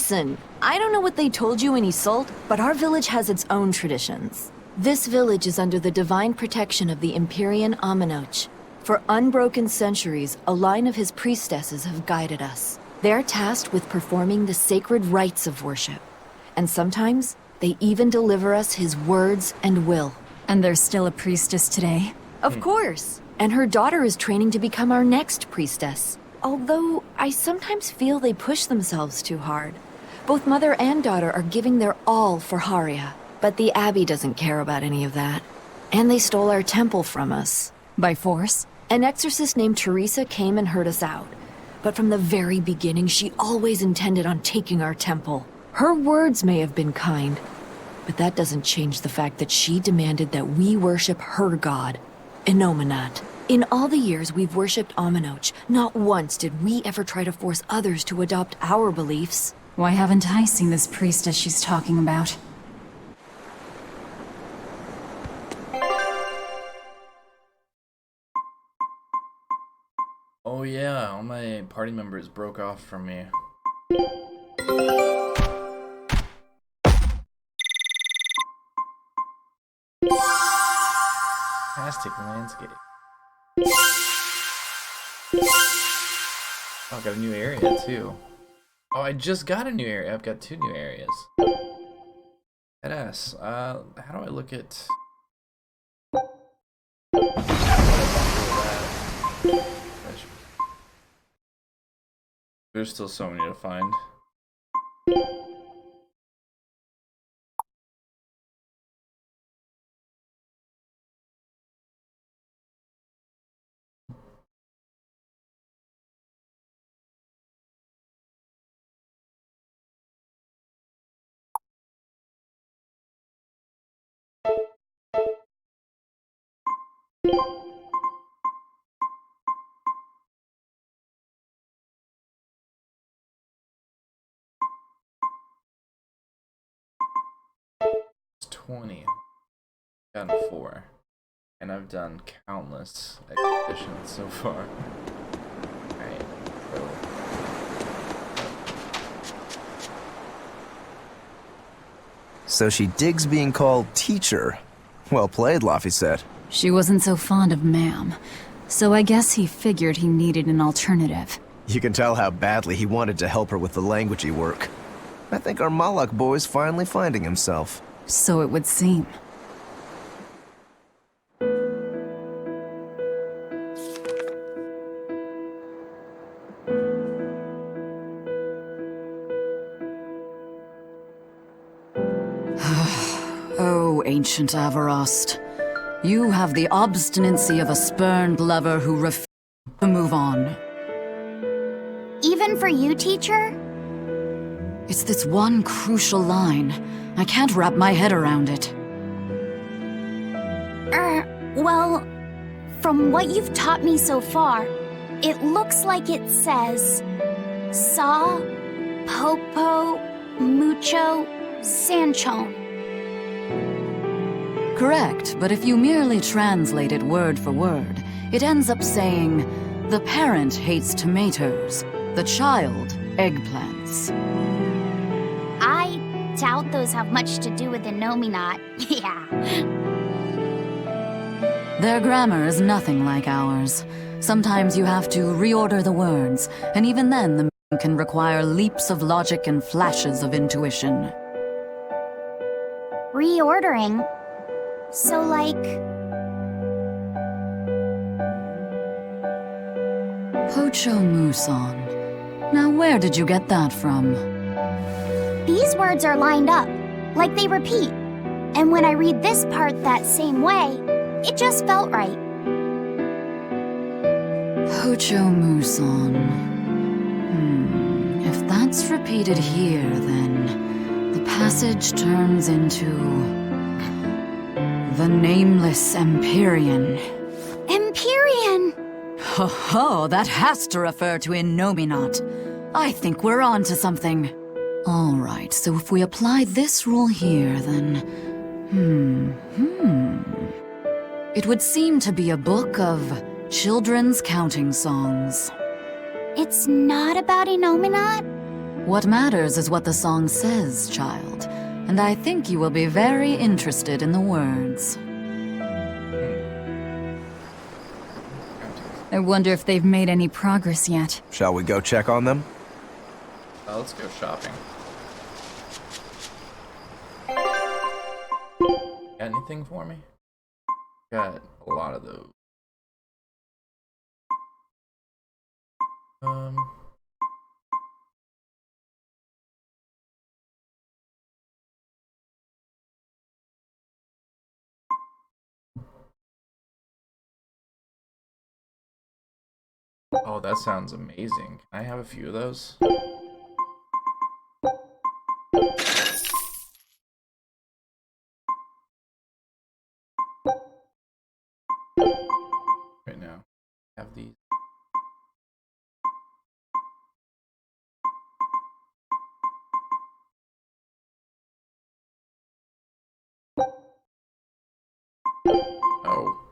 Listen, I don't know what they told you in Isolde, but our village has its own traditions. This village is under the divine protection of the Empyrean Aminoch. For unbroken centuries, a line of his priestesses have guided us. They're tasked with performing the sacred rites of worship. And sometimes, they even deliver us his words and will. And there's still a priestess today? Of course. And her daughter is training to become our next priestess. Although, I sometimes feel they push themselves too hard. Both mother and daughter are giving their all for Haria. But the Abbey doesn't care about any of that. And they stole our temple from us. By force? An exorcist named Teresa came and heard us out. But from the very beginning, she always intended on taking our temple. Her words may have been kind, but that doesn't change the fact that she demanded that we worship her god, Inominat. In all the years we've worshipped Aminoch, not once did we ever try to force others to adopt our beliefs. Why haven't I seen this priestess she's talking about? Oh yeah, all my party members broke off from me. Fantastic landscape. Oh, I got a new area too. Oh, I just got a new area. I've got 2 new areas. Badass. How do I look at... There's still so many to find. It's 20. I've gotten 4. And I've done countless expeditions so far. Alright, so... So she digs being called teacher. Well played, Laphicet. She wasn't so fond of ma'am, so I guess he figured he needed an alternative. You can tell how badly he wanted to help her with the languagey work. I think our Malak boy's finally finding himself. So it would seem. Oh, ancient Avarost. You have the obstinacy of a spurned lover who refuses to move on. Even for you, teacher? It's this one crucial line. I can't wrap my head around it. Well, from what you've taught me so far, it looks like it says... Sa, Popo, Mucho, Sanchon. Correct, but if you merely translate it word for word, it ends up saying, the parent hates tomatoes, the child eggplants. I doubt those have much to do with the Nominat. Yeah. Their grammar is nothing like ours. Sometimes you have to reorder the words, and even then the meaning can require leaps of logic and flashes of intuition. Reordering? So, like... Pocho Muson. Now where did you get that from? These words are lined up, like they repeat. And when I read this part that same way, it just felt right. Pocho Muson. If that's repeated here, then the passage turns into... the Nameless Empyrean. Empyrean! Ho ho, that has to refer to Innominat. I think we're on to something. Alright, so if we apply this rule here, then... It would seem to be a book of children's counting songs. It's not about Innominat? What matters is what the song says, child. And I think you will be very interested in the words. I wonder if they've made any progress yet. Shall we go check on them? Let's go shopping. Got anything for me? Got a lot of those. Oh, that sounds amazing. Can I have a few of those? Right now. Have these. Oh.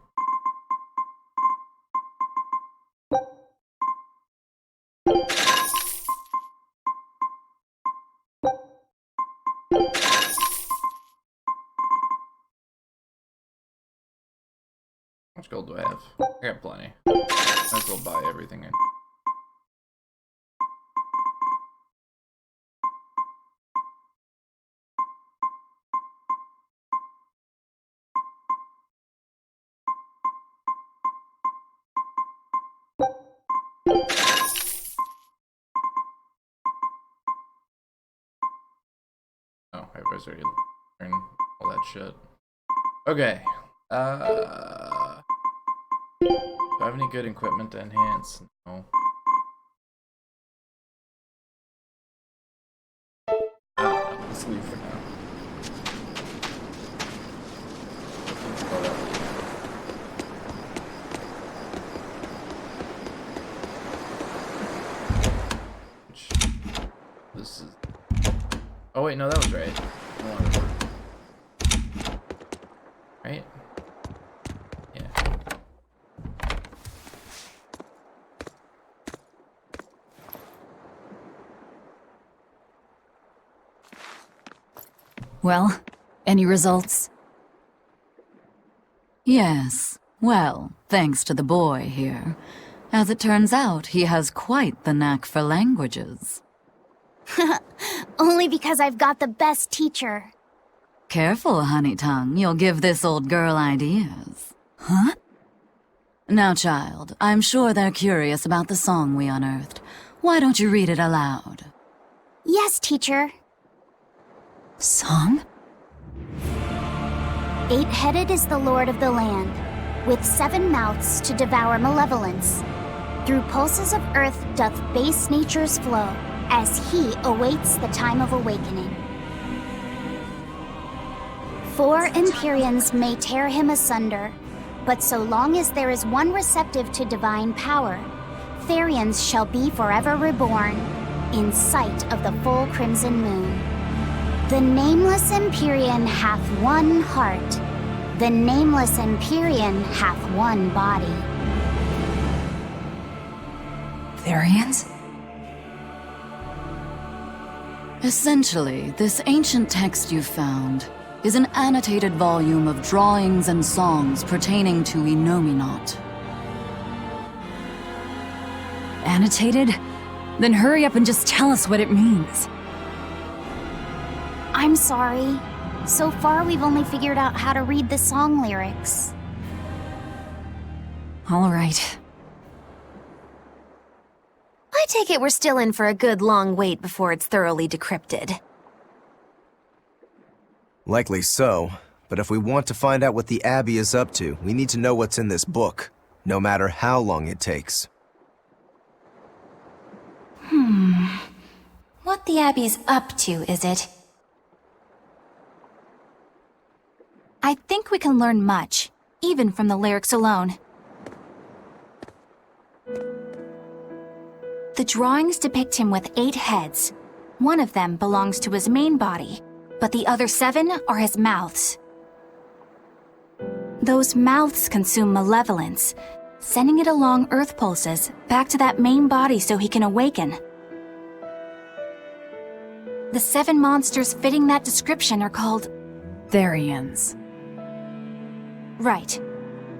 How much gold do I have? I got plenty. Might as well buy everything in. Oh, I was already learning all that shit. Okay. Do I have any good equipment to enhance? No. I don't know. Let's leave for now. This is. Oh wait, no, that was right. Right? Yeah. Well, any results? Yes. Well, thanks to the boy here. As it turns out, he has quite the knack for languages. Only because I've got the best teacher. Careful, honey tongue. You'll give this old girl ideas. Huh? Now, child, I'm sure they're curious about the song we unearthed. Why don't you read it aloud? Yes, teacher. Song? 8-headed is the lord of the land, with 7 mouths to devour malevolence. Through pulses of earth doth base nature's flow, as he awaits the time of awakening. 4 Empyreans may tear him asunder, but so long as there is one receptive to divine power, Therions shall be forever reborn, in sight of the full crimson moon. The nameless Empyrean hath one heart, the nameless Empyrean hath one body. Therions? Essentially, this ancient text you found is an annotated volume of drawings and songs pertaining to Enominat. Annotated? Then hurry up and just tell us what it means. I'm sorry. So far, we've only figured out how to read the song lyrics. All right. I take it we're still in for a good long wait before it's thoroughly decrypted. Likely so, but if we want to find out what the Abbey is up to, we need to know what's in this book, no matter how long it takes. What the Abbey's up to, is it? I think we can learn much, even from the lyrics alone. The drawings depict him with 8 heads. One of them belongs to his main body, but the other 7 are his mouths. Those mouths consume malevolence, sending it along Earth pulses back to that main body so he can awaken. The 7 monsters fitting that description are called... Therions. Right.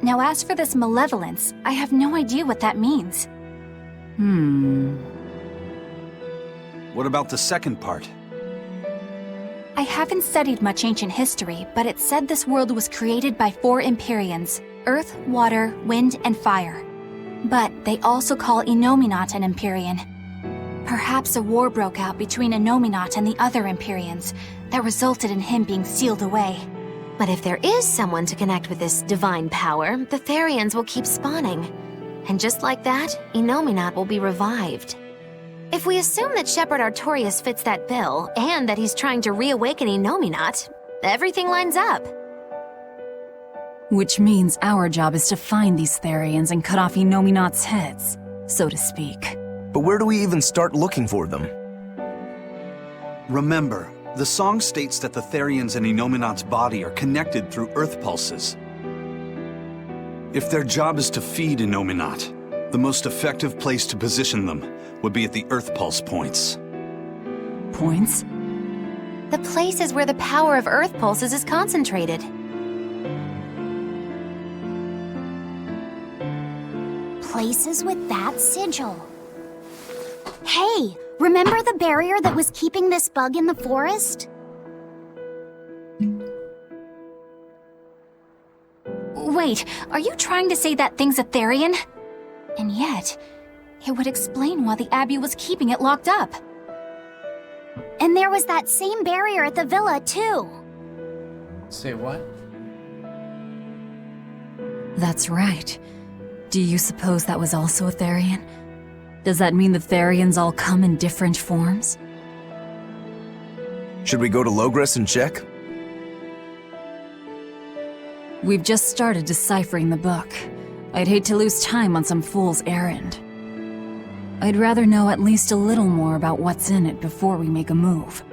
Now as for this malevolence, I have no idea what that means. What about the second part? I haven't studied much ancient history, but it said this world was created by 4 Empyreans: Earth, Water, Wind, and Fire. But they also call Innominat an Empyrean. Perhaps a war broke out between Innominat and the other Empyreans that resulted in him being sealed away. But if there is someone to connect with this divine power, the Therions will keep spawning. And just like that, Innominat will be revived. If we assume that Shepherd Artorius fits that bill, and that he's trying to reawaken Innominat, everything lines up. Which means our job is to find these Therions and cut off Innominat's heads, so to speak. But where do we even start looking for them? Remember, the song states that the Therions in Innominat's body are connected through Earth pulses. If their job is to feed Innominat, the most effective place to position them would be at the Earth pulse points. Points? The places where the power of Earth pulses is concentrated. Places with that sigil. Hey, remember the barrier that was keeping this bug in the forest? Wait, are you trying to say that thing's a Therion? And yet, it would explain why the Abbey was keeping it locked up. And there was that same barrier at the villa, too. Say what? That's right. Do you suppose that was also a Therion? Does that mean the Therions all come in different forms? Should we go to Logres and check? We've just started deciphering the book. I'd hate to lose time on some fool's errand. I'd rather know at least a little more about what's in it before we make a move.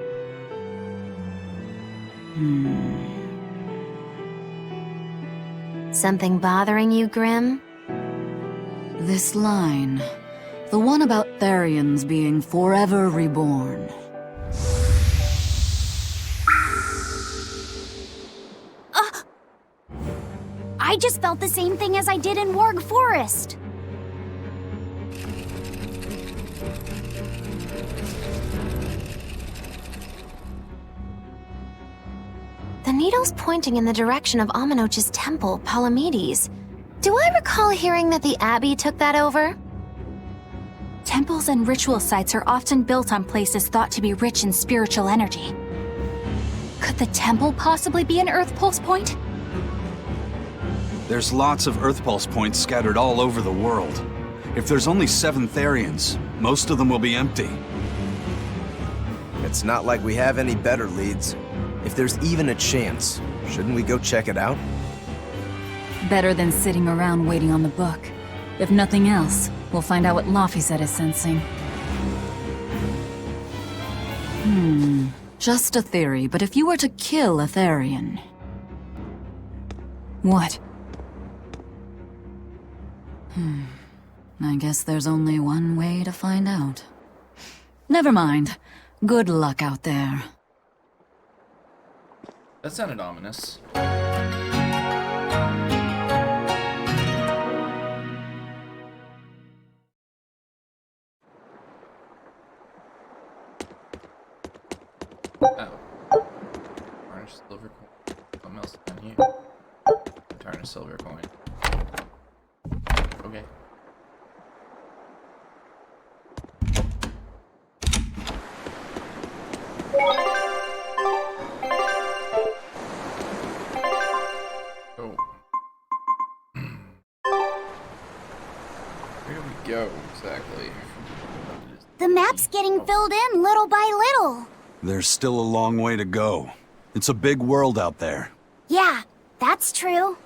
Something bothering you, Grim? This line. The one about Therions being forever reborn. I just felt the same thing as I did in Warg Forest. The needle's pointing in the direction of Amenoch's temple, Palamedes. Do I recall hearing that the Abbey took that over? Temples and ritual sites are often built on places thought to be rich in spiritual energy. Could the temple possibly be an Earth Pulse point? There's lots of Earth pulse points scattered all over the world. If there's only 7 Therions, most of them will be empty. It's not like we have any better leads. If there's even a chance, shouldn't we go check it out? Better than sitting around waiting on the book. If nothing else, we'll find out what Laphicet is sensing. Just a theory, but if you were to kill a Therion... What? I guess there's only one way to find out. Never mind. Good luck out there. That sounded ominous. Oh. Tarnished silver coin. Something else down here. Tarnished silver coin. Okay. Oh. Where do we go exactly? The map's getting filled in little by little. There's still a long way to go. It's a big world out there. Yeah, that's true.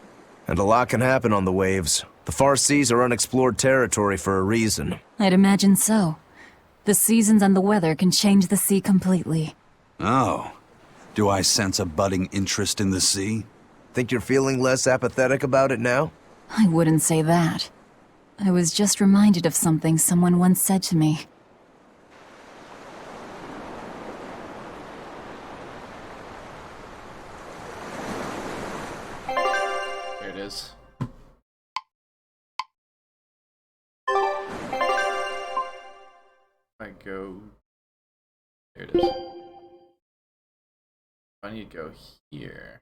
And a lot can happen on the waves. The far seas are unexplored territory for a reason. I'd imagine so. The seasons and the weather can change the sea completely. Oh. Do I sense a budding interest in the sea? Think you're feeling less apathetic about it now? I wouldn't say that. I was just reminded of something someone once said to me. There it is. I go. There it is. I need to go here.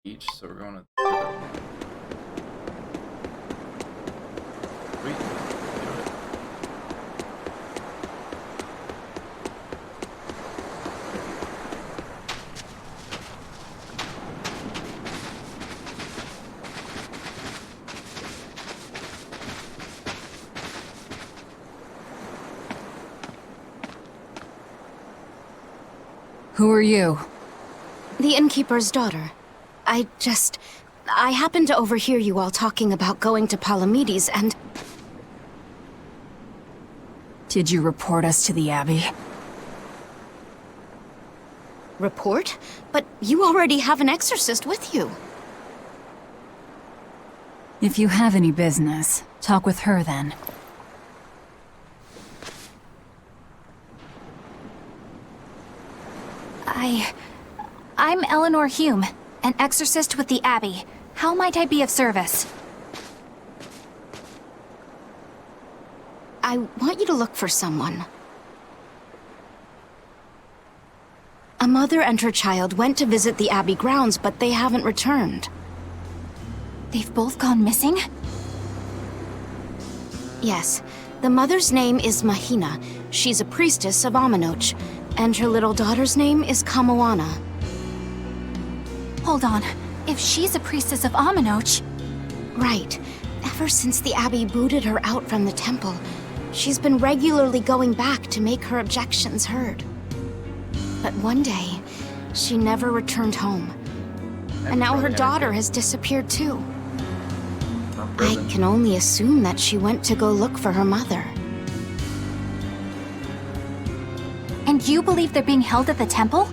Beach, so we're going to the other one. Sweet. Do it. Who are you? The innkeeper's daughter. I happened to overhear you all talking about going to Palamedes and... Did you report us to the Abbey? Report? But you already have an exorcist with you. If you have any business, talk with her then. I'm Eleanor Hume, an exorcist with the Abbey. How might I be of service? I want you to look for someone. A mother and her child went to visit the Abbey grounds, but they haven't returned. They've both gone missing? Yes. The mother's name is Mahina. She's a priestess of Aminoch. And her little daughter's name is Kamoana. Hold on. If she's a priestess of Aminoch... Right. Ever since the Abbey booted her out from the temple, she's been regularly going back to make her objections heard. But one day, she never returned home. And now her daughter has disappeared too. I can only assume that she went to go look for her mother. And you believe they're being held at the temple?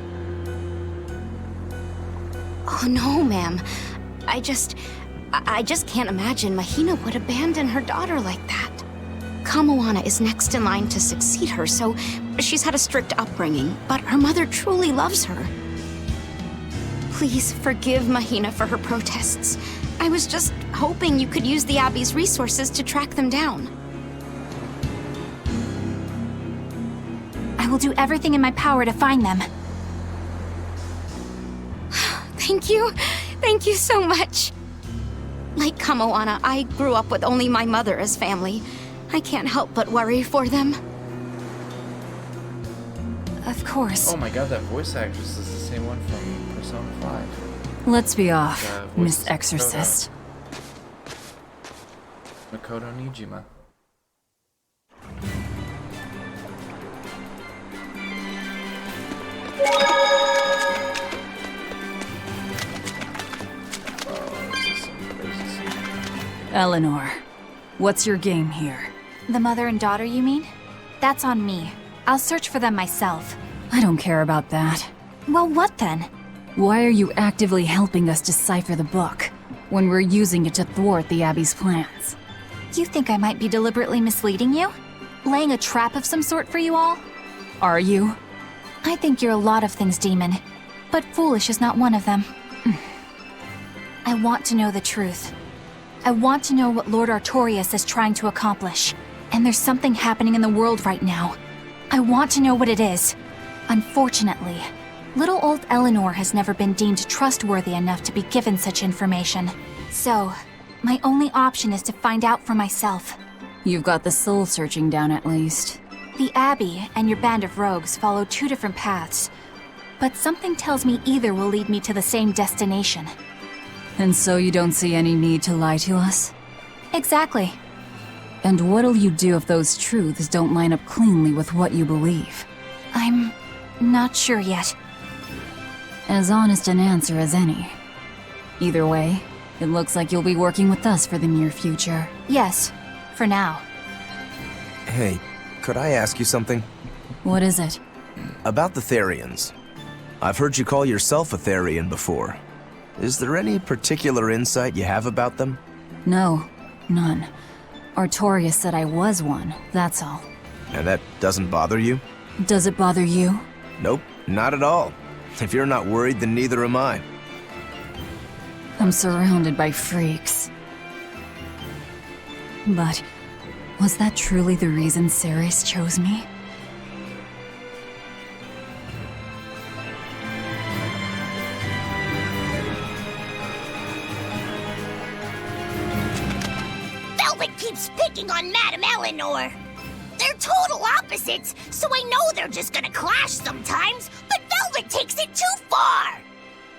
Oh no, ma'am. I just can't imagine Mahina would abandon her daughter like that. Kamoana is next in line to succeed her, so she's had a strict upbringing, but her mother truly loves her. Please forgive Mahina for her protests. I was just hoping you could use the Abbey's resources to track them down. I will do everything in my power to find them. Thank you. Thank you so much. Like Kamoana, I grew up with only my mother as family. I can't help but worry for them. Of course. Oh my god, that voice actress is the same one from Persona 5. Let's be off, voice Miss Exorcist. Makoto Nijima. Eleanor, what's your game here? The mother and daughter, you mean? That's on me. I'll search for them myself. I don't care about that. Well, what then? Why are you actively helping us decipher the book, when we're using it to thwart the Abbey's plans? You think I might be deliberately misleading you? Laying a trap of some sort for you all? Are you? I think you're a lot of things, Demon. But foolish is not one of them. I want to know the truth. I want to know what Lord Artorias is trying to accomplish. And there's something happening in the world right now. I want to know what it is. Unfortunately, little old Eleanor has never been deemed trustworthy enough to be given such information. So, my only option is to find out for myself. You've got the soul searching down at least. The Abbey and your band of rogues follow two different paths. But something tells me either will lead me to the same destination. And so you don't see any need to lie to us? Exactly. And what'll you do if those truths don't line up cleanly with what you believe? I'm not sure yet. As honest an answer as any. Either way, it looks like you'll be working with us for the near future. Yes, for now. Hey, could I ask you something? What is it? About the Therions. I've heard you call yourself a Therion before. Is there any particular insight you have about them? No. None. Artorias said I was one, that's all. And that doesn't bother you? Does it bother you? Nope, not at all. If you're not worried, then neither am I. I'm surrounded by freaks. But was that truly the reason Ceres chose me? Velvet keeps picking on Madame Eleanor. They're total opposites, so I know they're just gonna clash sometimes, but Velvet takes it too far!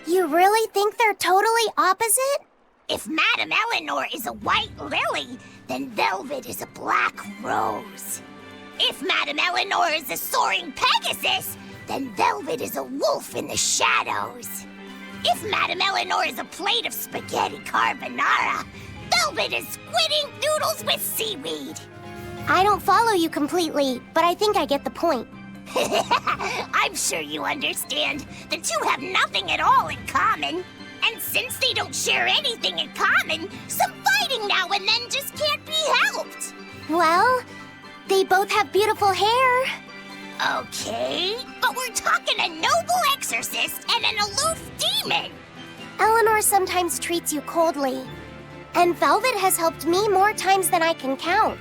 You really think they're totally opposite? If Madame Eleanor is a white lily, then Velvet is a black rose. If Madame Eleanor is a soaring Pegasus, then Velvet is a wolf in the shadows. If Madame Eleanor is a plate of spaghetti carbonara, Velvet is squid ink noodles with seaweed. I don't follow you completely, but I think I get the point. I'm sure you understand. The two have nothing at all in common. And since they don't share anything in common, some fighting now and then just can't be helped. Well, they both have beautiful hair. Okay, but we're talking a noble exorcist and an aloof demon. Eleanor sometimes treats you coldly. And Velvet has helped me more times than I can count.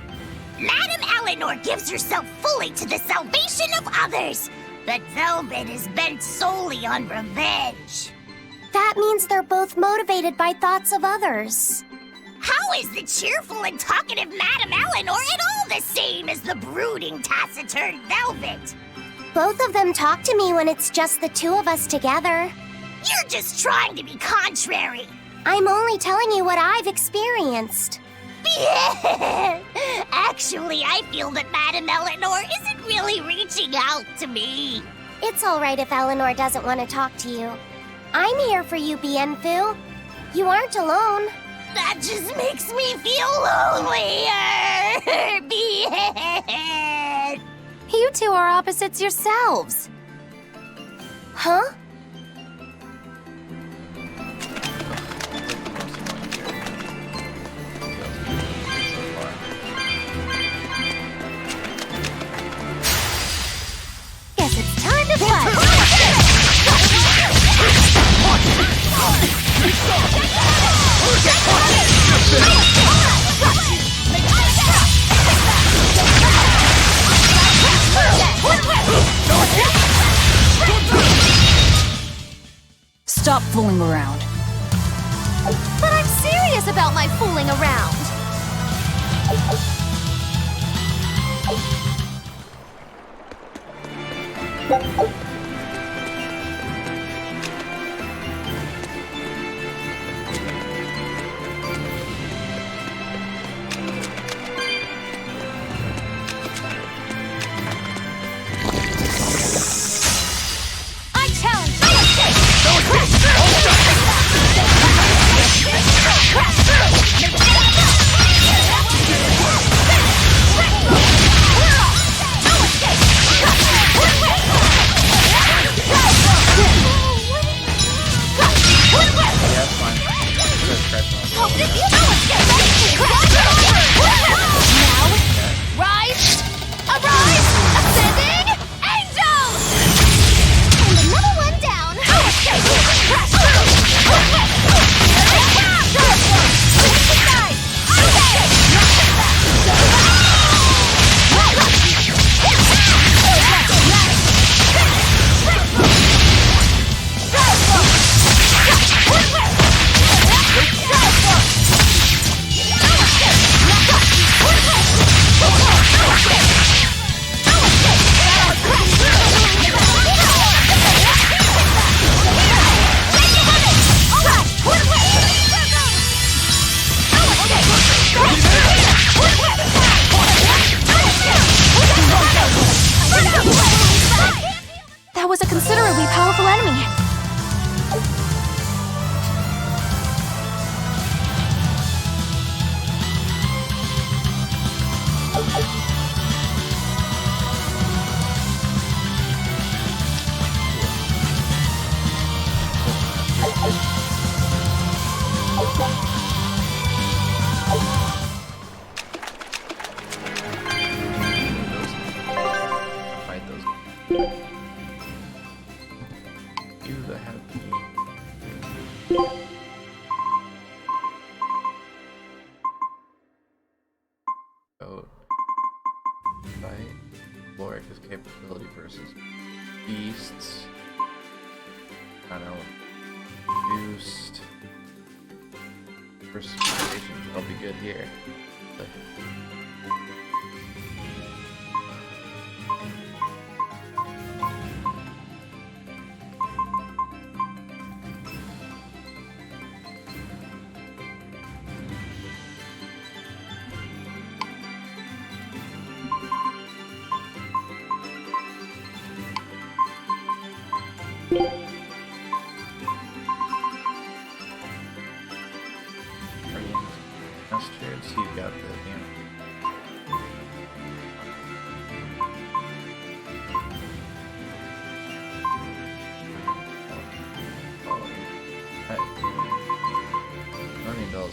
Madame Eleanor gives herself fully to the salvation of others, but Velvet is bent solely on revenge. That means they're both motivated by thoughts of others. How is the cheerful and talkative Madame Eleanor at all the same as the brooding, taciturn Velvet? Both of them talk to me when it's just the two of us together. You're just trying to be contrary. I'm only telling you what I've experienced. Actually, I feel that Madame Eleanor isn't really reaching out to me. It's all right if Eleanor doesn't want to talk to you. I'm here for you, Bienfu. You aren't alone. That just makes me feel lonelier. Bien. You two are opposites yourselves. Huh? Guess it's time to play. Stop fooling around. But I'm serious about my fooling around. I challenge you. explore his capability versus beasts. I don't know. Boost. First station, I'll be good here. But that's true, so you've got the $1 million, man.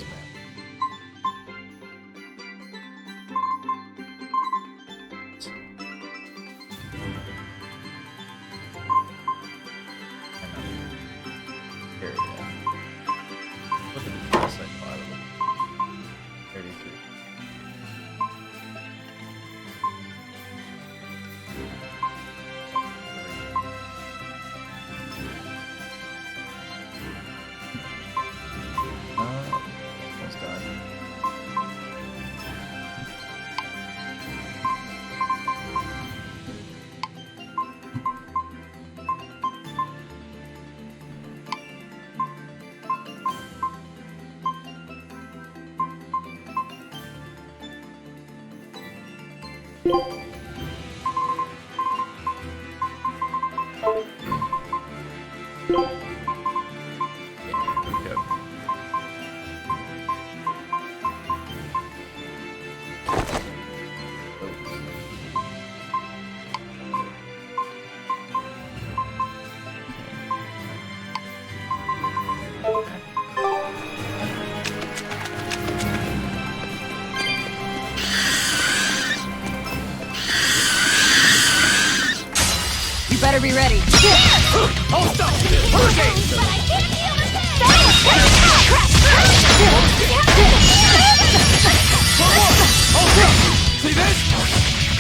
Look at the price I bought of them. 33. Almost done. Better be ready. Hold up! Hurricane! But I can't feel the See this?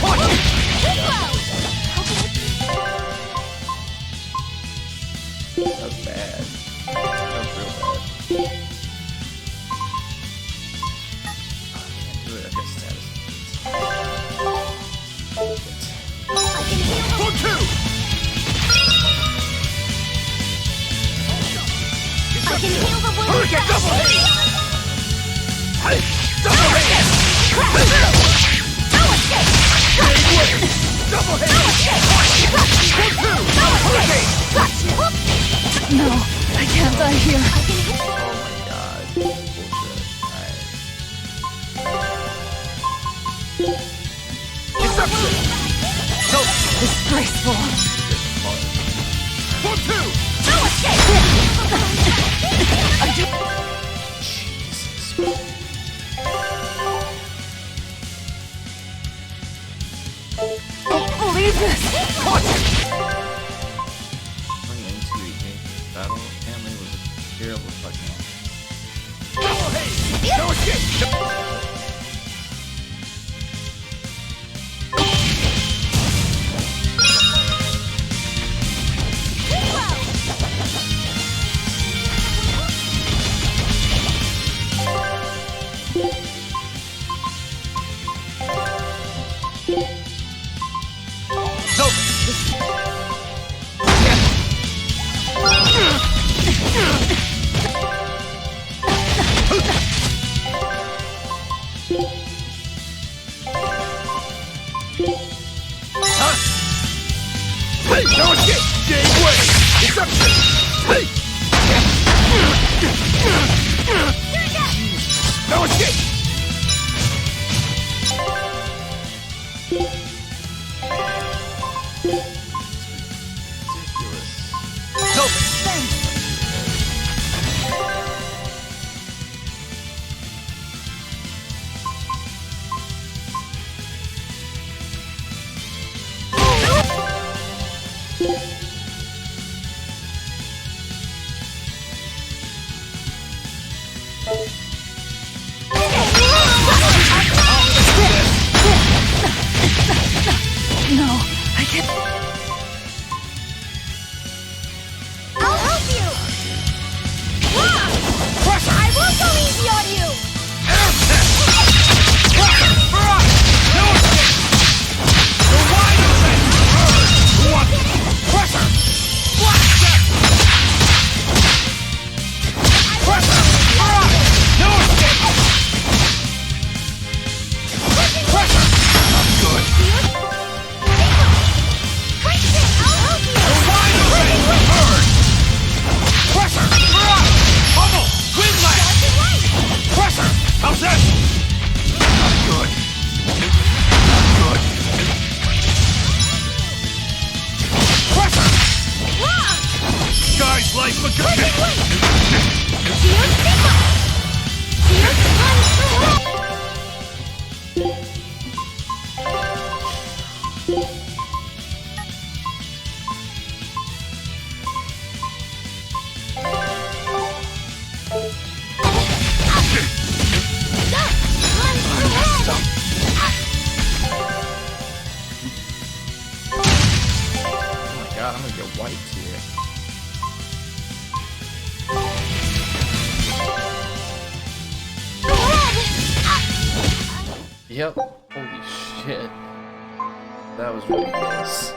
Watch it! That's bad. That's real bad. I can't do it. I got status. For two! I can heal the wound. Hurricane double hit! Hey! Double hit! Double hit! No, I can't die here. Oh my god. Bullshit. Alright. Disgraceful. For two! Don't believe this. Going into a battle, family was a terrible fucking. Double hit! No escape! Yep. Holy shit. That was ridiculous.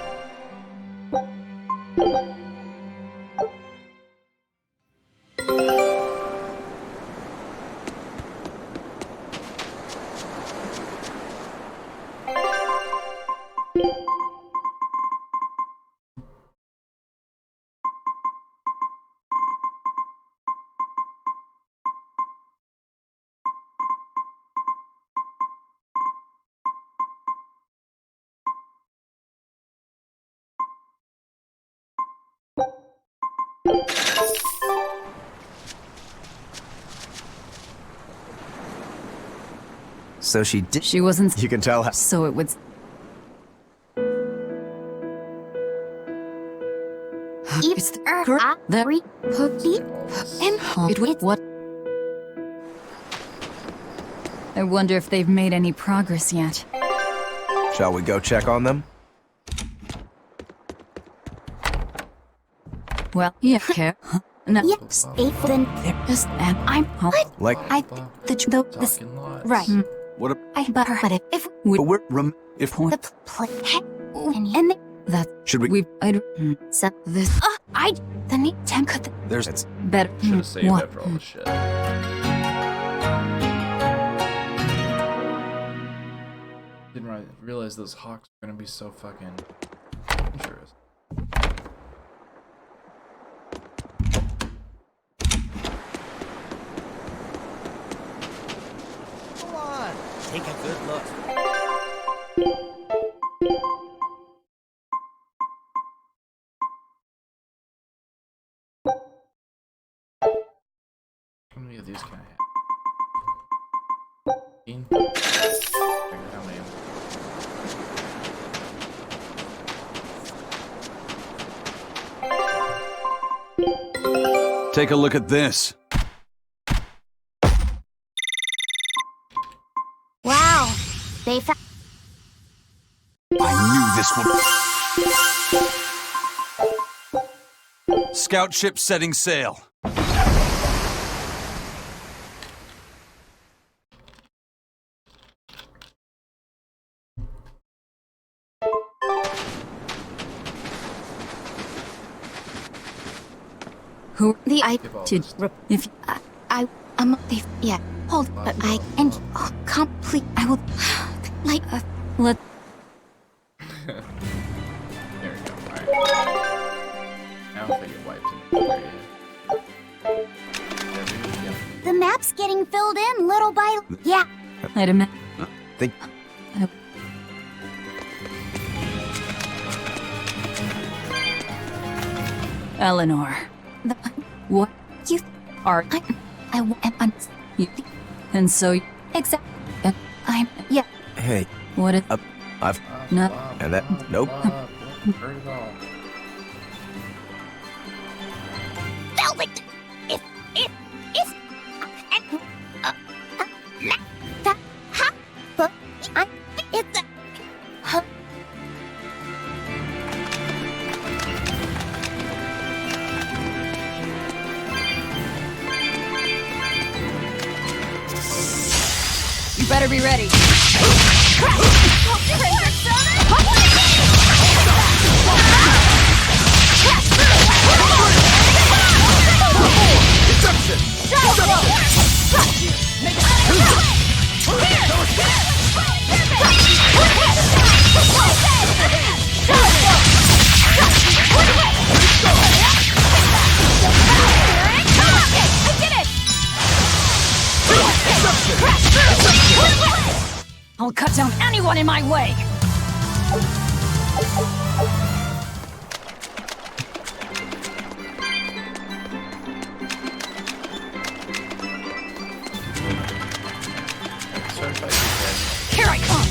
So she did. She wasn't. You can tell how. So it would. If There. It would. What? I wonder if they've made any progress yet. Shall we go check on them? Well, yeah, care. No. Yes, Ethan. Just and I'm home. Like, Talking lots. Right. What a, I but if We, we're if the play and the, that should we? I'd so this I the need temp could There's better. Should have saved What? that for all the shit. Didn't realize those hawks were gonna be so fucking dangerous. Come on, take a good look. How many of these can I have? 15? How many? take a look at this. wow. They found I knew this would. Scout ship setting sail. Who The I did if they yeah. Hold, but I and complete. I will like let There we go. Alright. Now if they get wiped in the area. the map's getting filled in little by yeah. I'd admit. think. Eleanor. the What you are I am you? And so exact. I'm yeah. Hey, what it? I've. No. And that. Nope. Heard it all. Velvet! If, That ha but I it's huh. You better be ready. I'll cut down anyone in my way. Certified success. Here I come.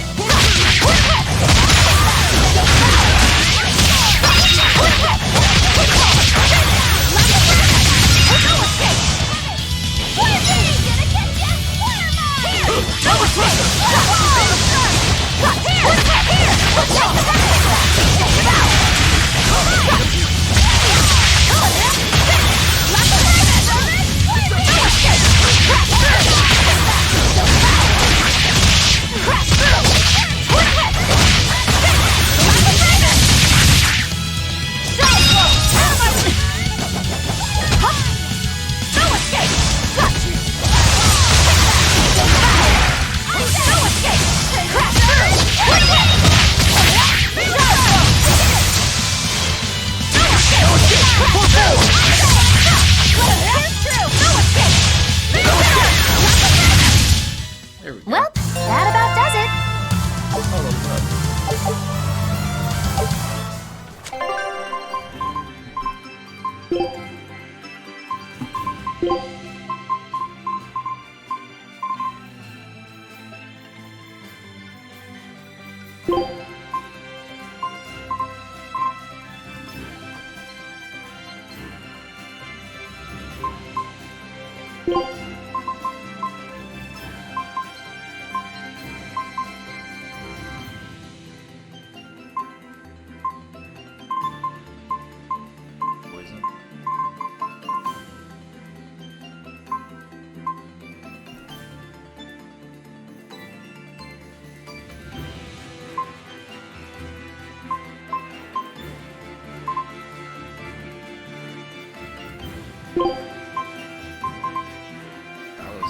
Crash!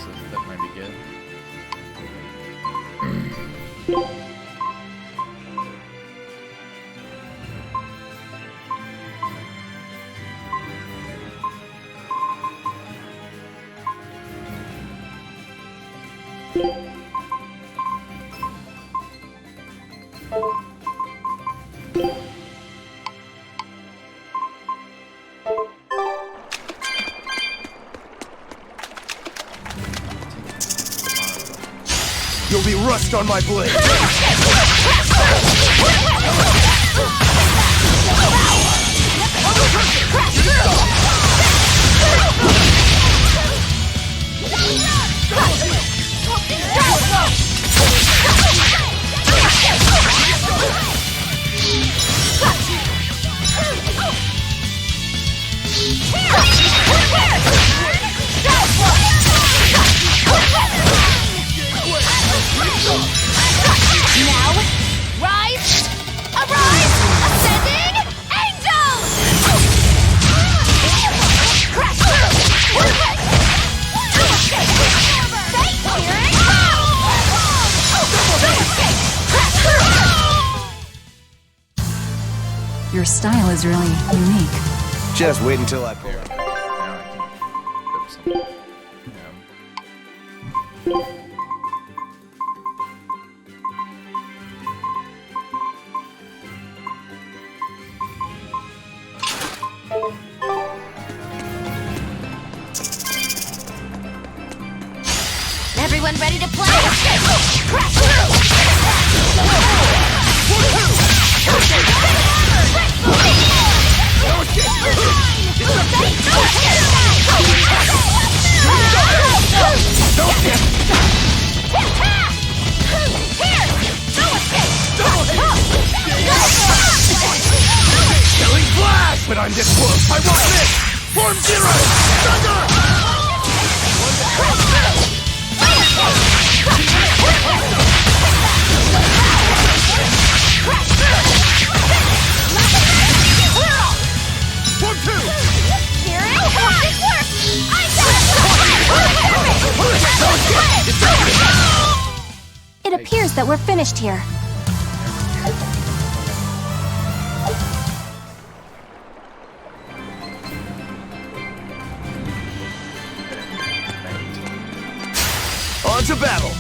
so that might be good. You'll be rust on my blade. Now, rise! Arise! Ascending! Angel! Crash through! Fate clearing! Crash through! Your style is really unique. Just wait until I pull There. up. Now I can equip something. Everyone ready to play? Crash through! Killing flash! But I'm this close. I won't miss! Form zero! Form two! Here it works! It appears that we're finished here. On to battle!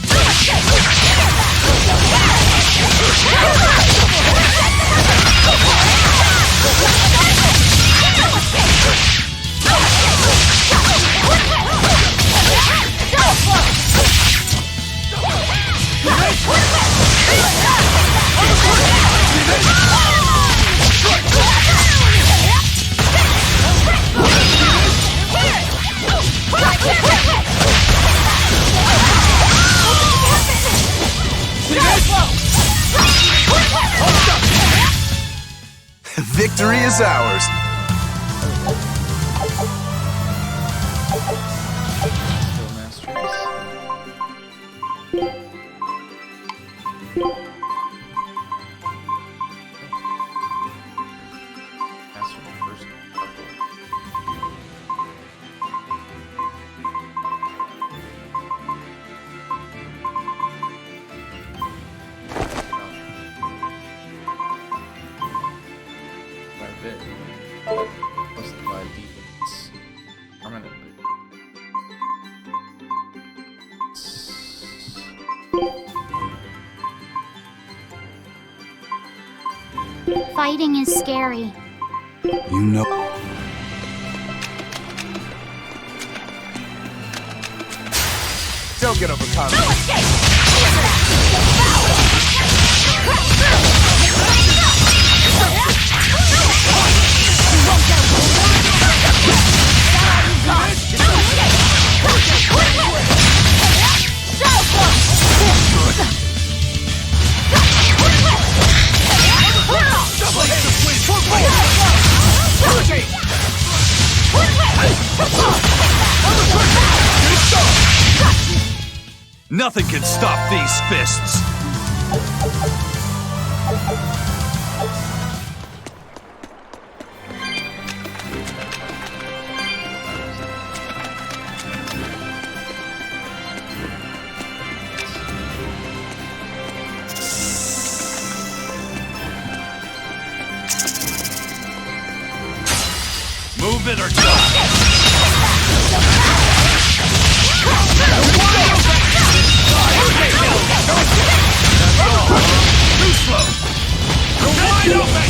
Victory is ours. Skill masteries. Master the first couple. Quite a bit. Plus the 5 defense. Permanently. Fighting is scary. You know. Don't get overcome. Nothing can stop these fists. Velvet or die! Too slow! You're wide open!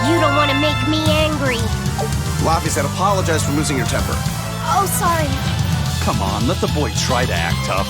You don't want to make me angry. Laffy said apologize for losing your temper. Oh, sorry. Come on, let the boy try to act tough.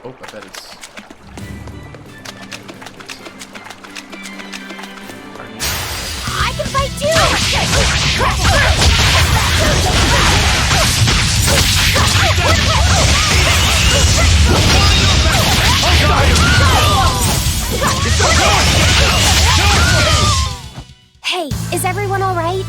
Oh, I bet it's... I can fight too! Hey, is everyone all right?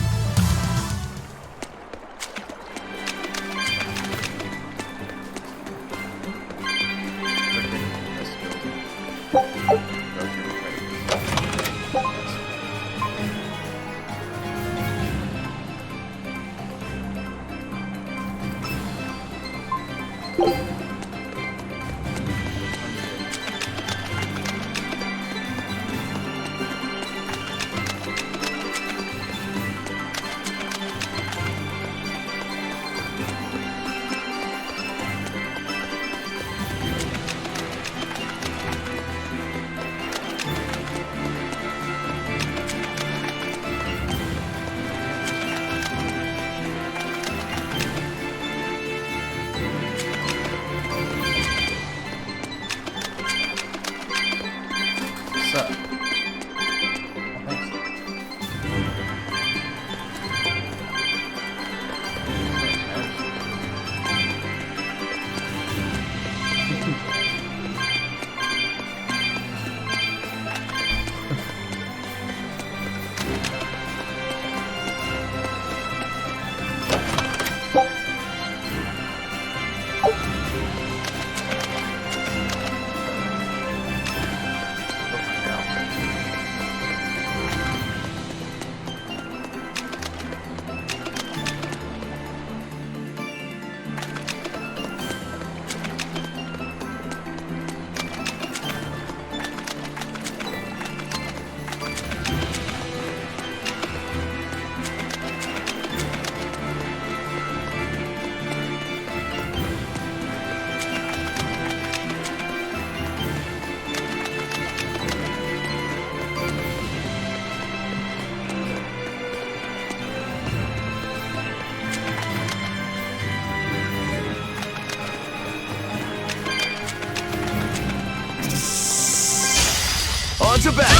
On to battle!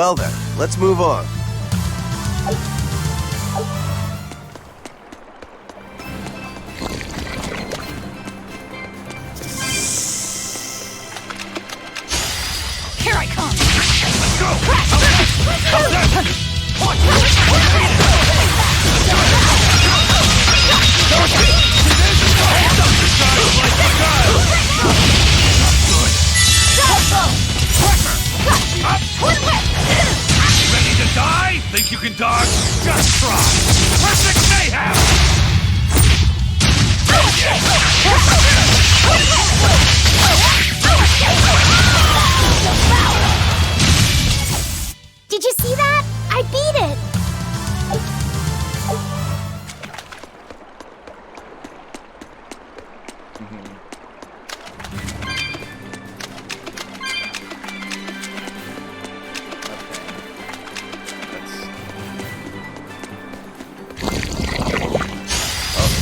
Well then, let's move on. Here I come! Let's go! How's that? Ready to die? Think you can dodge? Just try! Perfect mayhem! Did you see that? I beat it!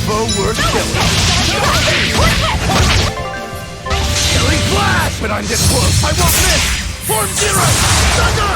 Forward killing. Killing flash! But I'm this close! I won't miss! Form zero! Thunder!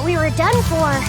We were done for.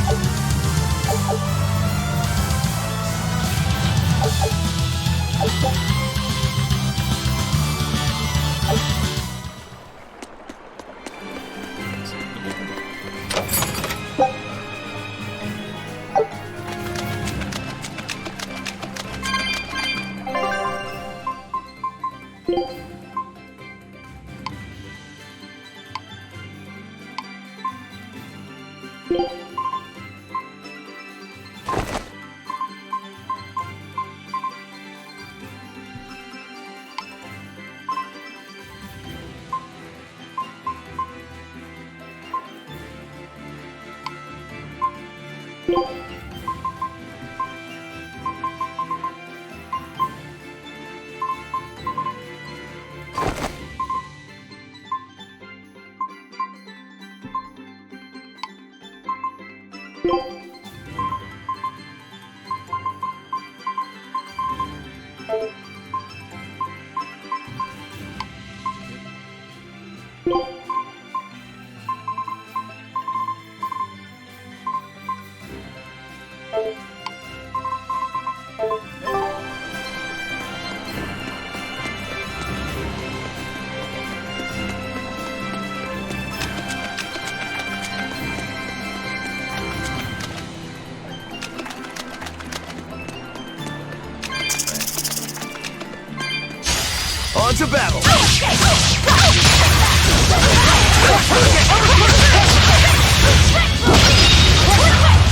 On to battle!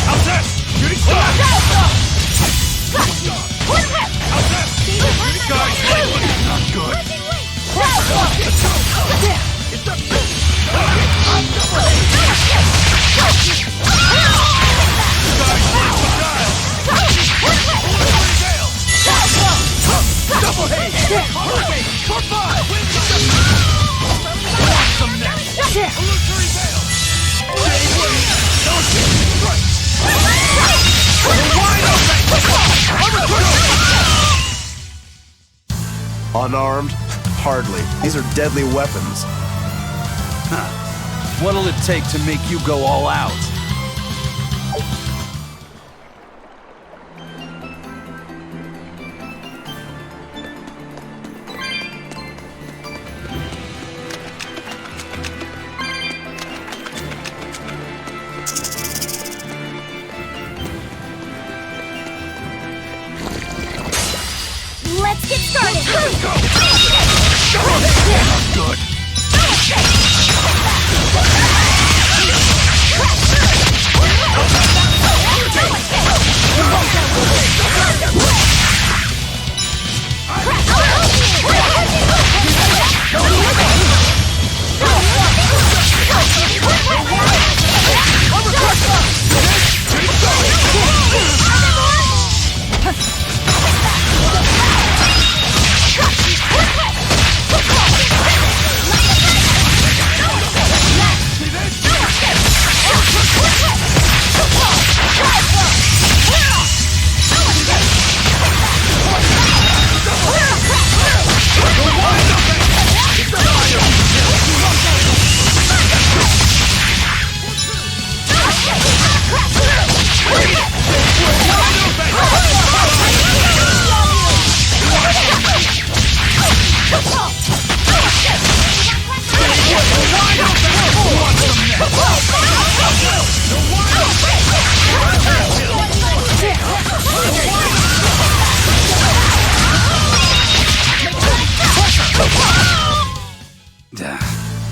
How's this? Shooting star! Double haste! Hurricane! For 5! Want some next! Illusory veil! Wide open! Unarmed? Hardly. These are deadly weapons. Huh. What'll it take to make you go all out? Let's get started! Good!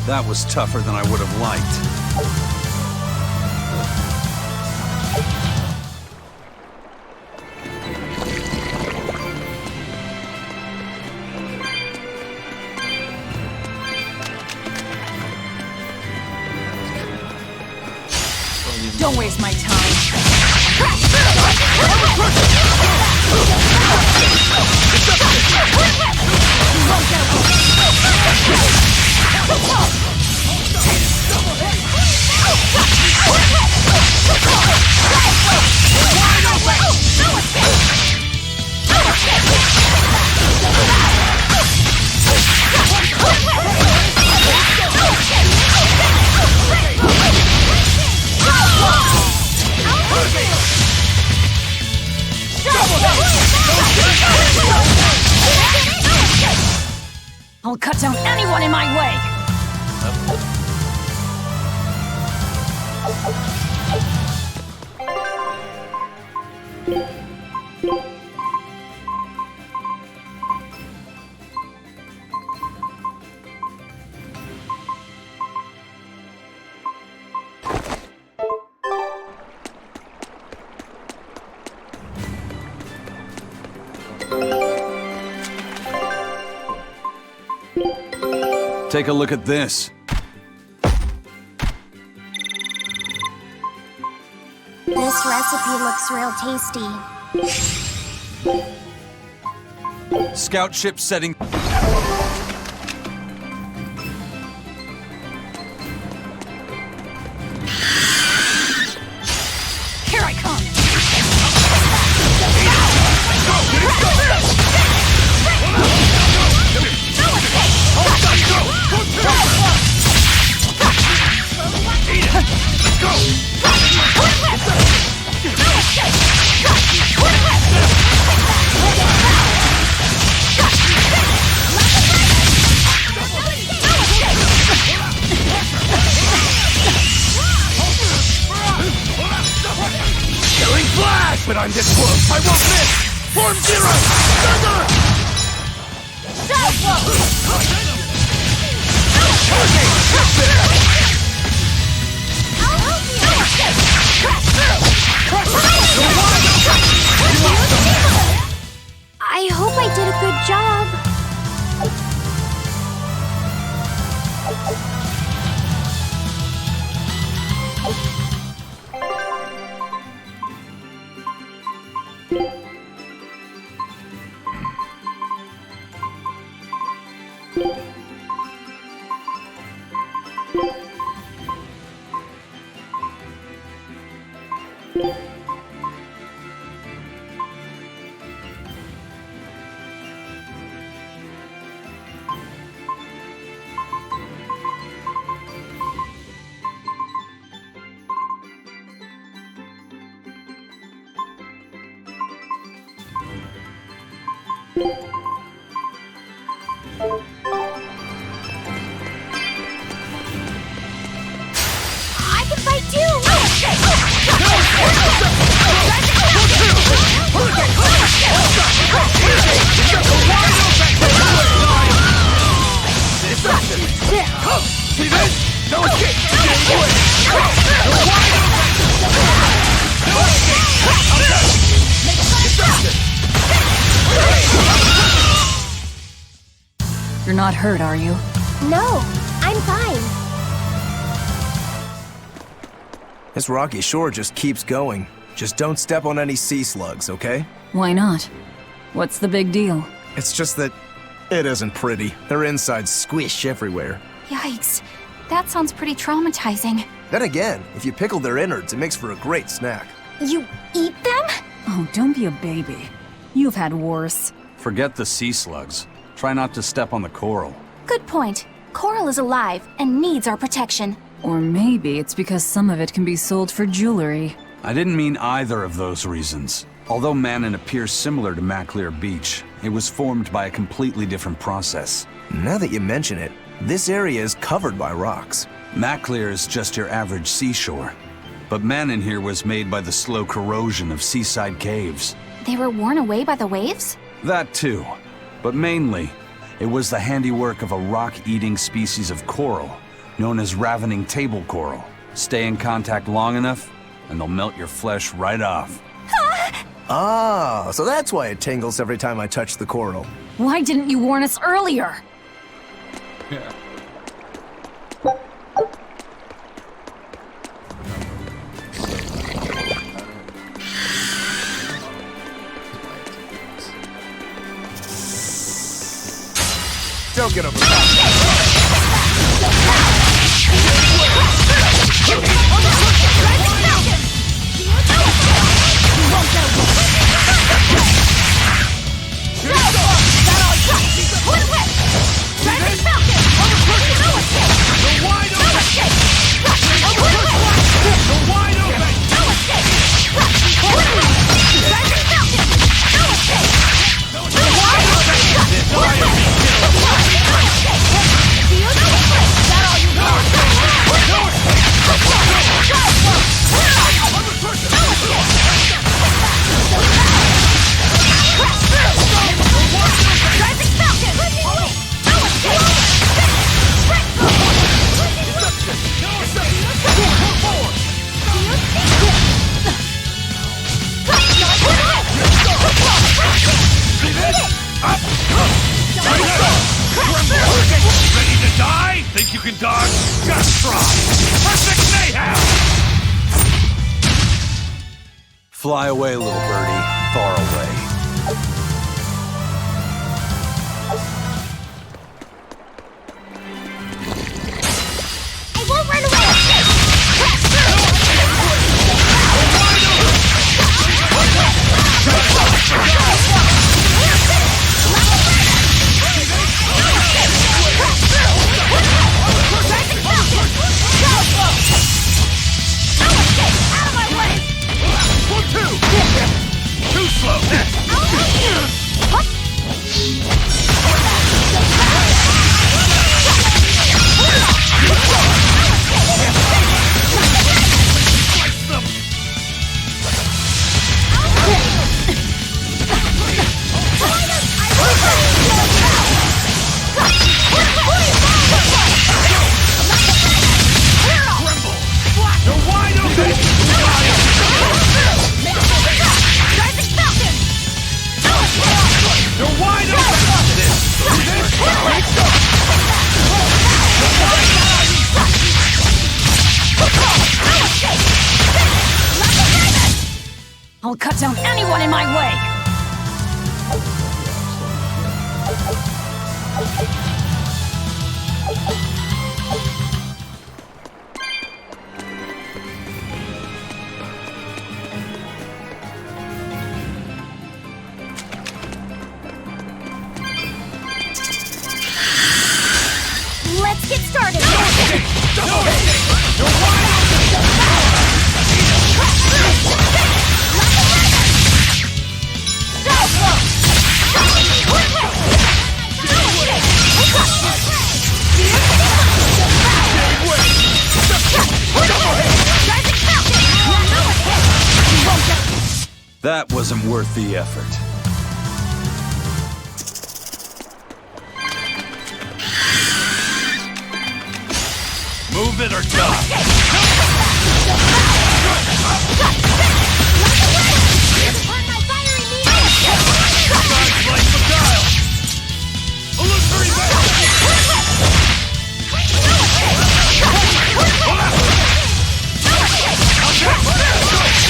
That was tougher than I would have liked. Don't waste my time. I'll cut down anyone in my way! Take a look at this. This recipe looks real tasty. Scout ship setting. Here I come! Killing flash! But I'm this close! I won't miss! Form zero! I hope I did a good job. I can fight too! See this? No escape! You're not hurt, are you? No, I'm fine. This rocky shore just keeps going. Just don't step on any sea slugs, okay? Why not? What's the big deal? It's just that it isn't pretty. Their insides squish everywhere. Yikes. That sounds pretty traumatizing. Then again, if you pickle their innards, it makes for a great snack. You eat them? Oh, don't be a baby. You've had worse. Forget the sea slugs. Try not to step on the coral. Good point. Coral is alive and needs our protection. Or maybe it's because some of it can be sold for jewelry. I didn't mean either of those reasons. Although Manon appears similar to Maclear Beach, it was formed by a completely different process. Now that you mention it, this area is covered by rocks. Maclear is just your average seashore. But Manon here was made by the slow corrosion of seaside caves. They were worn away by the waves? That too. But mainly, it was the handiwork of a rock-eating species of coral, known as ravening table coral. Stay in contact long enough, and they'll melt your flesh right off. Ah, so that's why it tingles every time I touch the coral. Why didn't you warn us earlier? Yeah. Don't get over that. Ready to die? Think you can dodge? Just try! Perfect mayhem! Fly away, little birdie. Far away. I won't run away! Too slow! Let's get started! That wasn't worth the effort. Move it or die!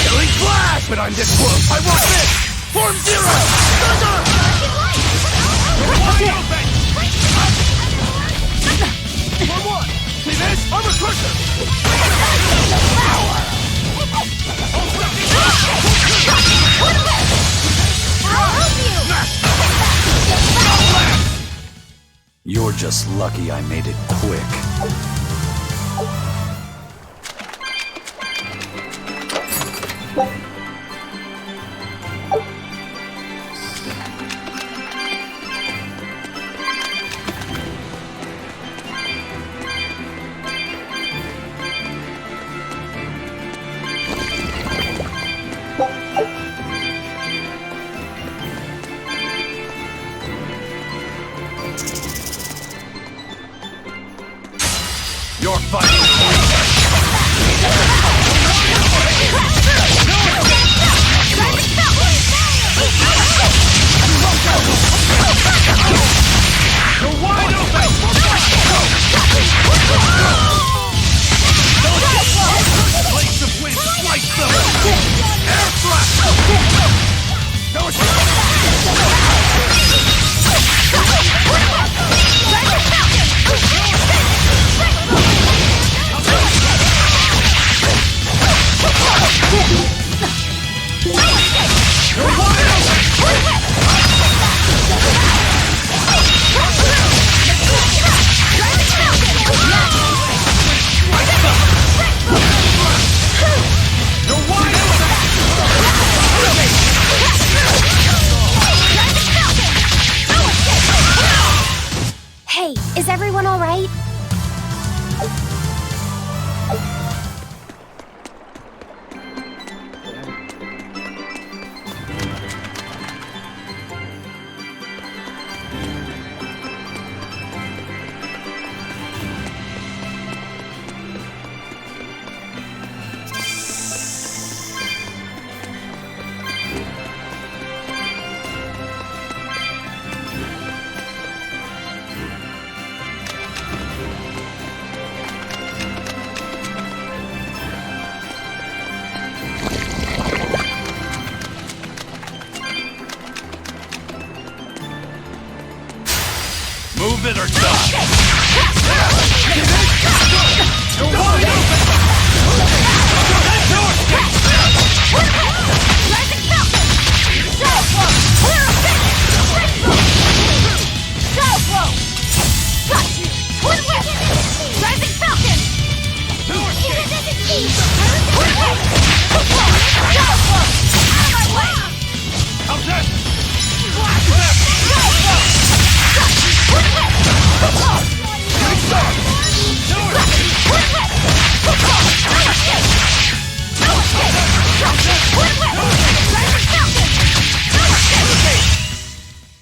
Killing flash! But I'm this close! I want this! Form zero! Thunder! Wide open! For one! See this? Armor crusher! I'll help you! You're just lucky I made it quick. You're fighting You're wide open! Blades of wind, slice them! Air thrust! Hey, is everyone all right? Move it or die! You're wide open!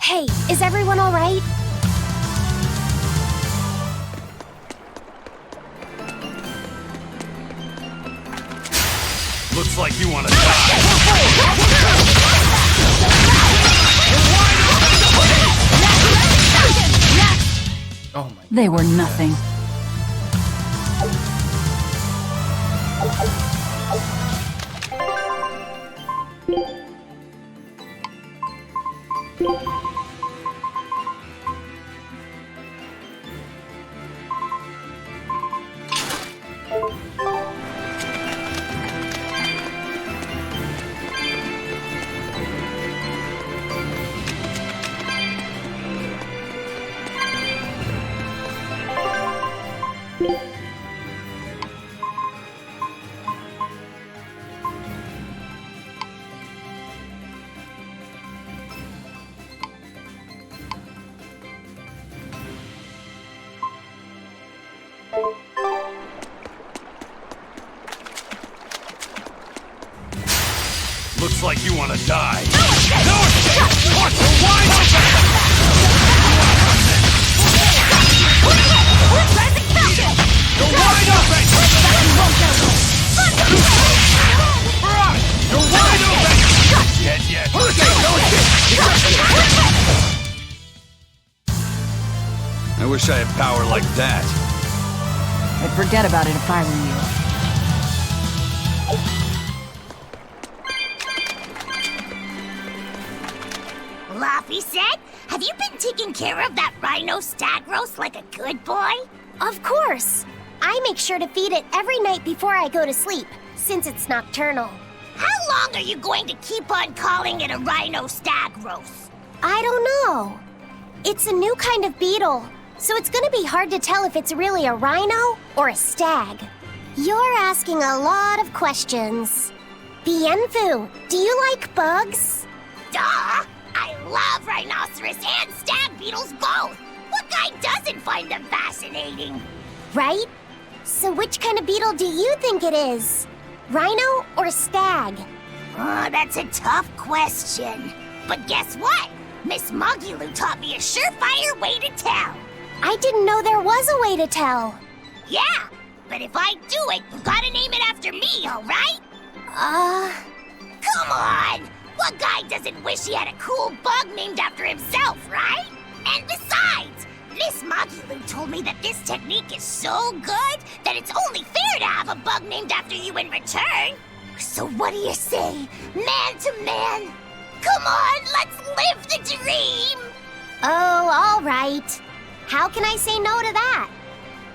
Hey, is everyone all right? Looks like you want to die. Oh my. They were nothing. Looks like you want to die. No escape! Watch the wide open! You're wide open! Barrage! You're wide open! Dead yet. No escape! I wish I had power like that. I'd forget about it if I were you. Laffy said, have you been taking care of that rhino stag roast like a good boy? Of course. I make sure to feed it every night before I go to sleep, since it's nocturnal. How long are you going to keep on calling it a rhino stag roast? I don't know. It's a new kind of beetle, so it's gonna be hard to tell if it's really a rhino or a stag. You're asking a lot of questions. Bienfu, do you like bugs? Duh! I love rhinoceros and stag beetles both! What guy doesn't find them fascinating? Right? So which kind of beetle do you think it is? Rhino or stag? Oh, that's a tough question. But guess what? Miss Mugulu taught me a surefire way to tell. I didn't know there was a way to tell. Yeah, but if I do it, you gotta name it after me, alright? Come on! What guy doesn't wish he had a cool bug named after himself, right? And besides, Miss Mugulu told me that this technique is so good that it's only fair to have a bug named after you in return. So what do you say, man to man? Come on, let's live the dream! Oh, all right. How can I say no to that?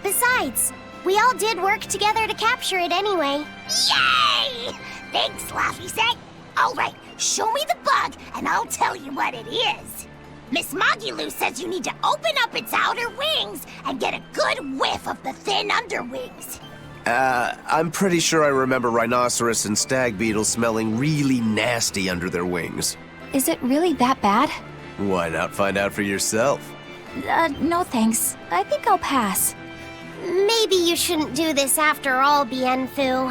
Besides, we all did work together to capture it anyway. Yay! Thanks, Laffy said. All right, show me the bug and I'll tell you what it is. Miss Mugulu says you need to open up its outer wings and get a good whiff of the thin underwings. I'm pretty sure I remember rhinoceros and stag beetles smelling really nasty under their wings. Is it really that bad? Why not find out for yourself? No thanks. I think I'll pass. Maybe you shouldn't do this after all, Bienfu.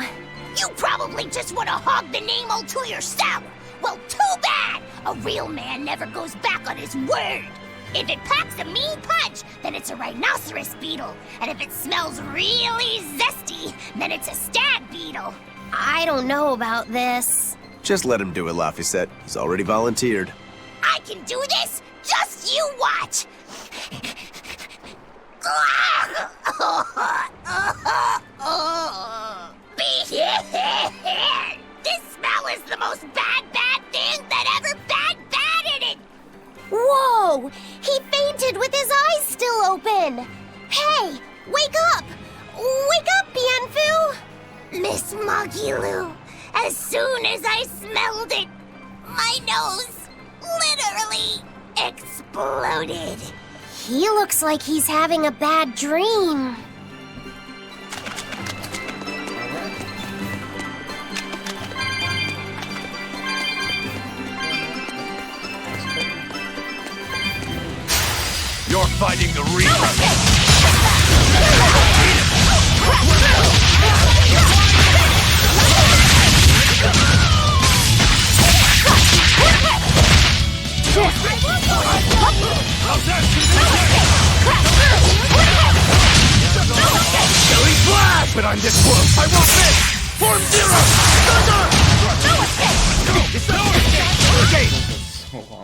You probably just want to hog the name all to yourself. Well, too bad! A real man never goes back on his word. If it packs a mean punch, then it's a rhinoceros beetle. And if it smells really zesty, then it's a stag beetle. I don't know about this. Just let him do it, Laffy. He's already volunteered. I can do this! Just you watch! This smell is the most bad thing that ever batted it! Whoa! He fainted with his eyes still open! Hey! Wake up! Wake up, Bienfu! Miss Mugulu, as soon as I smelled it, my nose literally exploded. He looks like he's having a bad dream. You're fighting the Reaper! Silly flash! But I'm this close! I won't miss! Form zero! Thunder!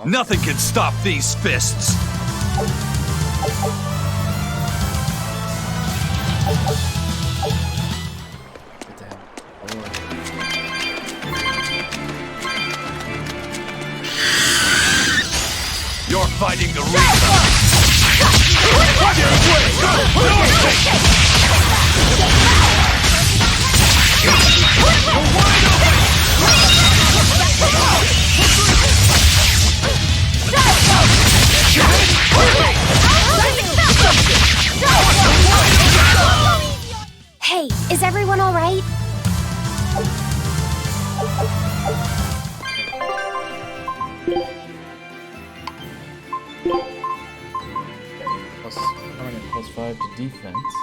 Nothing can stop these fists. You're fighting the Reaper! Hey, is everyone all right? Coming in +5 to defense.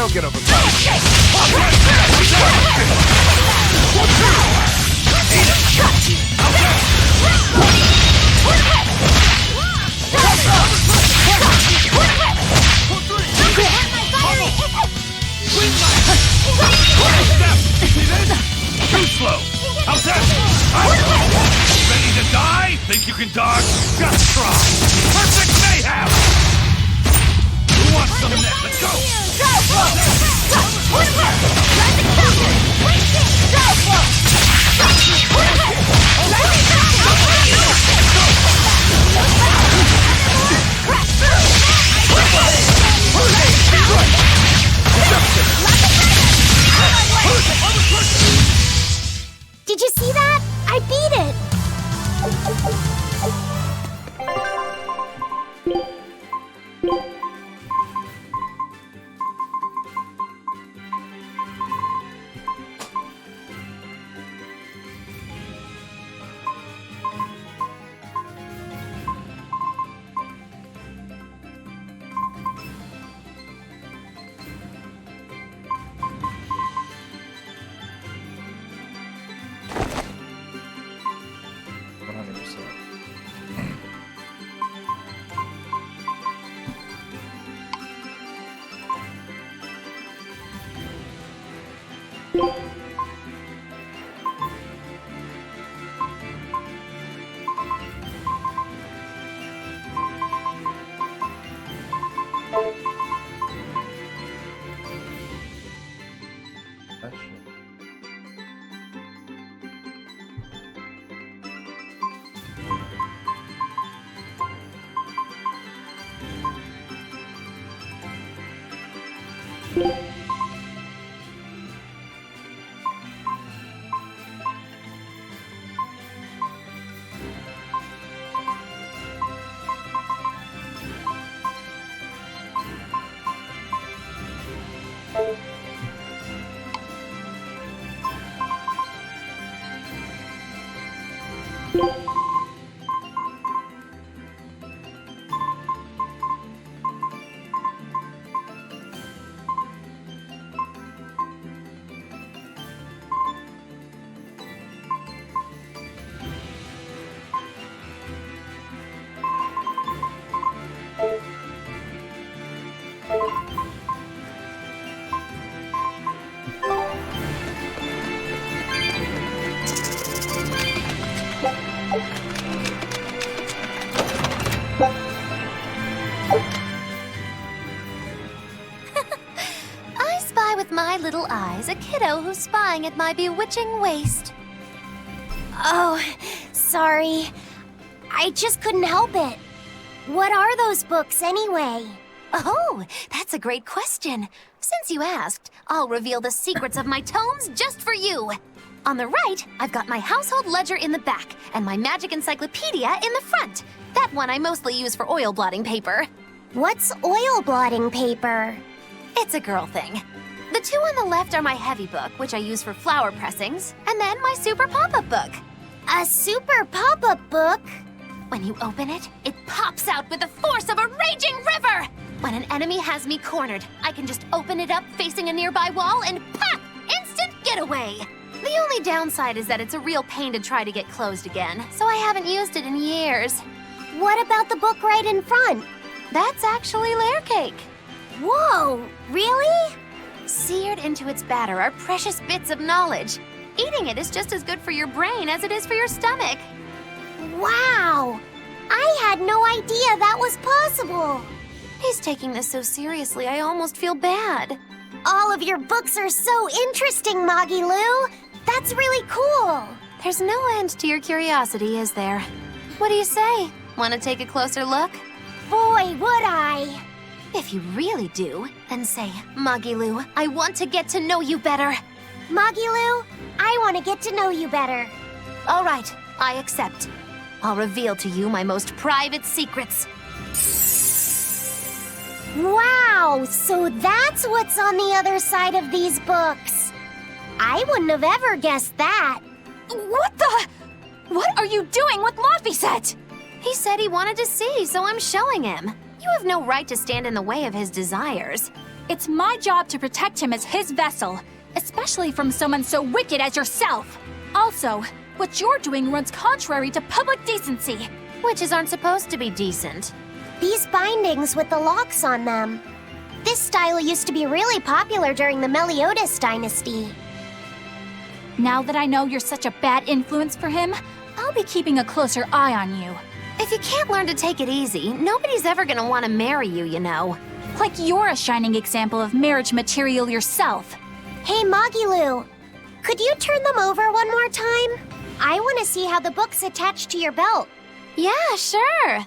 Don't get overpowered. Too slow! How's that? Ready to die? Think you can dodge? Just try! Perfect mayhem! Who wants some net? Let's go! Did you see that? I beat it! Little eyes, a kiddo who's spying at my bewitching waist. Oh, sorry. I just couldn't help it. What are those books anyway? Oh, that's a great question. Since you asked, I'll reveal the secrets of my tomes just for you. On the right, I've got my household ledger in the back and my magic encyclopedia in the front. That one I mostly use for oil blotting paper. What's oil blotting paper? It's a girl thing. The two on the left are my heavy book, which I use for flower pressings, and then my super pop-up book. A super pop-up book? When you open it, it pops out with the force of a raging river! When an enemy has me cornered, I can just open it up facing a nearby wall and pop! Instant getaway! The only downside is that it's a real pain to try to get closed again, so I haven't used it in years. What about the book right in front? That's actually layer cake. Whoa, really? Seared into its batter are precious bits of knowledge. Eating it is just as good for your brain as it is for your stomach. Wow! I had no idea that was possible. He's taking this so seriously, I almost feel bad. All of your books are so interesting, Magilu. That's really cool. There's no end to your curiosity, is there? What do you say? Want to take a closer look? Boy, would I! If you really do, then say, Magilu, I want to get to know you better. Magilu, I want to get to know you better. All right, I accept. I'll reveal to you my most private secrets. Wow, so that's what's on the other side of these books. I wouldn't have ever guessed that. What the? What are you doing with Laphicet? He said he wanted to see, so I'm showing him. You have no right to stand in the way of his desires. It's my job to protect him as his vessel, especially from someone so wicked as yourself. Also, what you're doing runs contrary to public decency. Witches aren't supposed to be decent. These bindings with the locks on them. This style used to be really popular during the Meliodas dynasty. Now that I know you're such a bad influence for him, I'll be keeping a closer eye on you. If you can't learn to take it easy, nobody's ever gonna want to marry you, you know. Like you're a shining example of marriage material yourself. Hey, Magilu, could you turn them over one more time? I want to see how the book's attached to your belt. Yeah, sure.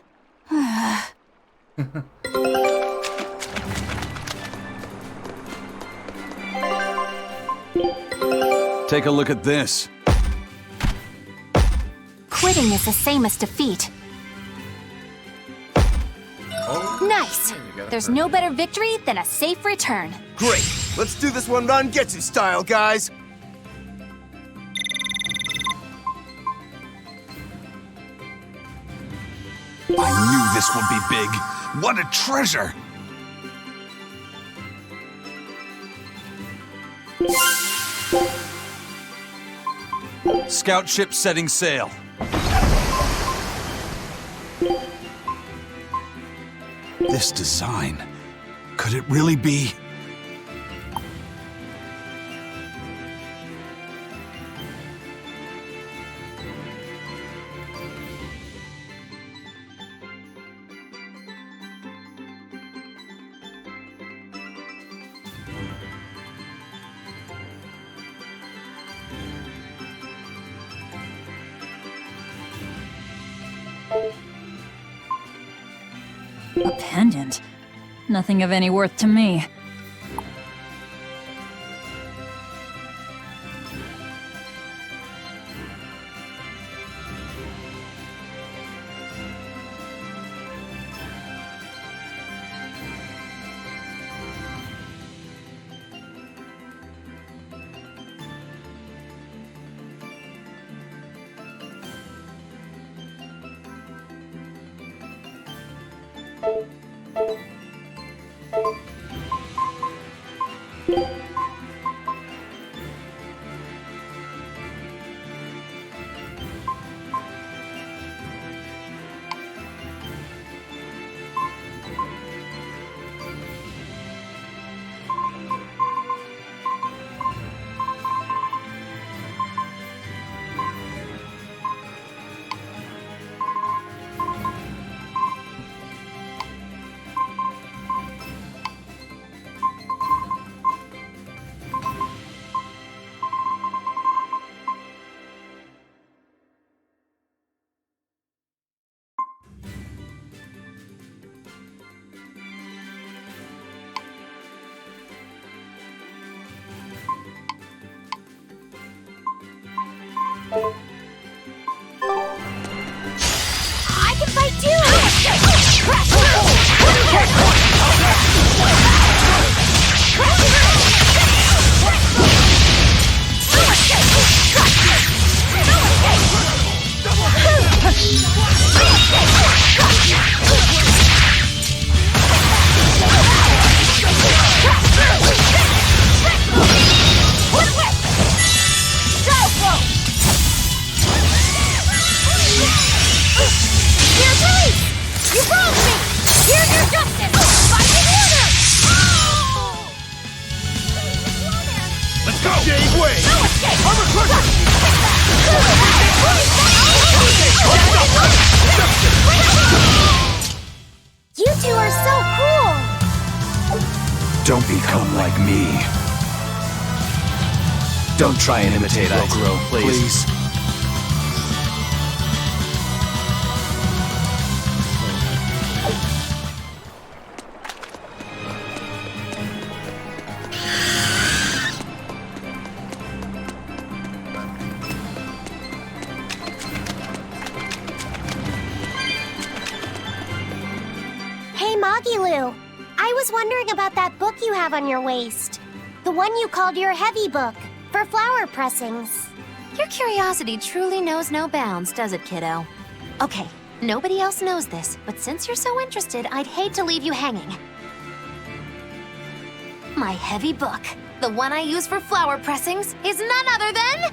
Take a look at this. Quitting is the same as defeat. Nice! There's no better victory than a safe return. Great! Let's do this one Rangetsu style, guys! I knew this would be big. What a treasure! Scout ship setting sail. This design, could it really be? A pendant? Nothing of any worth to me. I can fight too! You wronged me! Here's your justice! Fight in order! Let's go! Jade way! No escape! Armor crusher! You two are so cool! Don't become like me. Don't try and imitate Okuro, please. Hey, Magilu, I was wondering about that book you have on your waist. The one you called your heavy book, for flower pressings. Your curiosity truly knows no bounds, does it, kiddo? Okay, nobody else knows this, but since you're so interested, I'd hate to leave you hanging. My heavy book, the one I use for flower pressings, is none other than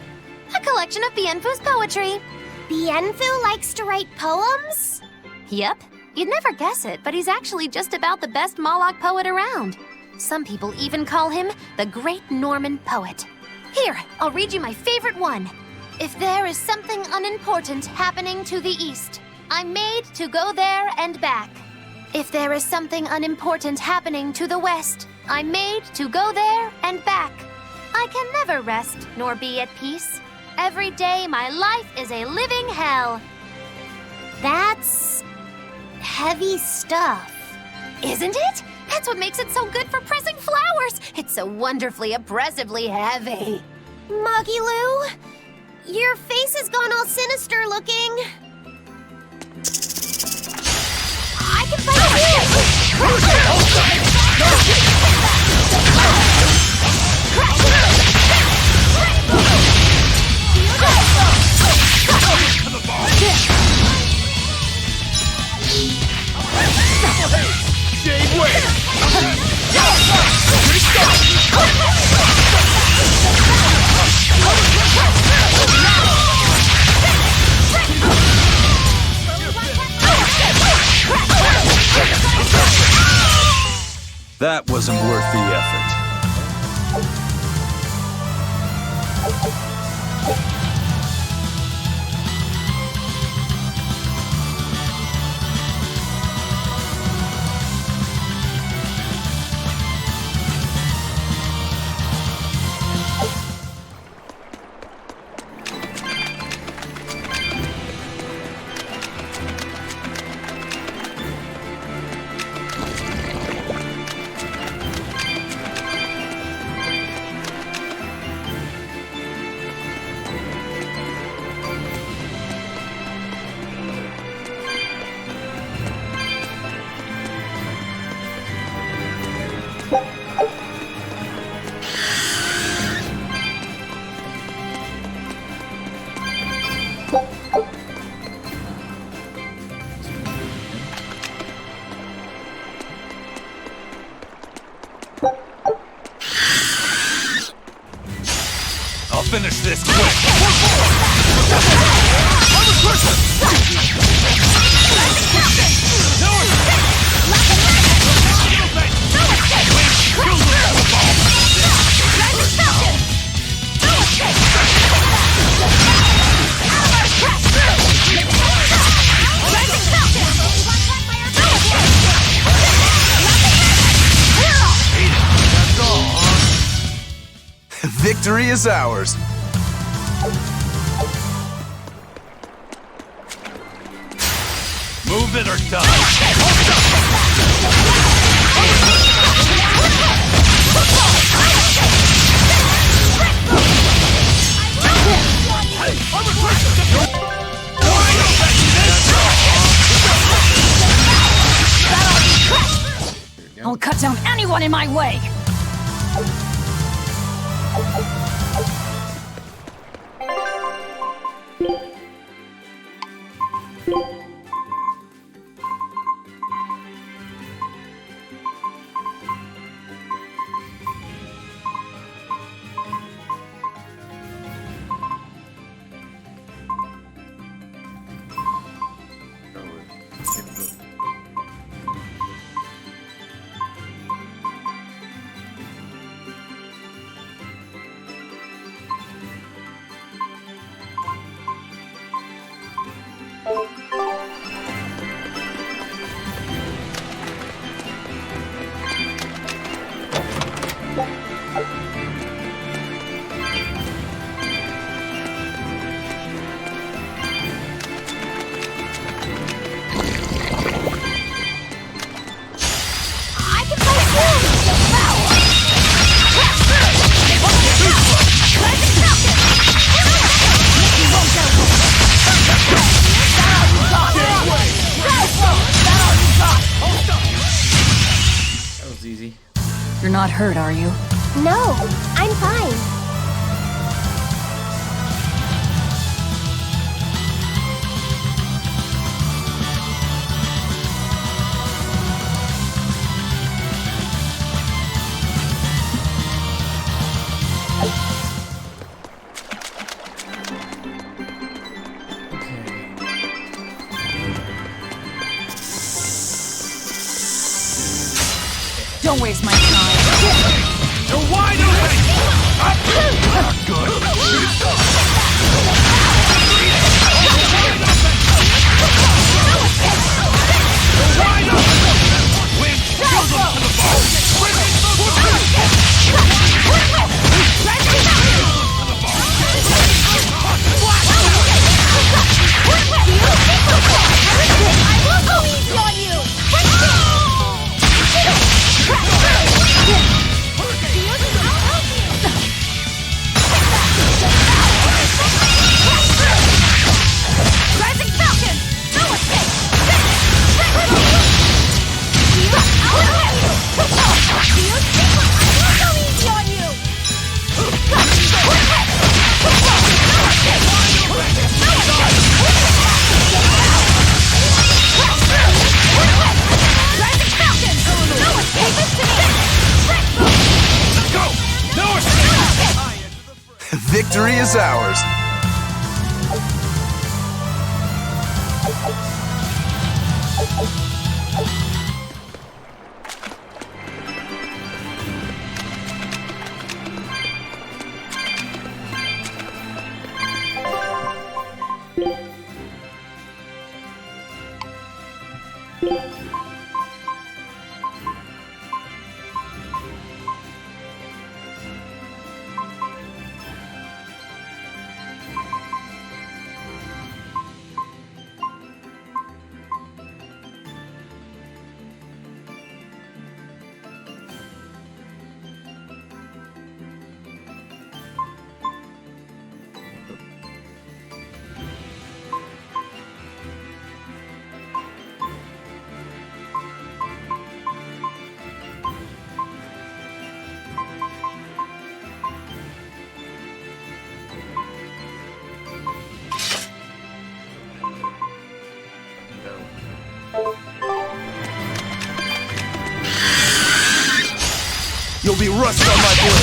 a collection of Bienfu's poetry. Bienfu likes to write poems? Yep. You'd never guess it, but he's actually just about the best Moloch poet around. Some people even call him the Great Norman Poet. Here, I'll read you my favorite one. If there is something unimportant happening to the east, I'm made to go there and back. If there is something unimportant happening to the west, I'm made to go there and back. I can never rest nor be at peace. Every day my life is a living hell. That's heavy stuff. Isn't it? That's what makes it so good for pressing flowers. It's so wonderfully oppressively heavy. Muggy Lou, your face has gone all sinister looking. I can fight Jade Wave! That wasn't worth the effort. I'll finish this quick. Victory is ours. Move it or die. I'll cut down anyone in my way! You're not hurt, are you? No, I'm fine. Don't waste my time. You're wide open! Not good! You're wide open! Win! Kill them to the bone! Victory is ours. You'll be rust on my blade.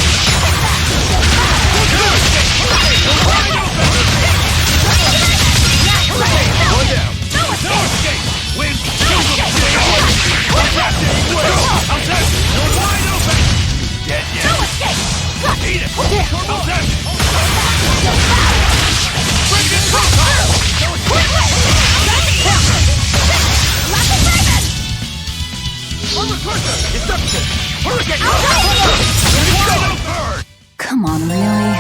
One down. No escape! Win! Kill them! How's that? You're wide open! You dead yet? No escape! Eat it! How's that? Bring it Come on, really?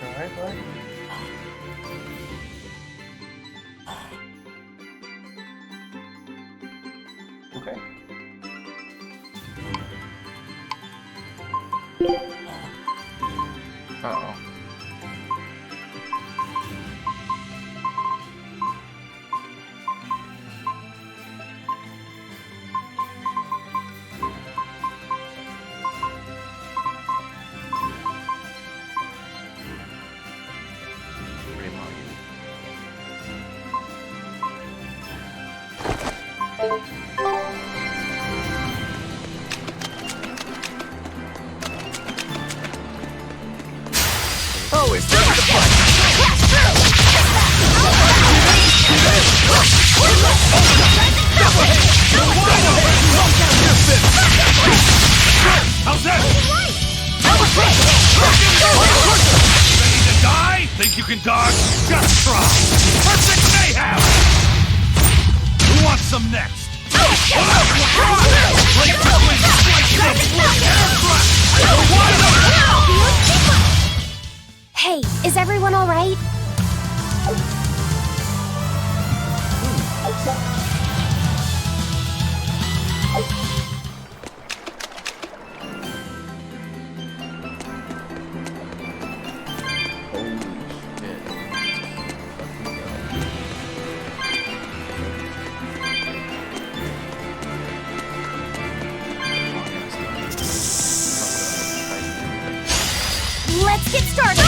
Alright, bud. Okay. Uh-oh. Think you can dodge? Just try! Perfect mayhem! Who wants some next? Hey, is everyone all right? Let's get started!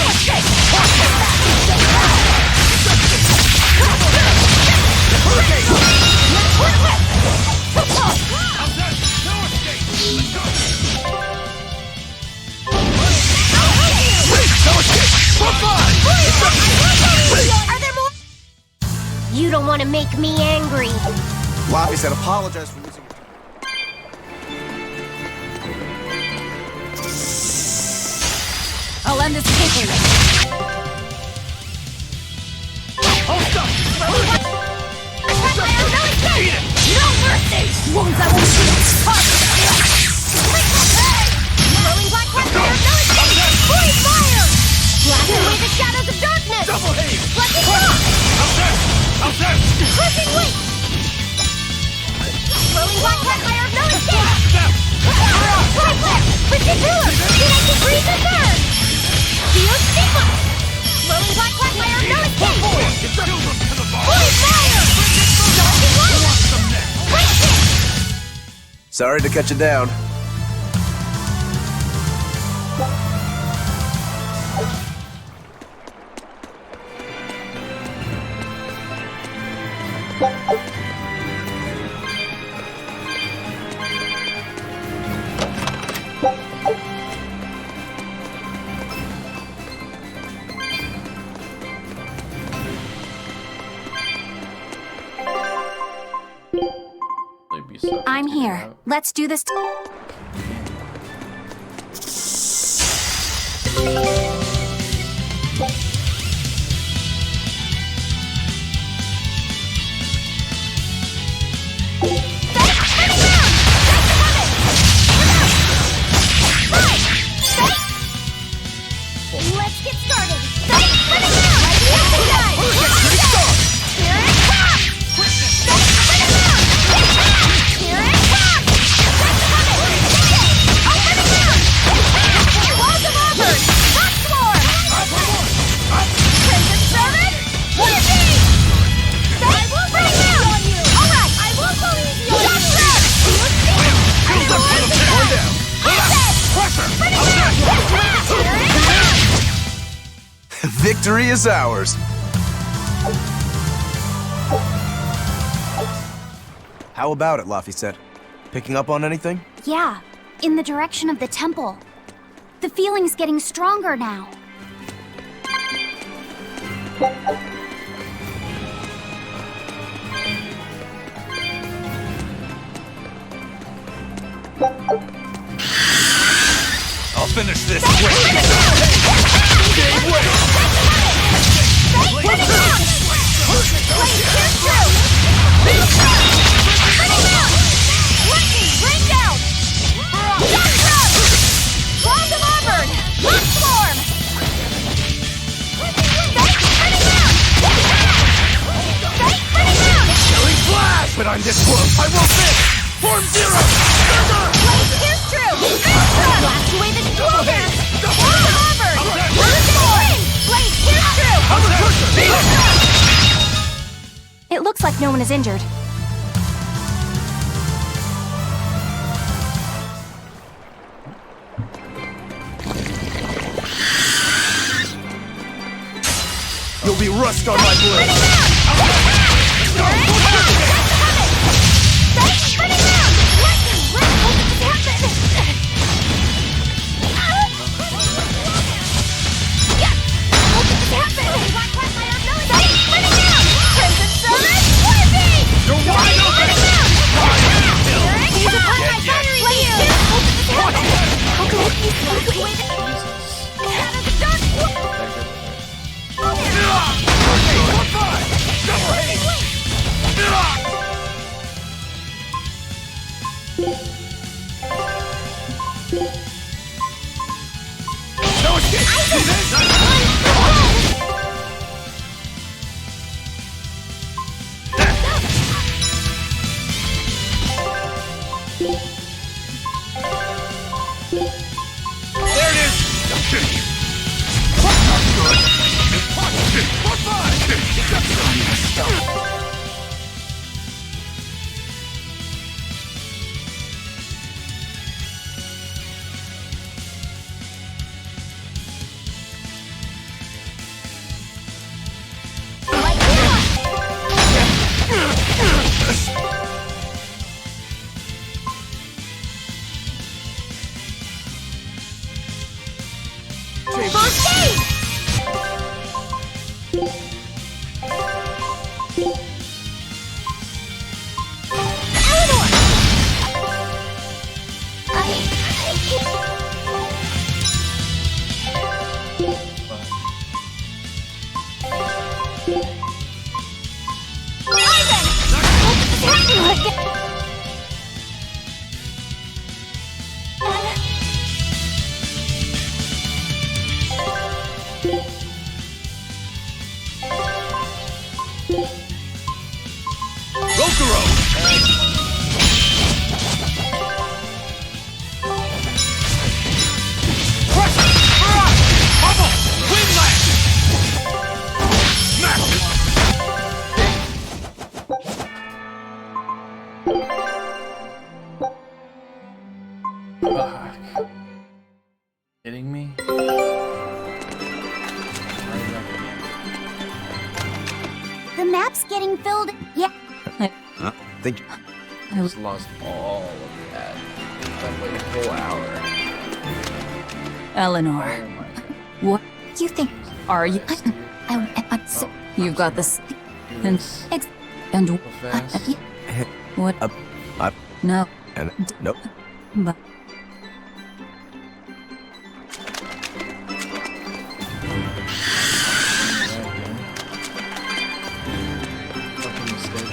Are there more? You don't want to make me angry. Laffy said apologize for losing. I'll end this quickly. No mercy! Wounds I won't shoot. Glowing black fire! No escape! Void fire! Blast away the shadows of darkness! Double haze! Lucky rock! How's that? Crushing weight! Glowing black fire! No escape! Fly flip! Twisted pillar! Connected breeze and burn! Field sequence! Glowing black fire! No escape! Void fire! Darting light! Great hit! Sorry to cut you down. I'm here. Let's do this. Let's get started! Victory is ours. How about it, Laffy said? Picking up on anything? Yeah, in the direction of the temple. The feeling's getting stronger now. I'll finish this quick! But I'm this close! I won't miss! Form zero! Blade pierce true! Blast away the shoulder! Auburn! Blade pierce true! It looks like no one is injured. You'll be rust on my blade! Fuck. Kidding me? The map's getting filled. Yeah. Think I just lost all of that. That like whole hour. Eleanor. Oh my god. What You think are you? You've got this. And Go fast. what? No. and nope. But Fucking mistake.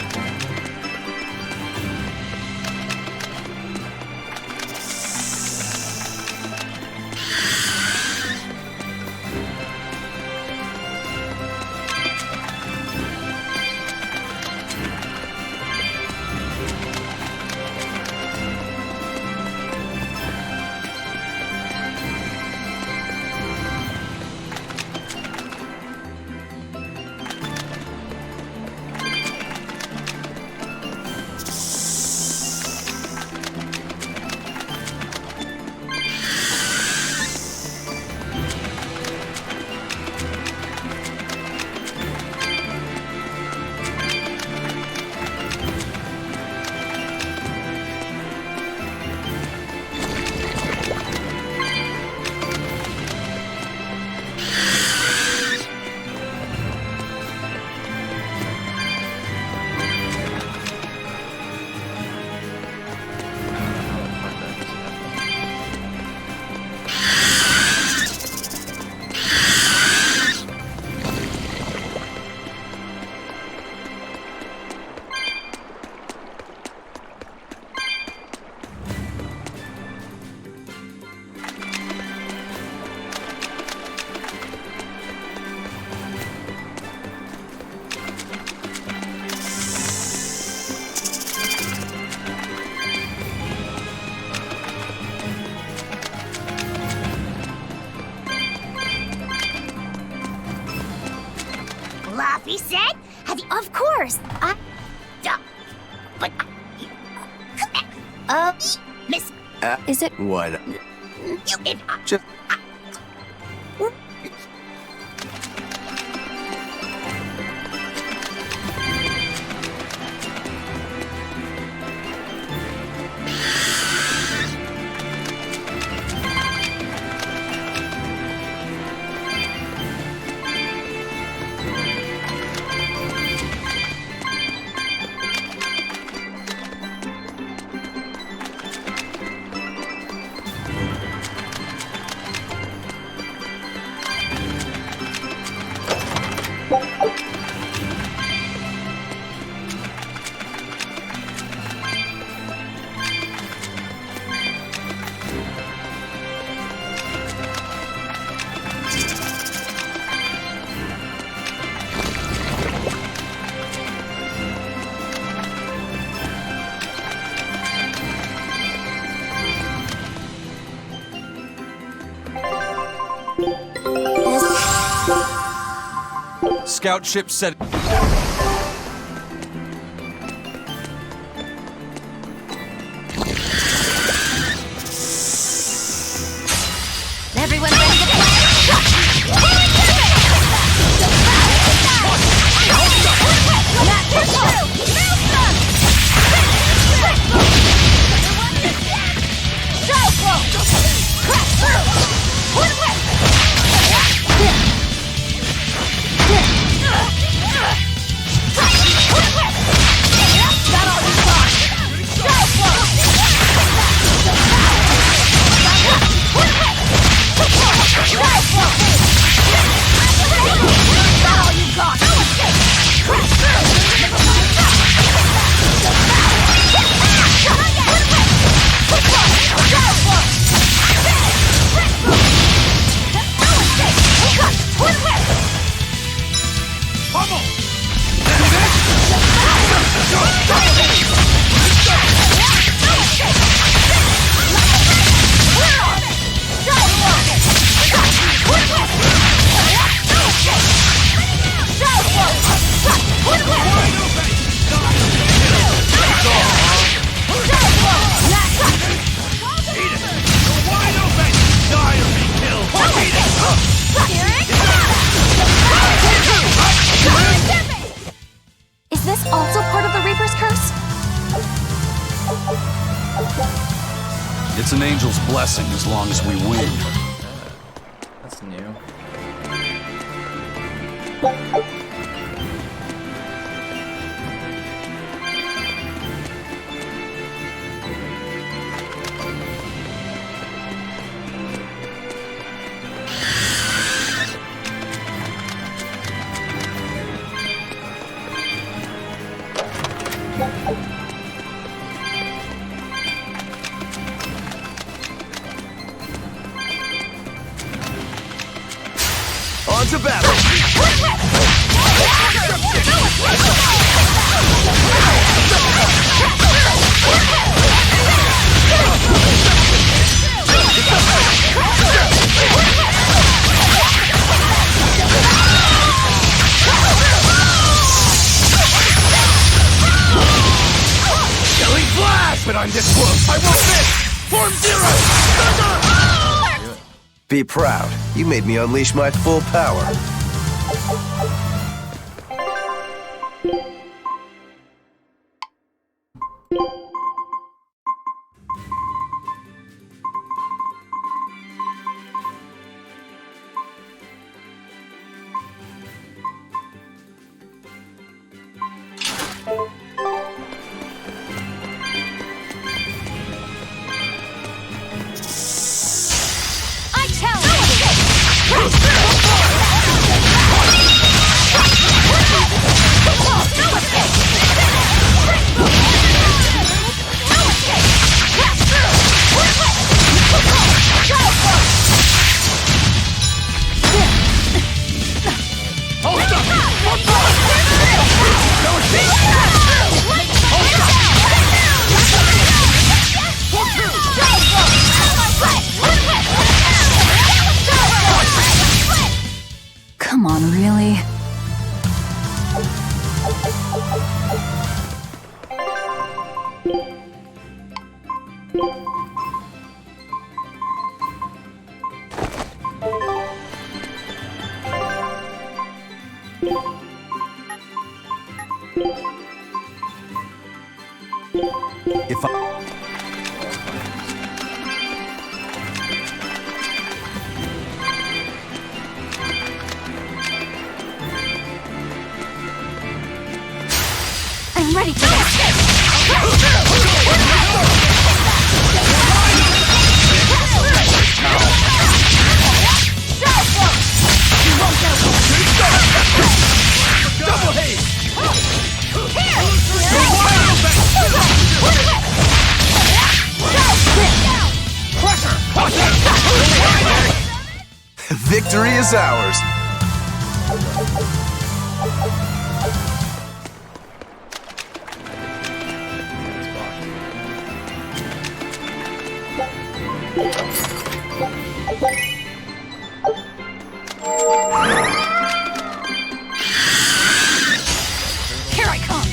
Fluffy said? Have you? Of course. But. Miss. Is it? What? You. Just Scout ship set. Everyone ready to play? It's an angel's blessing as long as we win. That's new. On to battle! Killing flash! But I'm this close! I won't miss! Form zero! Be proud. You made me unleash my full power. Come on, really? If I... I'm ready for this! Double haste! Victory is ours. Here I come!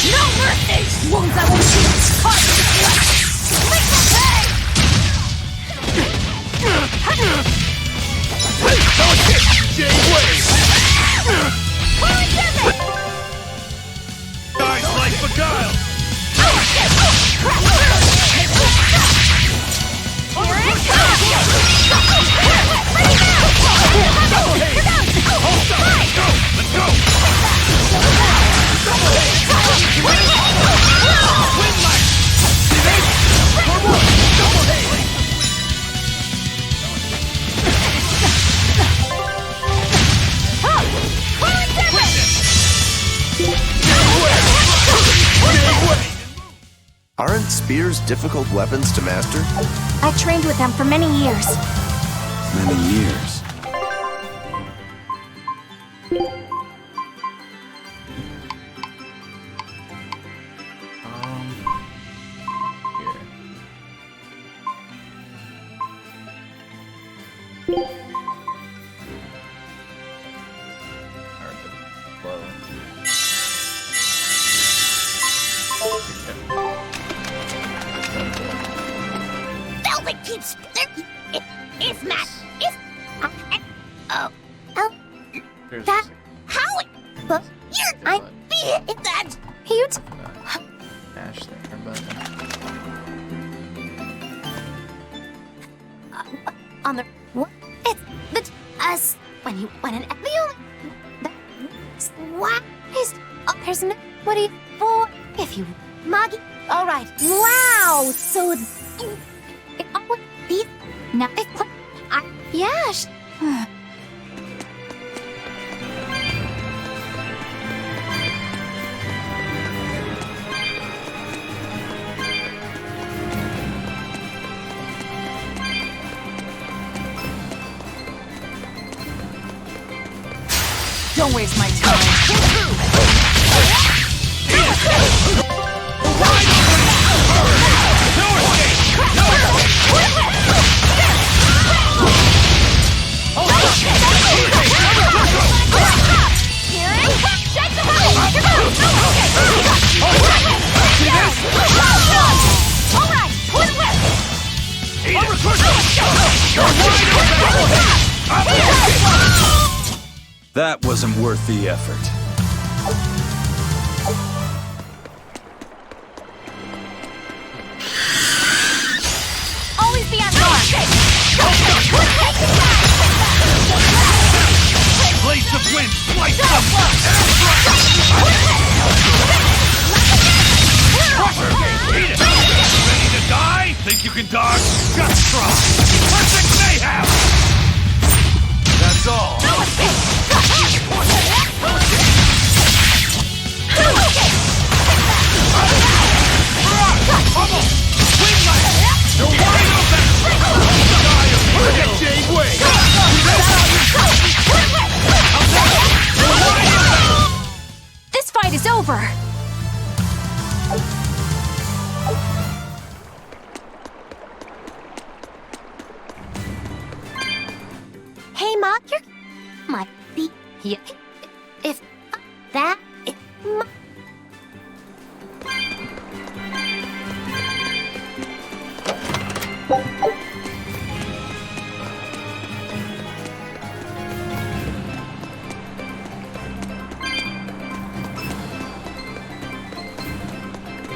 No mercy! Wounds I won't heal! Cause lethal pain! Guys like beguile! Let's go! Aren't spears difficult weapons to master? I trained with them for many years. Many years. Whoa. Velvet keeps... If Matt... If... Here's That... the How... But you're... I'm... That's... Cute. dash there, but On the what? It's the us when you when an the only what is there's nobody for if you Maggie. All right. Wow! So It always be now. Yes. Don't waste my time. That wasn't worth the effort. Always be on guard. Blades of wind, slice them! Eat it! Ready to die? Think you can dodge? Just try! Perfect mayhem! That's all! This fight is over. Hey, Ma, you're might be here. If that if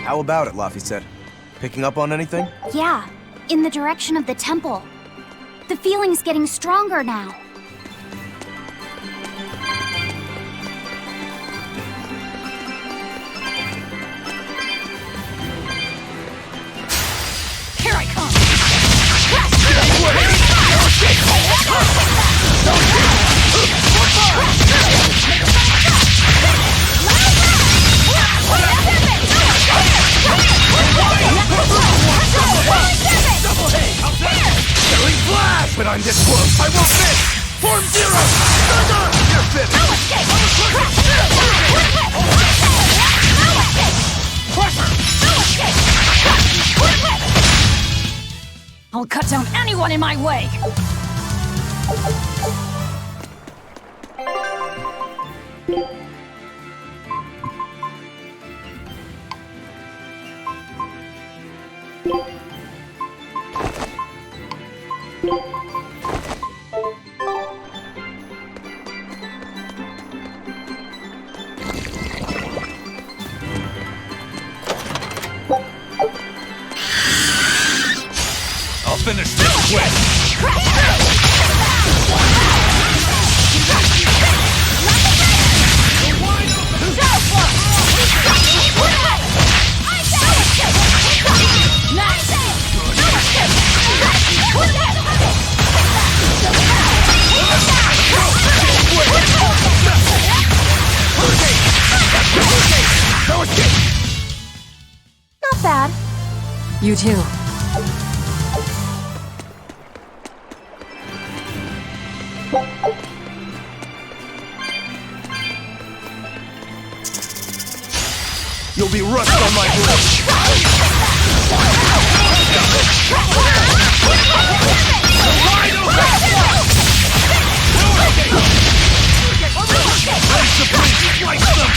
How about it, Laffy said? Picking up on anything? yeah, in the direction of the temple. The feeling's getting stronger now. Here I come. Flash! But I'm this close, I won't miss! Form zero! Thunder! You're finished! I'll cut down anyone in my way. I'll finish this quick! Not bad. You too. You'll be rust on my blade! Blades of wind, slice them!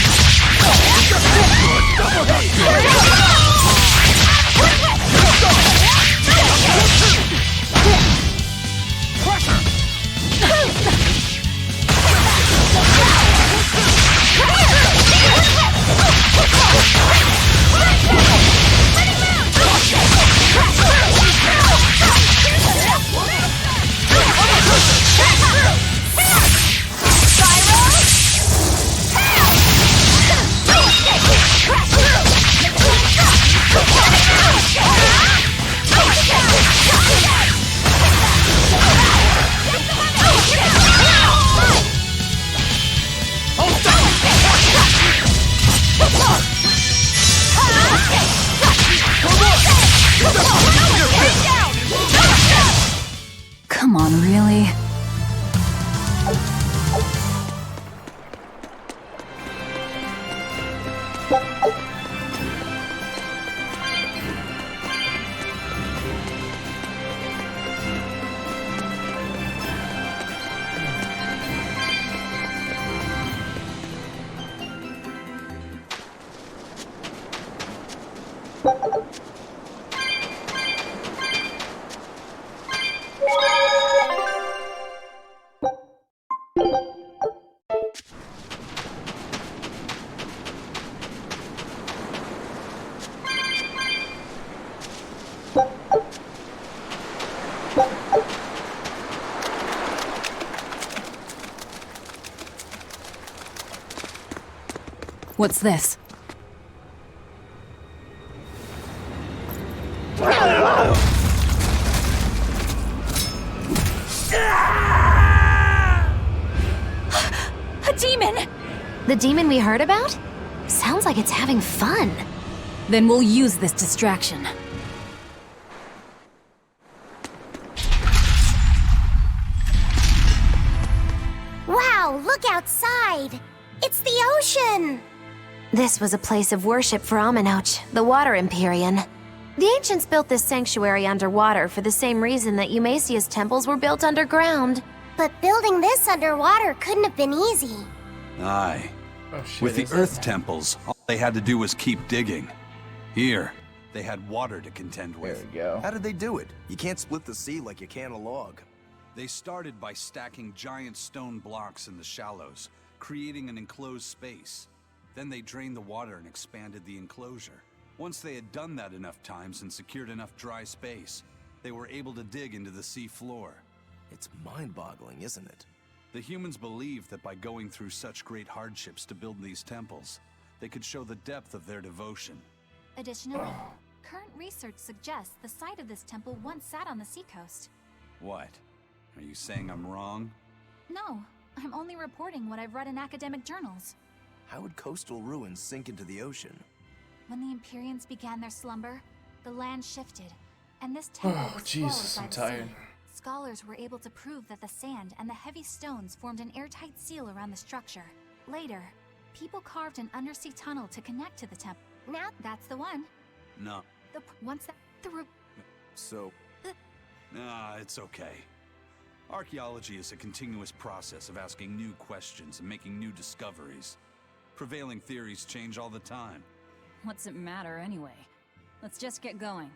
What's this? A demon! The demon we heard about? Sounds like it's having fun. Then we'll use this distraction. Wow, look outside! It's the ocean! This was a place of worship for Aminoch, the Water Empyrean. The ancients built this sanctuary underwater for the same reason that Eumasia's temples were built underground. But building this underwater couldn't have been easy. Aye. Oh, shit, With the is Earth that- temples, all they had to do was keep digging. Here, they had water to contend There with. we go. How did they do it? You can't split the sea like you can a log. They started by stacking giant stone blocks in the shallows, creating an enclosed space. Then they drained the water and expanded the enclosure. Once they had done that enough times and secured enough dry space, they were able to dig into the sea floor. It's mind-boggling, isn't it? The humans believed that by going through such great hardships to build these temples, they could show the depth of their devotion. Additionally, current research suggests the site of this temple once sat on the seacoast. What? Are you saying I'm wrong? No, I'm only reporting what I've read in academic journals. How would coastal ruins sink into the ocean? When the Empyreans began their slumber, the land shifted, and this temple was Jesus, swallowed I'm by the tired. sea. Scholars were able to prove that the sand and the heavy stones formed an airtight seal around the structure. Later, people carved an undersea tunnel to connect to the temple. Now that's the one. No. Once that So, Nah, it's okay. Archaeology is a continuous process of asking new questions and making new discoveries. Prevailing theories change all the time. What's it matter anyway? Let's just get going.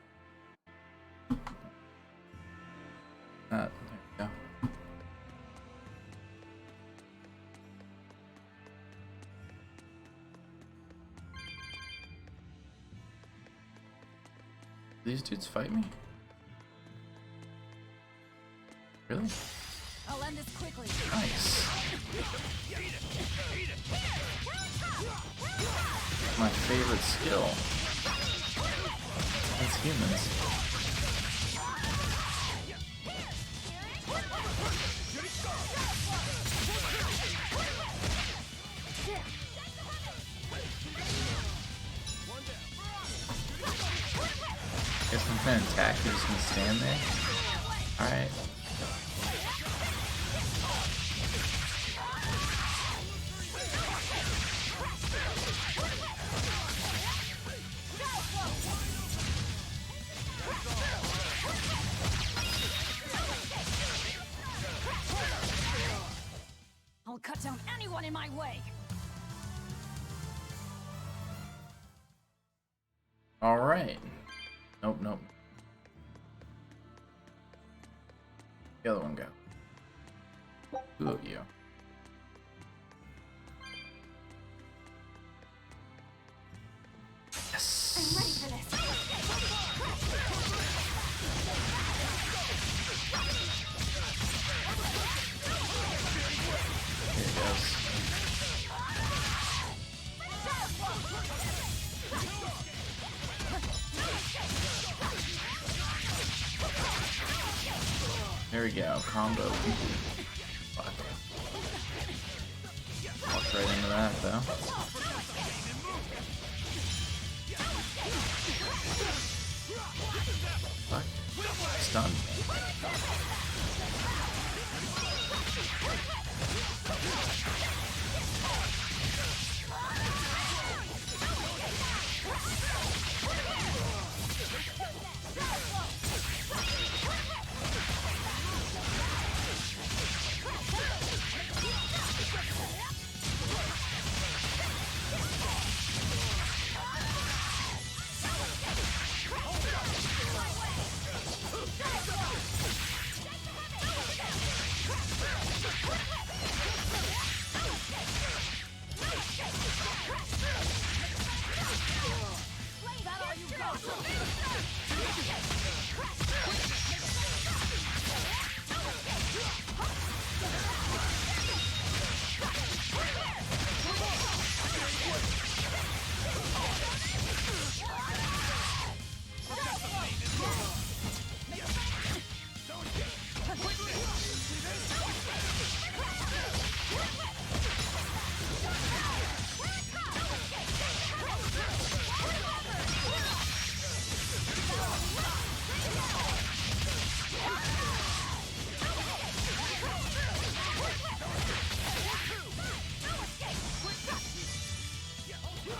There we go. These dudes fight me? Really? I'll end this quickly. Nice. My favorite skill. That's humans. Guess I'm gonna attack, you're just gonna stand there? Alright. I'll cut down anyone in my way. Alright. Nope, nope. The other one go. Who of you? Yes. I'm ready for this. Here it goes. There we go, combo. Fuck. Walked right into that though. Fuck. Stunned. Yeah.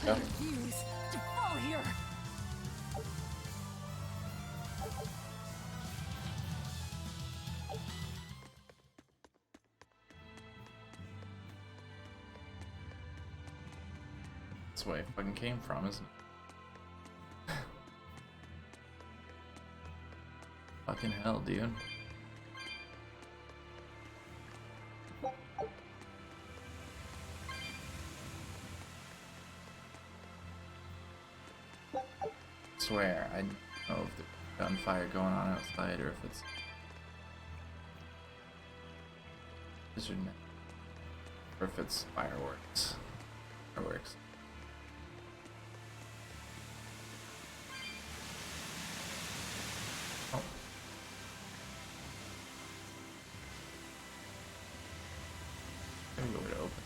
Refuse to fall here. That's where I fucking came from, isn't it? Fucking hell, dude. I swear, I don't know if there's gunfire going on outside or if it's or if it's fireworks. Fireworks. Oh. Maybe go to open.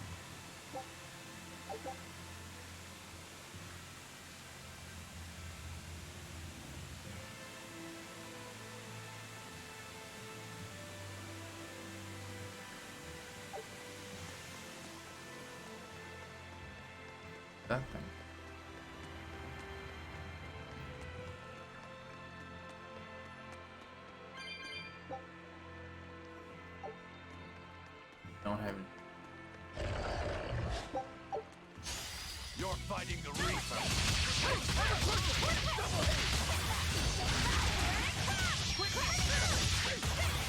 That thing. Don't have it. You're fighting the Reaper.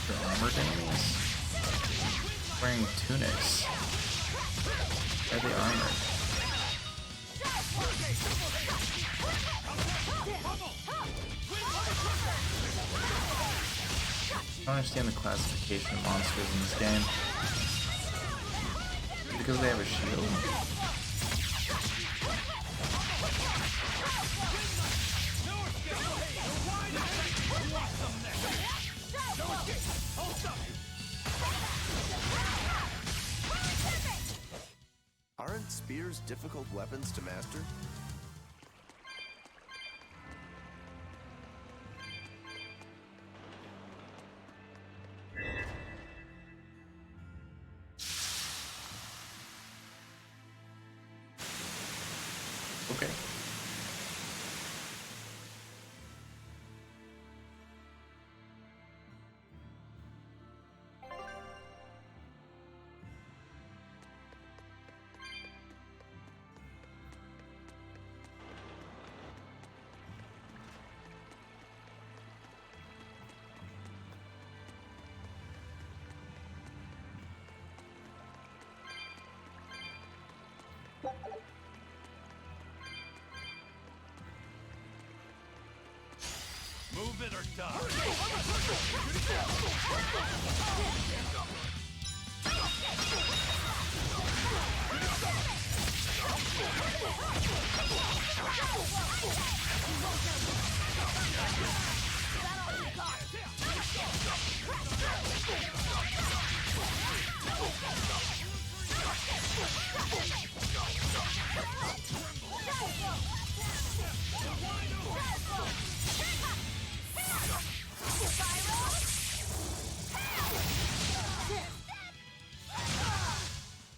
Your armor Daniels? Wearing tunics. Are they armored? I don't understand the classification of monsters in this game. Because they have a shield. Aren't spears difficult weapons to master? Okay. Move it or die.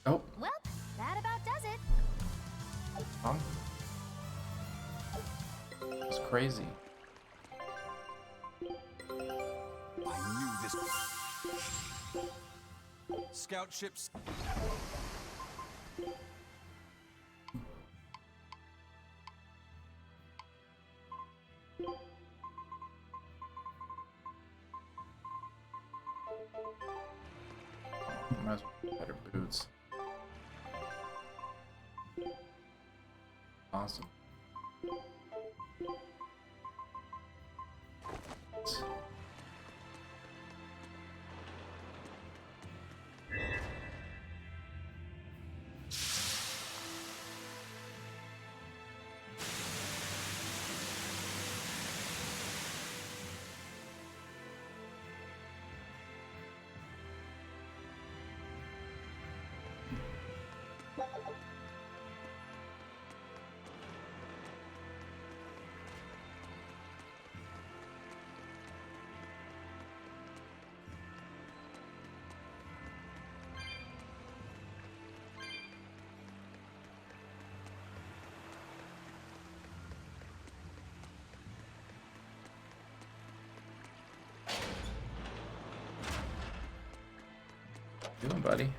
Oh. Well, that about does it. It's crazy. I knew this. Scout ships. Might as well get better boots. Awesome. Doing, buddy?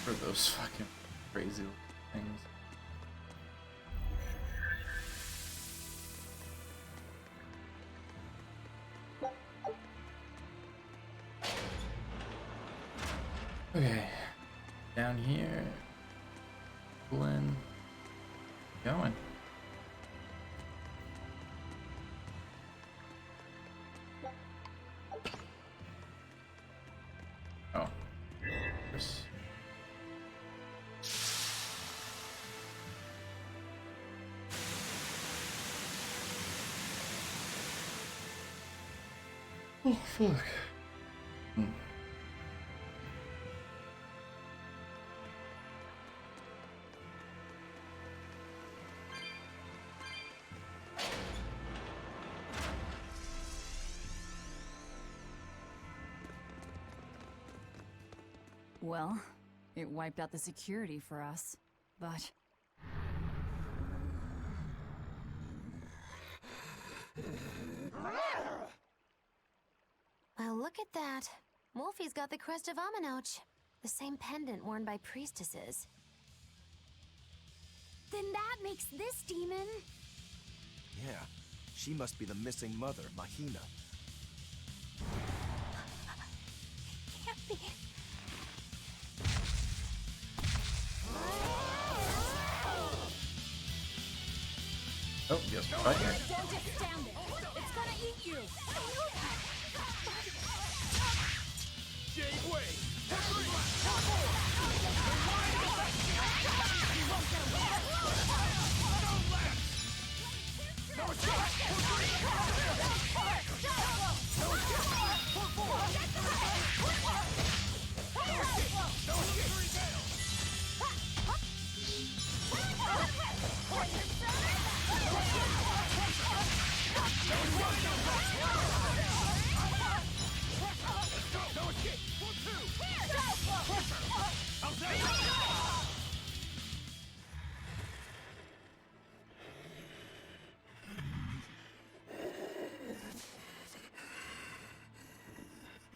For those fucking crazy things. Okay, down here, pulling, going. Oh, this. Oh, fuck. Well, it wiped out the security for us, but... Well, look at that. Wolfie's got the crest of Aminoch, the same pendant worn by priestesses. Then that makes this demon. Yeah, she must be the missing mother, Mahina. Can't be. Oh, yes, right here. Don't just stand there. It's gonna eat you. Jade Way!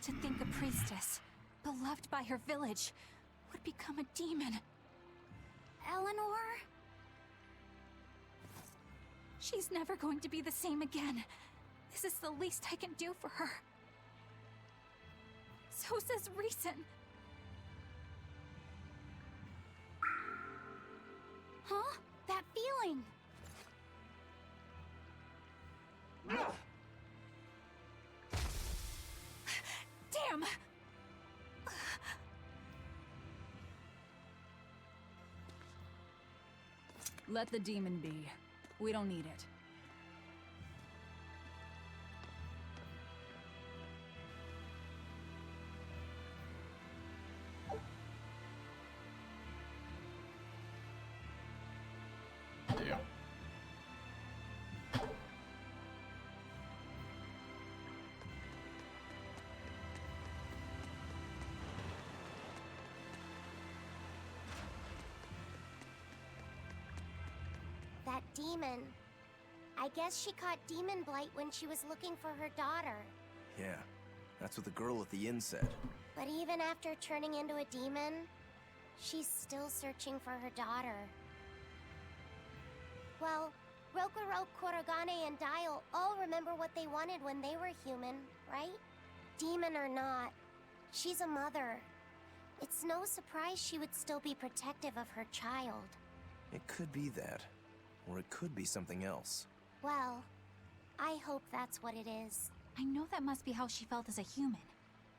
To think a priestess, beloved by her village, would become a demon. Eleanor? She's never going to be the same again. This is the least I can do for her. So says reason. Huh? That feeling. Damn! Let the demon be. We don't need it. Deal. That demon. I guess she caught demon blight when she was looking for her daughter. Yeah, that's what the girl at the inn said. But even after turning into a demon, she's still searching for her daughter. Well, Rokurok, Korogane, and Dial all remember what they wanted when they were human, right? Demon or not, she's a mother. It's no surprise she would still be protective of her child. It could be that. Or it could be something else. Well, I hope that's what it is. I know that must be how she felt as a human.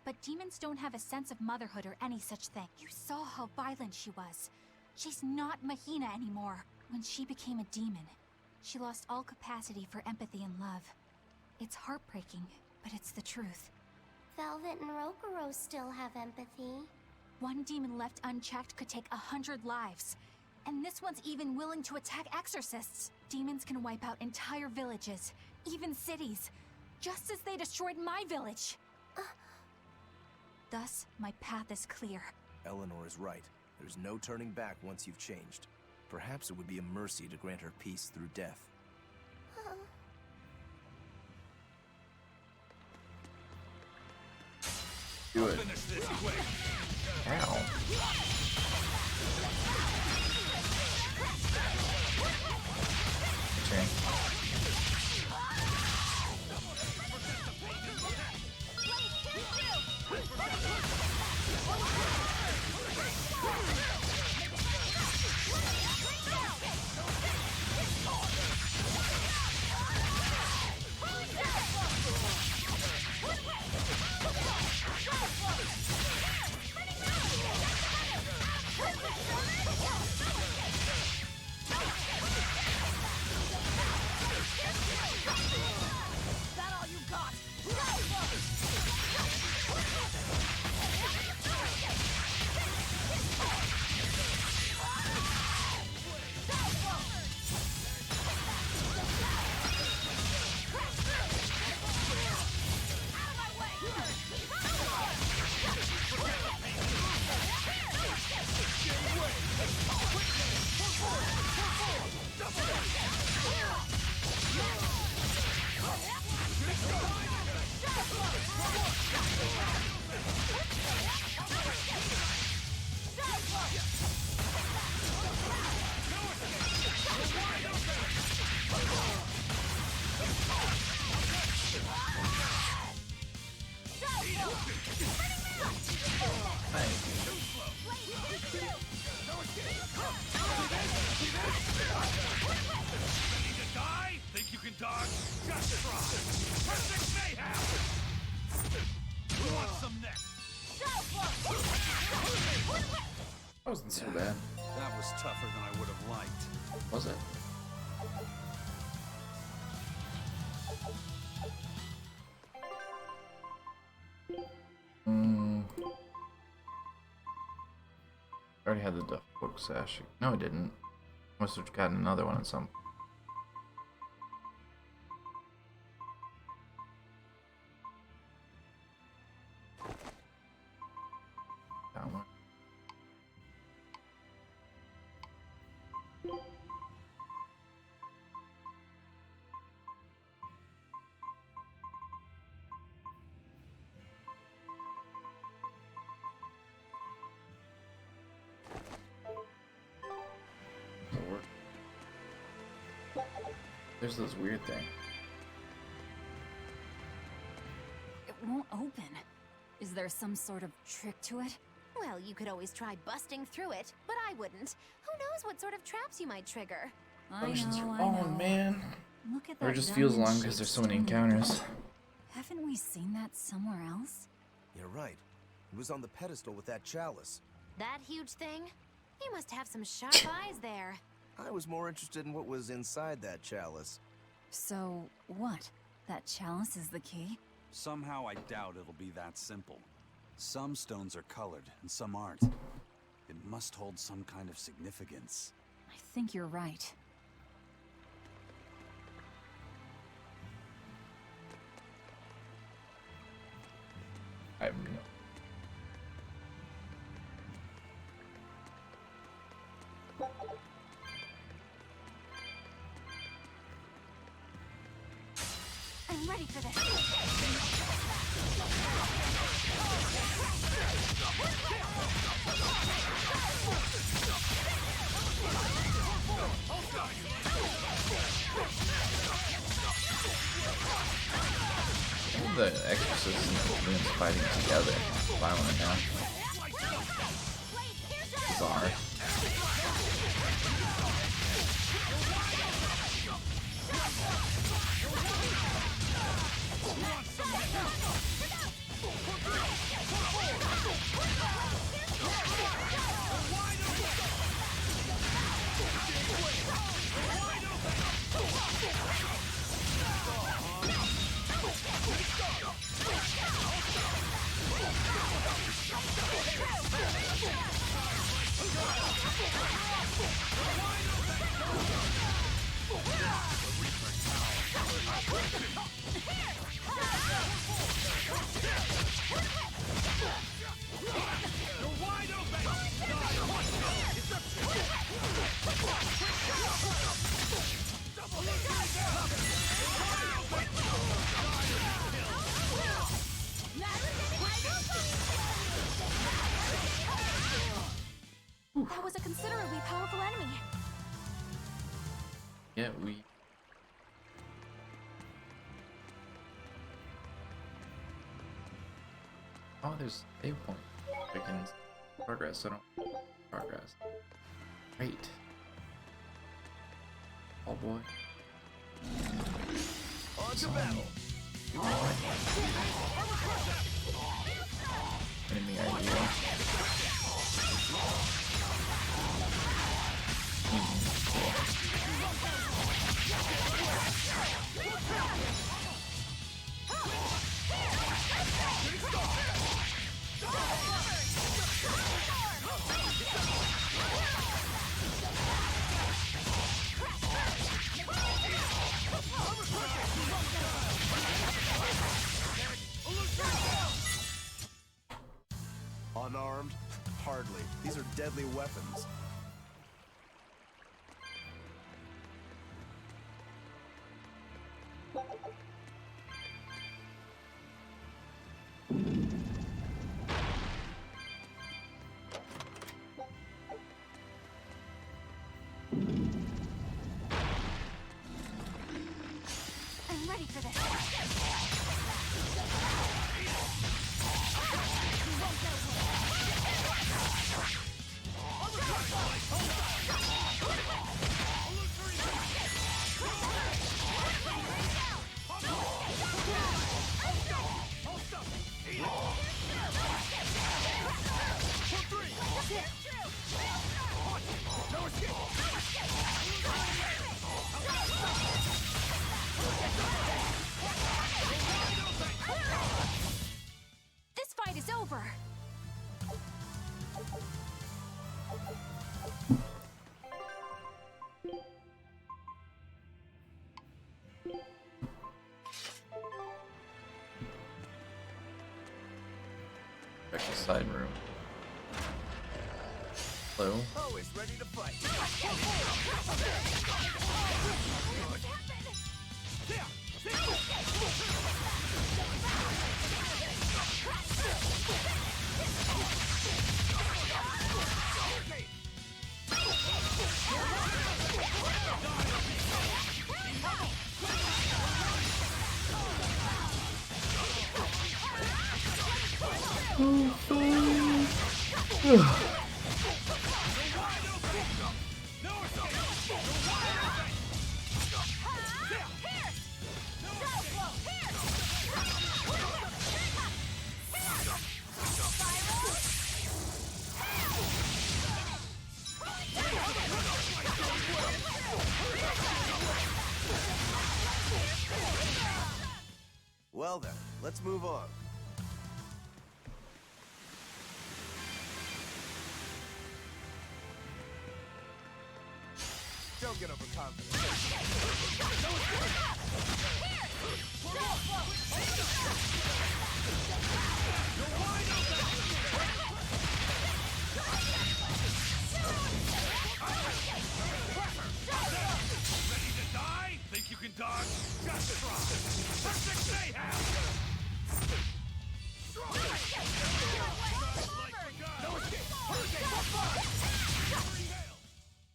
But demons don't have a sense of motherhood or any such thing. You saw how violent she was. She's not Mahina anymore. When she became a demon, she lost all capacity for empathy and love. It's heartbreaking, but it's the truth. Velvet and Rokuro still have empathy. One demon left unchecked could take 100 lives. And this one's even willing to attack exorcists. Demons can wipe out entire villages, even cities, just as they destroyed my village. Thus, my path is clear. Eleanor is right. There's no turning back once you've changed. Perhaps it would be a mercy to grant her peace through death. Do it. Finish this quick. Ow. Okay. That all you got? Ready to die? Think you can dodge? Just try. Perfect mayhem! Who wants some next? That wasn't so bad. That was tougher than I would have liked. Was it? I already had the duff book sash. No, I didn't. Must have gotten another one at some point. That one. There's this weird thing. It won't open. Is there some sort of trick to it? Well, you could always try busting through it, but I wouldn't. Who knows what sort of traps you might trigger? I know. Oh man. Look at Or that. it just feels long diamond-shaped because there's so many stone. encounters. Haven't we seen that somewhere else? You're right. It was on the pedestal with that chalice. That huge thing? You must have some sharp eyes there. I was more interested in what was inside that chalice. So, what? That chalice is the key? Somehow I doubt it'll be that simple. Some stones are colored and some aren't. It must hold some kind of significance. I think you're right. I have no. I'm ready for this. The exorcists and the demons fighting together. Violent now. Bizarre. That was a considerably powerful enemy. Yeah, we. Oh, there's a point. I can progress, so I don't progress. Great. Oh boy. On to battle. Enemy idea. Unarmed? Hardly. These are deadly weapons. I'm ready for this. This fight is over. Check the side room. Hello? Always ready to fight. Well then, let's move on. Don't get overconfident. Ready to die? Think you can dodge? Just try. Perfect mayhem!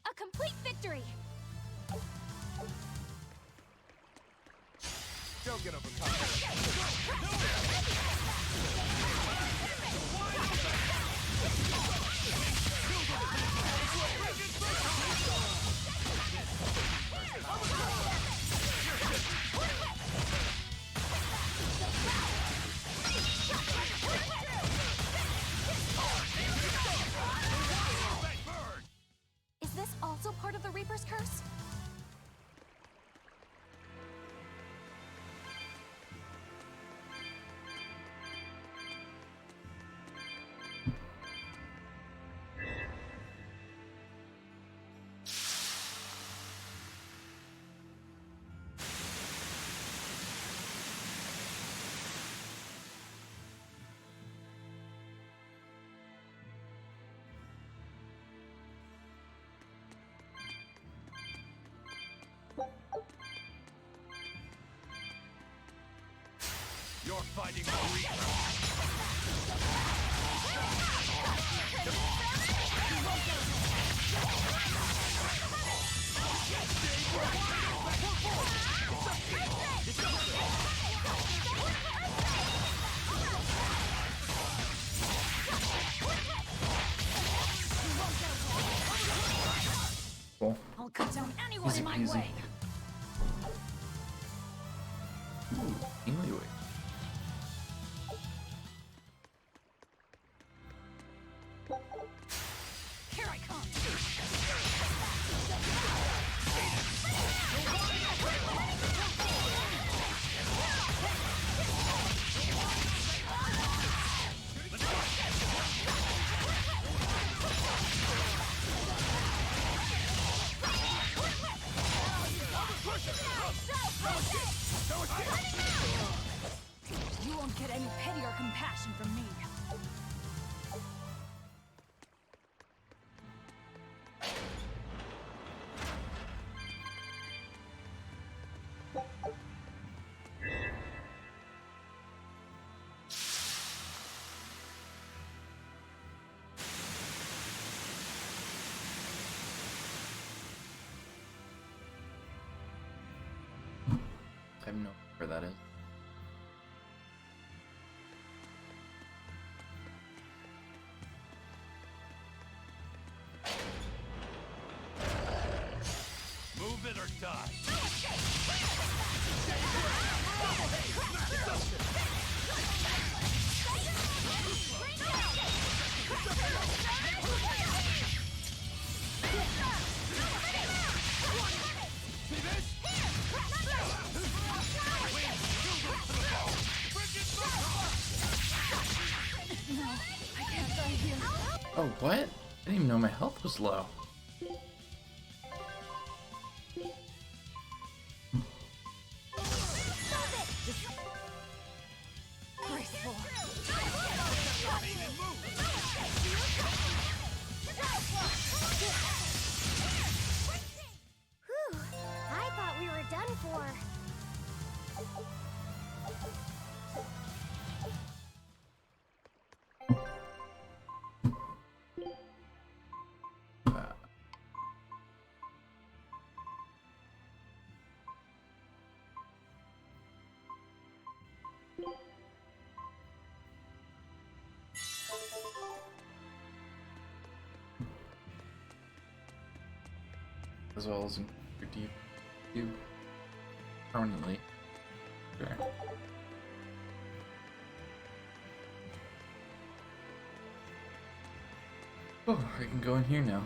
A complete victory. Don't get overconfident. Is this also part of the Reaper's curse? You're fighting the Reaper. Cool. I'll cut down anyone Easy in my peasy. way. Ooh, kingly wait. Here I come. You won't get any pity or compassion from me. I have no idea where that is. Move it or die. See this? Oh, what? I didn't even know my health was low. Graceful. Whew, I thought we were done for. As well as in deep permanently. Sure. Oh, I can go in here now.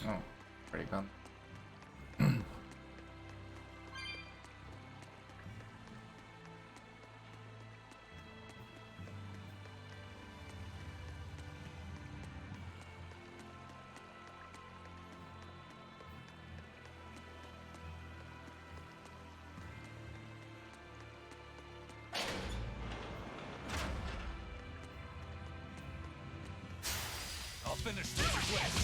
Oh, already gone. I'll finish this quest.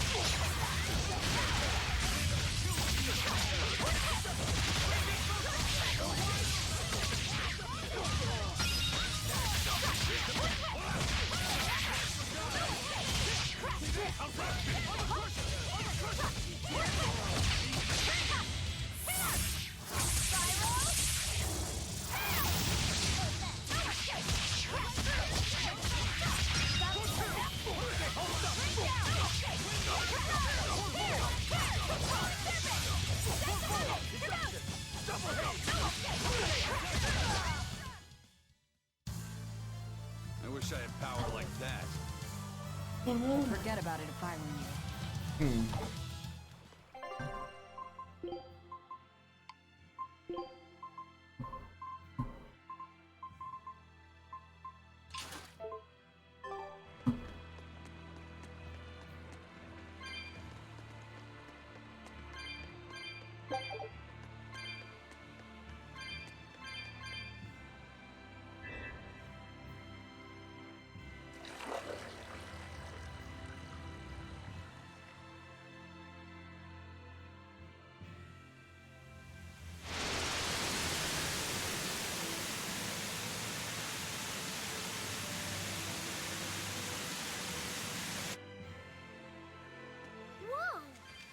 I wish I had power like that. Forget about it if I were you. Whoa!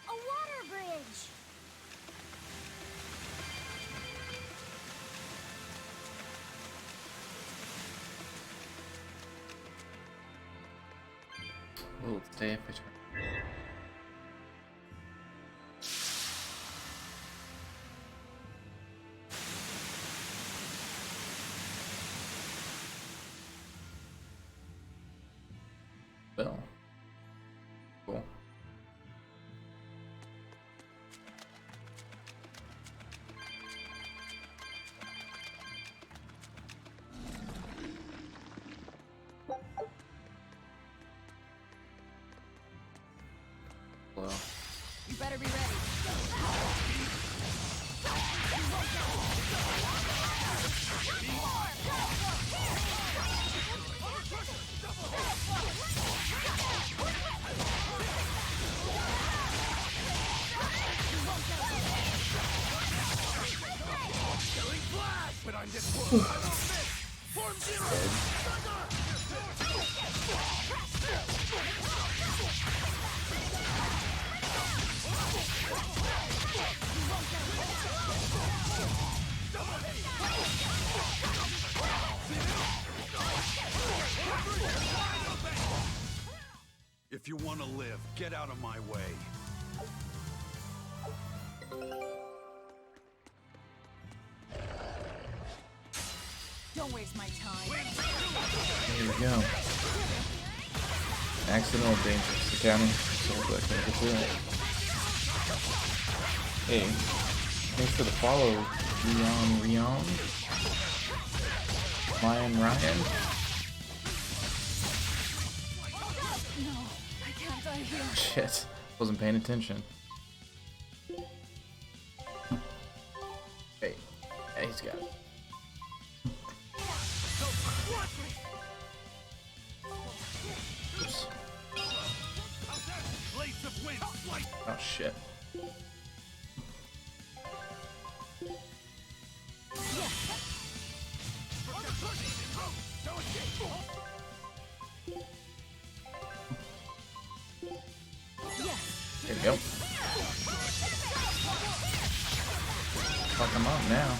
A water bridge! We'll stay if we turn. Well, cool. Hello. You better be ready. Killing flash, but I'm just close. I won't miss. Form zero. If you want to live, get out of my way. Don't waste my time. Here we go. Accidental dangerous. The county. So that can get through it. Hey, thanks for the follow, Rion. Ryan. No, I can't die here. Shit, wasn't paying attention. Hey, he's got it. Oops. Oh shit. There we go. Fuck him up now.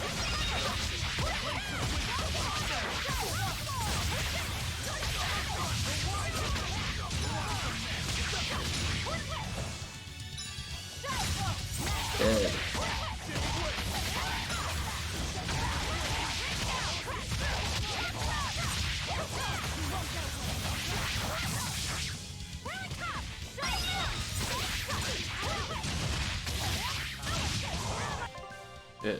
Dead. Dead.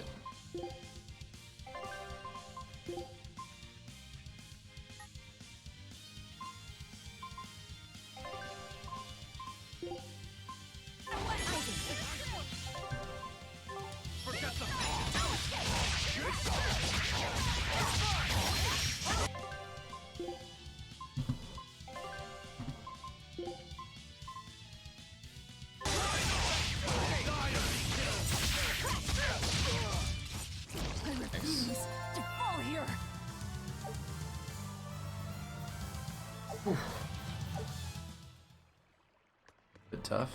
To fall here. Bit tough.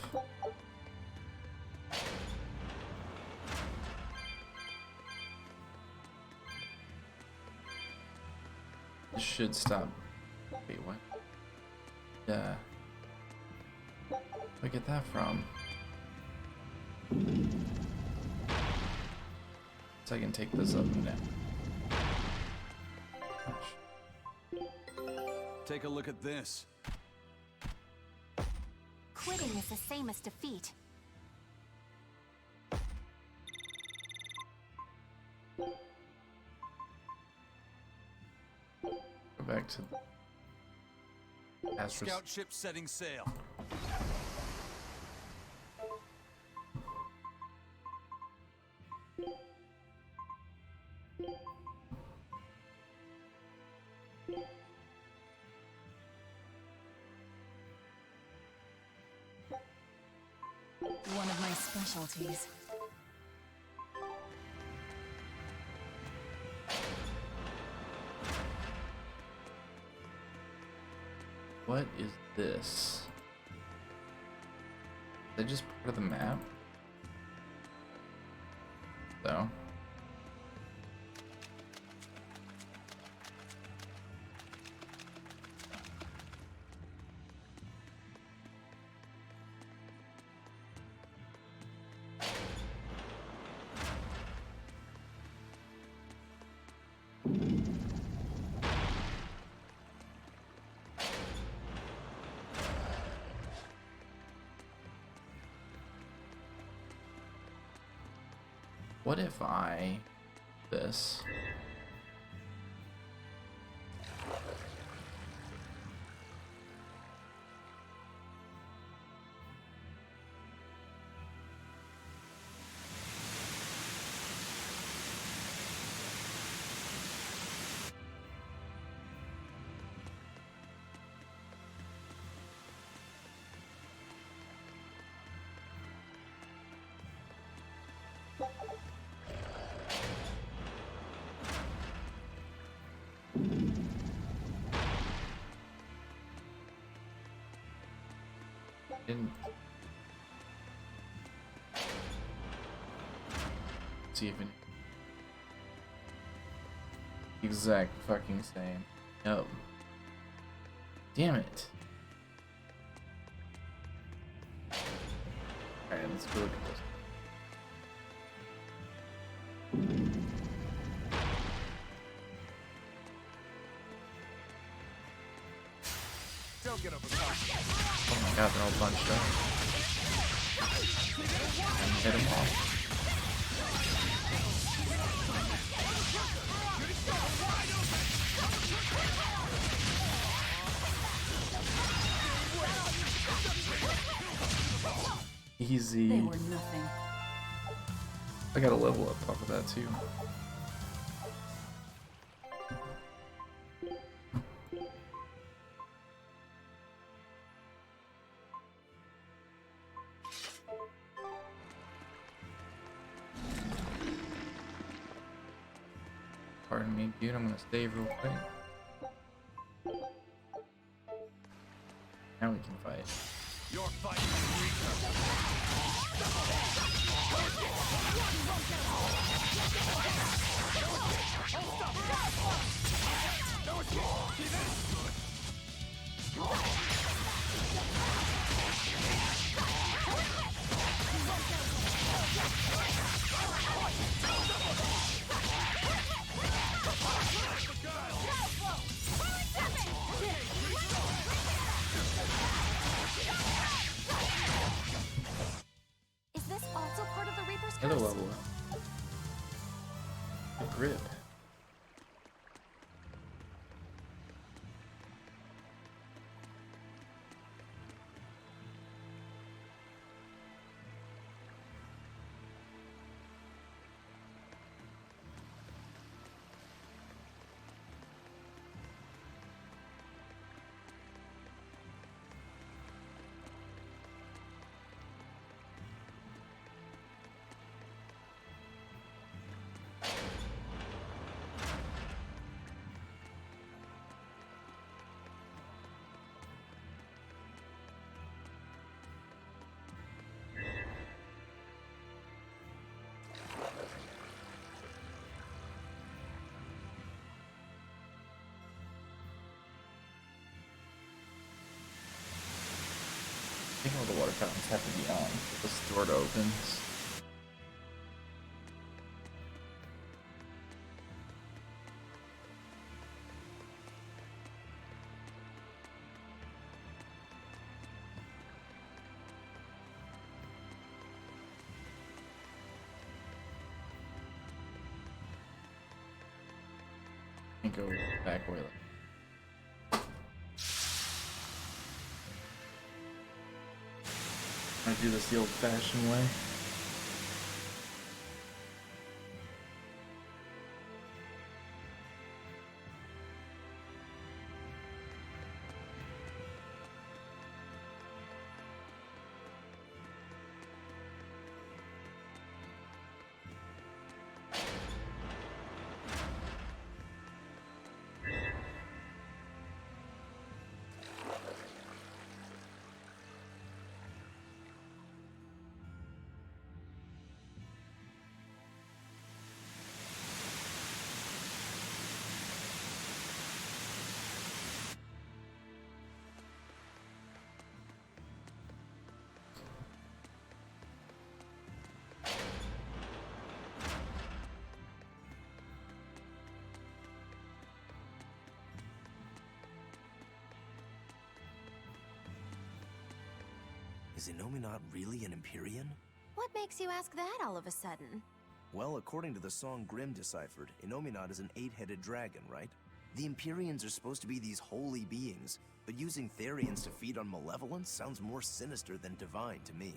This should stop. Wait, what? Yeah. Where'd I get that from? So I can take this up now. Take a look at this. Quitting is the same as defeat. Go back to the Scout ship setting sail. One of my specialties. What is this? Is that just part of the map? So. What if I this? Didn't see even exact fucking same. No. Damn it. Alright, let's go look at this. Don't get overcome. Oh my god, they're all bunched up. And hit them all. Easy. They were nothing. I got a level up off of that too. Pardon me, dude, I'm gonna save real quick. Now we can fight. You're fighting weaker. Is this also part of the Reaper's Another curse? level up. The grip. I think all the water fountains have to be on for this door to open. And go back way. I do this the old-fashioned way. Is Innominat really an Empyrean? What makes you ask that all of a sudden? Well, according to the song Grimm deciphered, Innominat is an 8-headed dragon, right? The Empyreans are supposed to be these holy beings, but using Therions to feed on malevolence sounds more sinister than divine to me.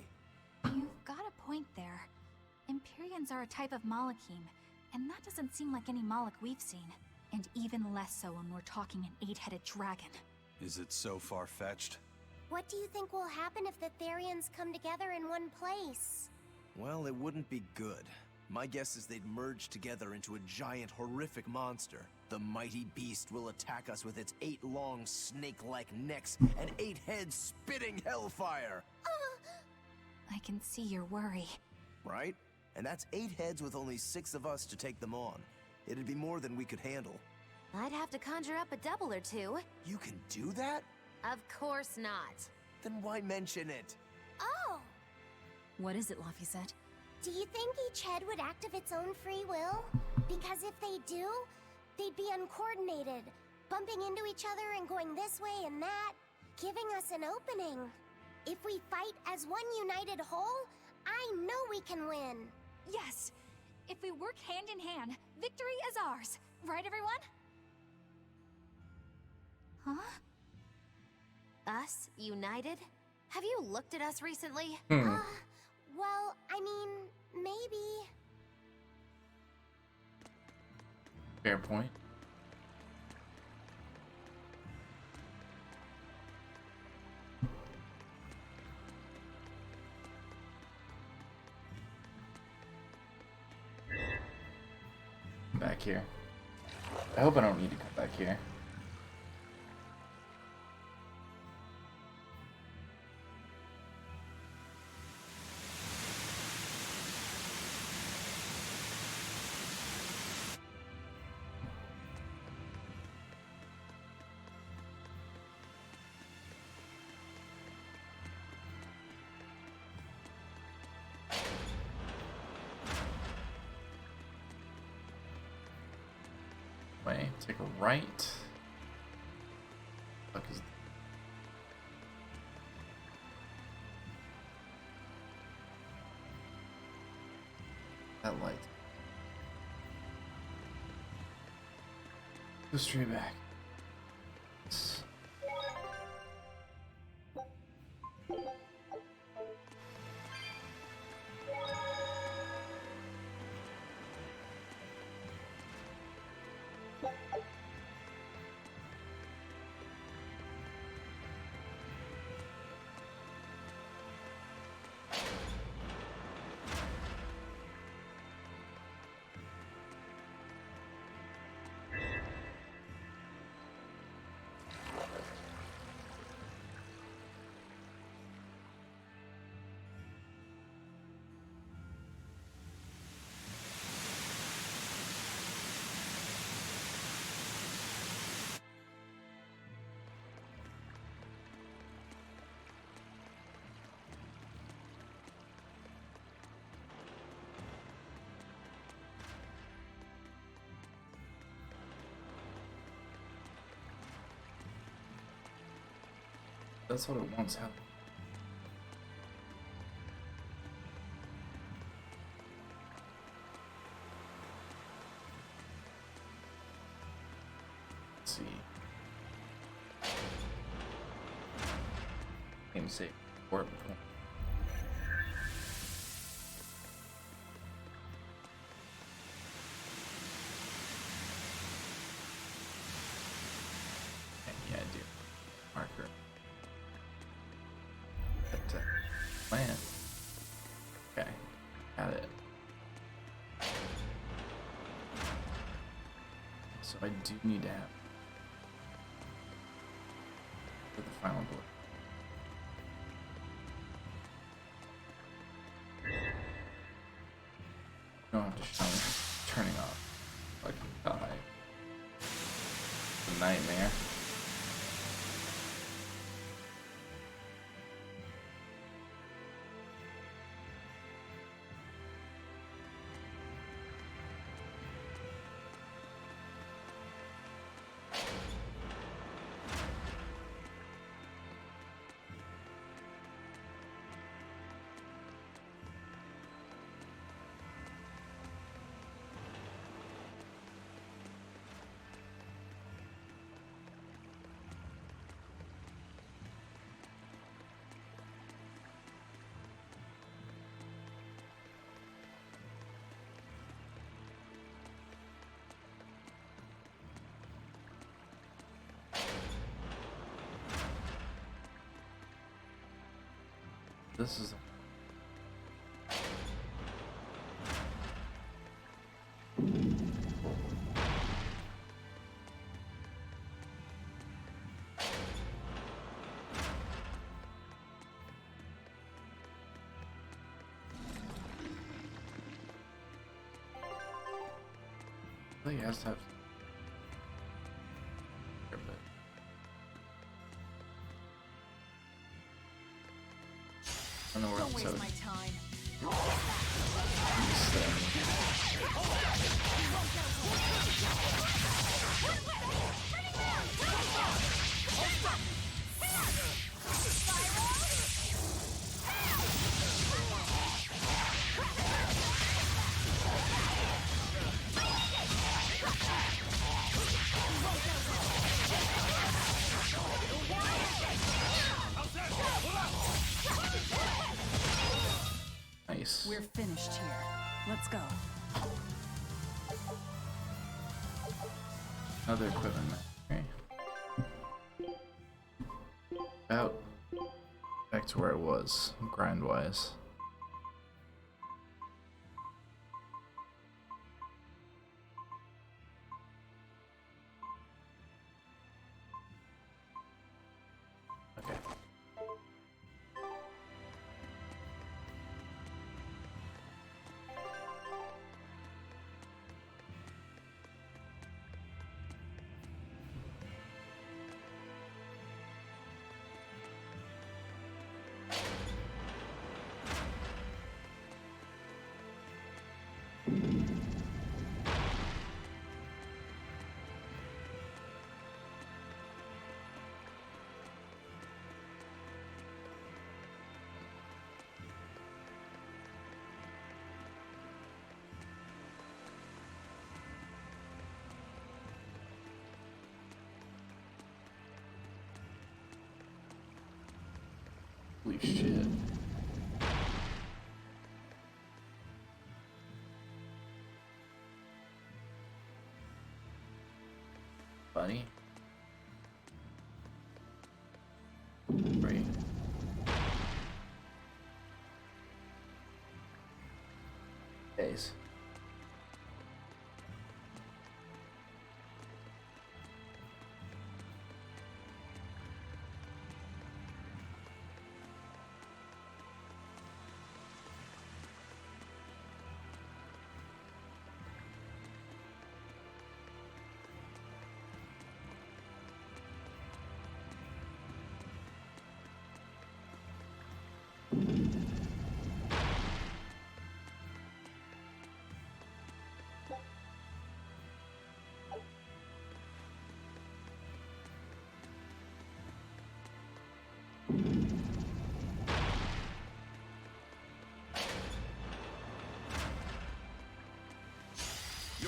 You've got a point there. Empyreans are a type of Malachim, and that doesn't seem like any Malach we've seen. And even less so when we're talking an 8-headed dragon. Is it so far-fetched? What do you think will happen if the Therions come together in one place? Well, it wouldn't be good. My guess is they'd merge together into a giant, horrific monster. The mighty beast will attack us with its 8 long, snake-like necks and 8 heads spitting hellfire! I can see your worry. Right? And that's 8 heads with only 6 of us to take them on. It'd be more than we could handle. I'd have to conjure up a double or two. You can do that? Of course not. Then why mention it? Oh! What is it, Laphicet? Do you think each head would act of its own free will? Because if they do, they'd be uncoordinated, bumping into each other and going this way and that, giving us an opening. If we fight as one united whole, I know we can win. Yes! If we work hand in hand, victory is ours. Right, everyone? Huh? Us? United? Have you looked at us recently? Well, I mean, maybe. Fair point. Back here. I hope I don't need to come back here. Take a right. Fuck is that light? Go straight back. That's what it once happened. Let's see. Game save. Warp point. Yeah, I do. Marker. Attack. Plan. Okay. Got it. So I do need to have for the final bullet. You don't have to show me turning off. Like die. It's a nightmare. This is I think it has to have I don't know where Don't else I waste would my time. Nice. We're finished here. Let's go. Another equipment. Okay. About back to where it was, grind wise. Okay. Holy shit. Bunny? Right. Days.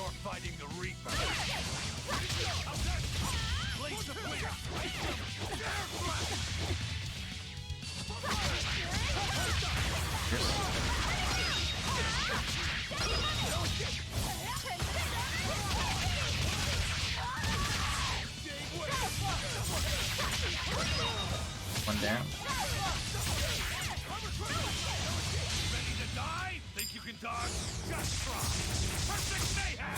You're fighting the Reaper. Place of wind. Air blast. One down. Ready to die? Think you can dodge? Just try. Perfect mayhem.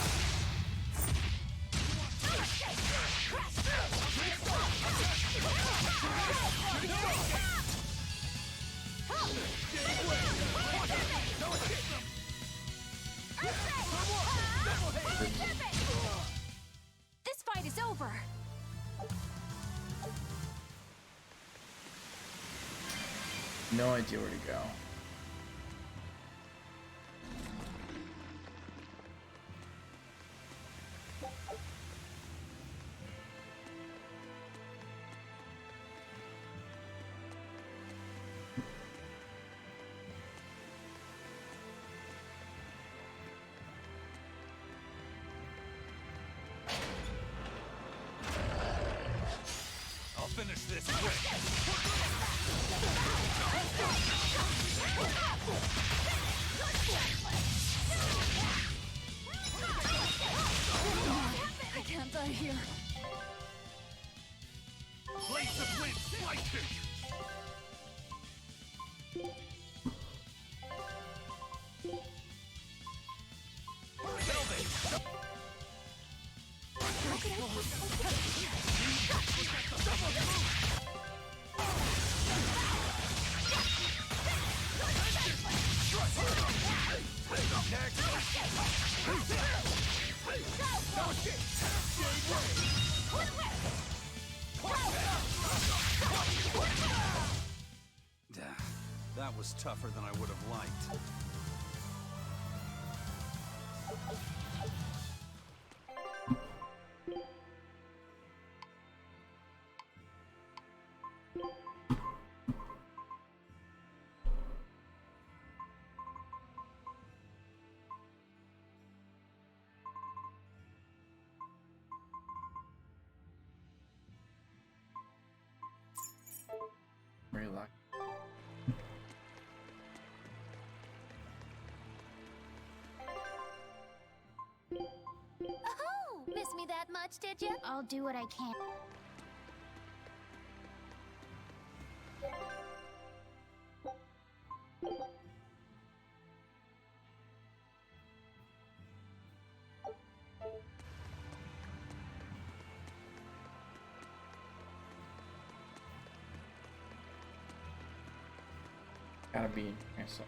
This fight is over. No idea where to go. I'll finish this quick. I can't die here. Place of wind, slices! That was tougher than I would have liked. Very lucky. Oh, miss me that much, did you? I'll do what I can. Gotta be myself.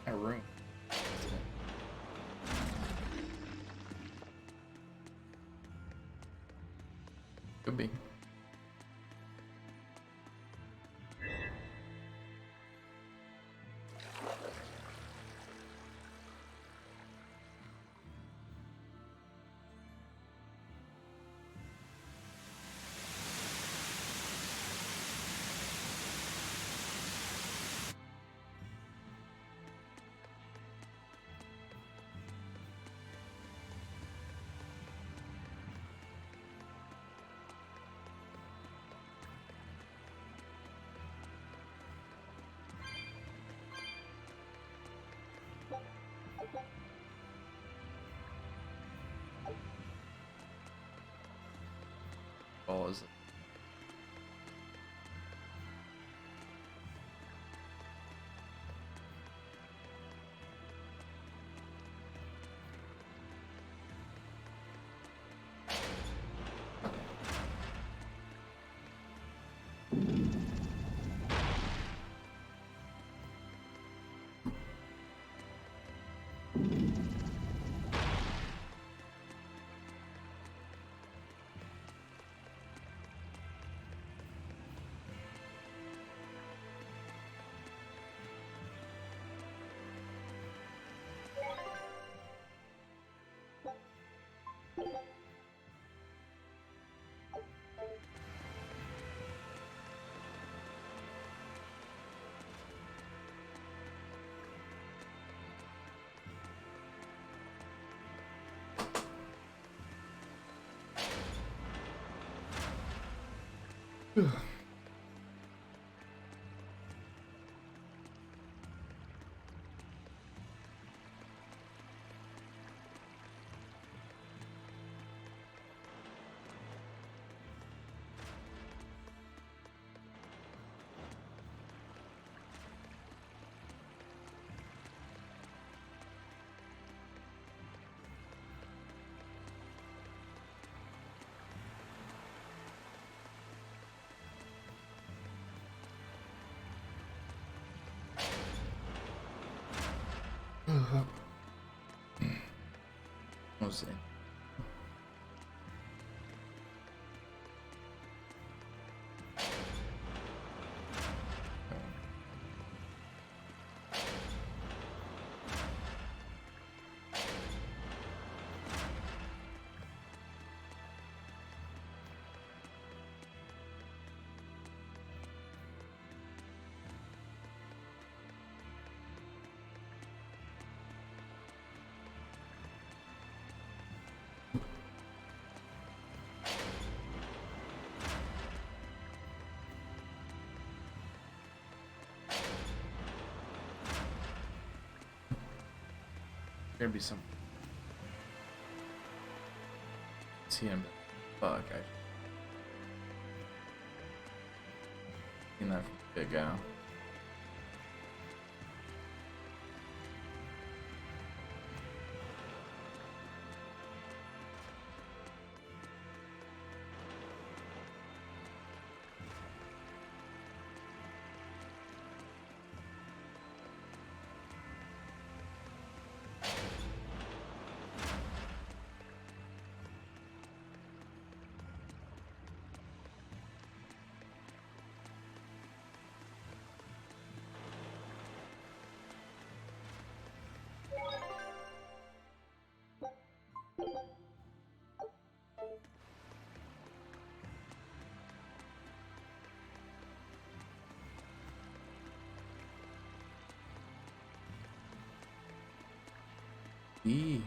A room. Could be. tall is it? We'll see. There'd be some. See him. Fuck, I seen that from a bit ago. E.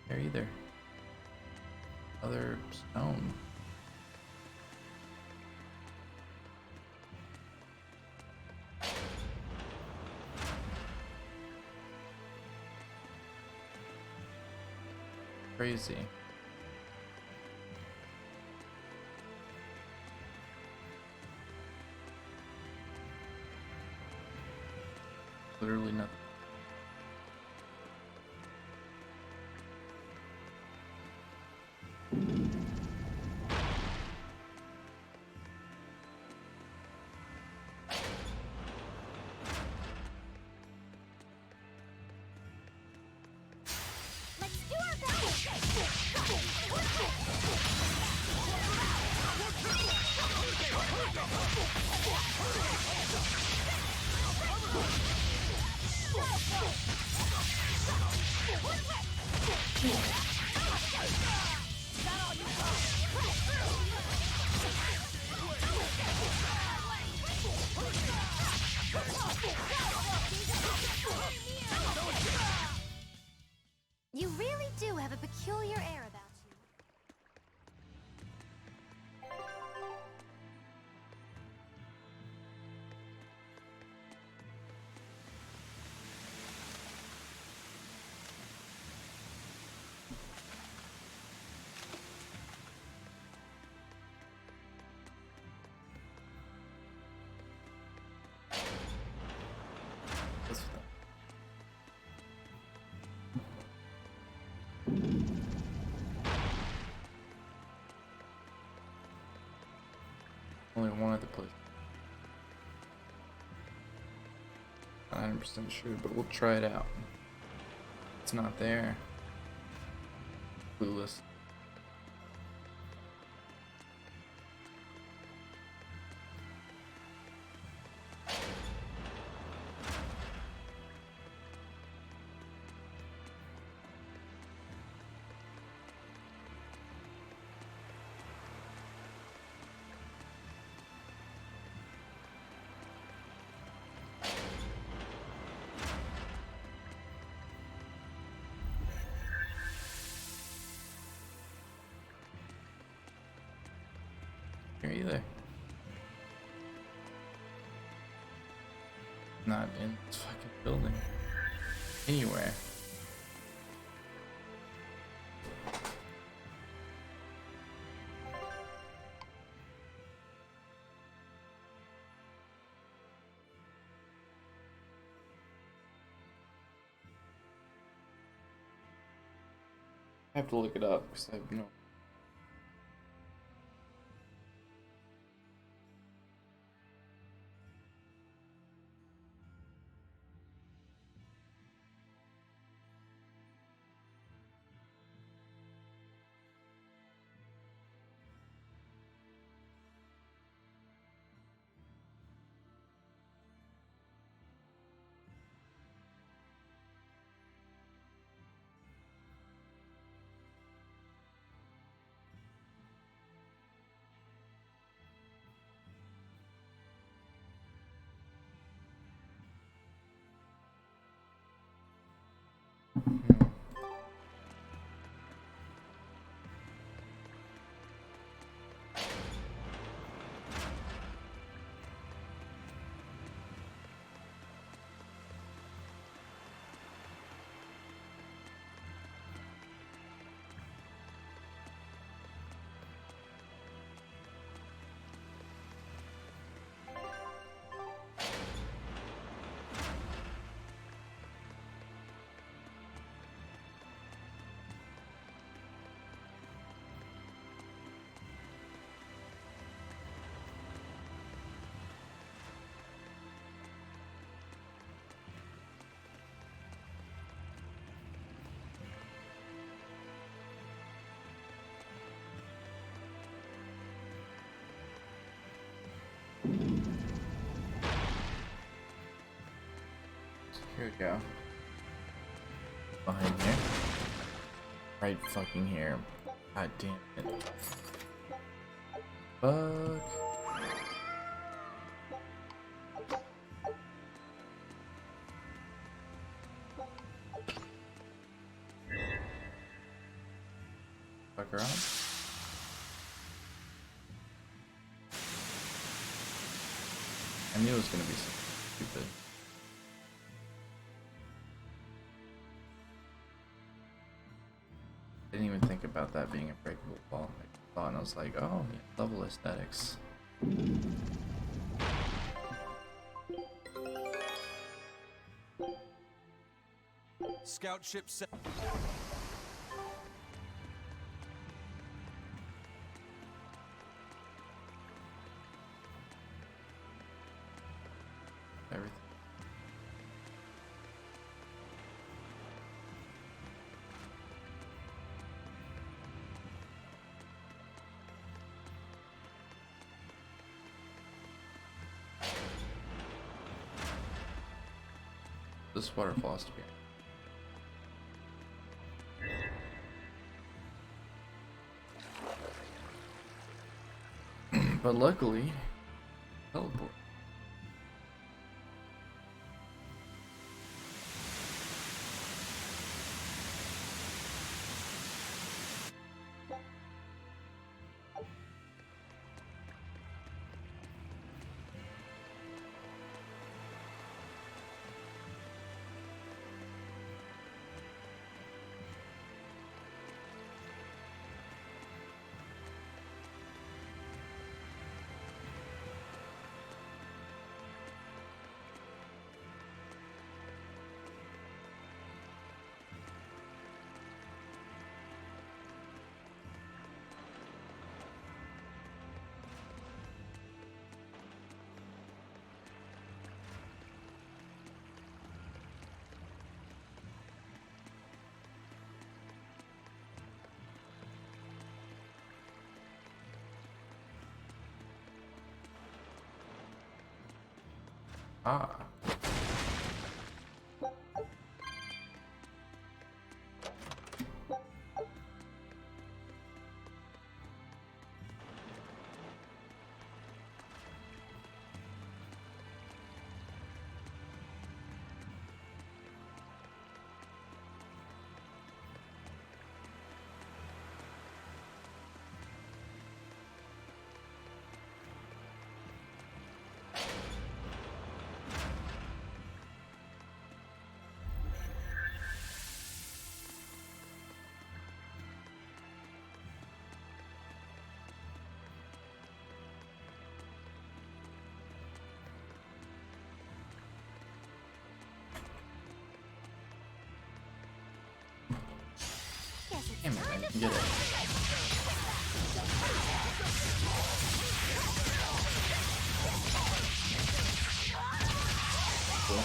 There either. Other stone. Crazy. Literally nothing. You really do have a peculiar air about you. What's that? Only one other place. Not 100% sure, but we'll try it out. It's not there. Clueless. Here either. Not in this fucking building. Anywhere. I have to look it up because I have no. Here we go. Behind here. Right fucking here. God damn it. Fuck. Fuck around. I knew it was gonna be so stupid. I didn't even think about that being a breakable wall. I thought, and I was like, oh, yeah, level aesthetics. Scout ship set. Everything. This waterfall has to be. But luckily, teleport. Ah. Damn it, I didn't get it. Cool.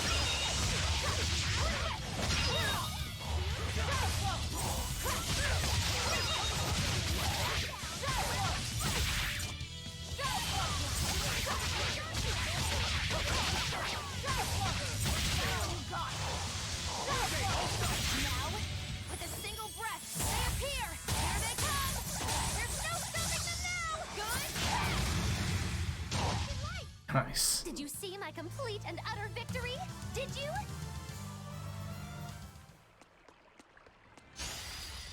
Nice. Did you see my complete and utter victory? Did you?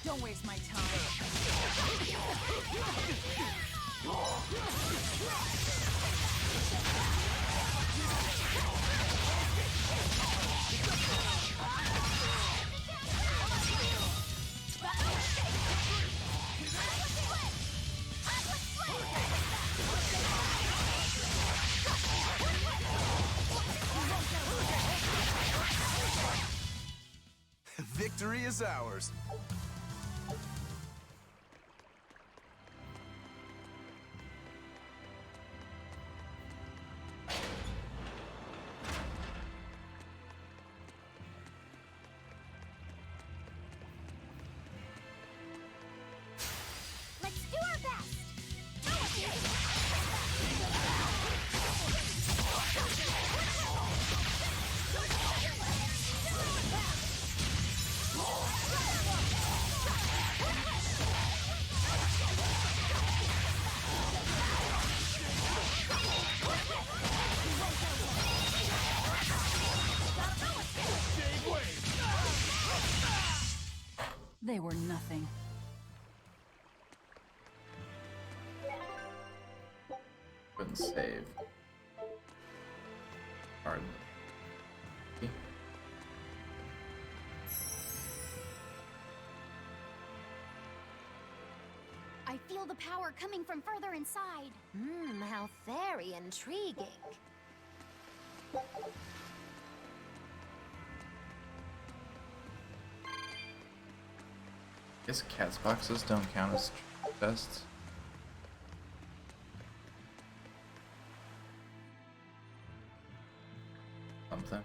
Don't waste my time. Victory is ours. Let's do our best. They were nothing. Couldn't save. Hard. I feel the power coming from further inside. How very intriguing. Guess cat's boxes don't count as chests. Something.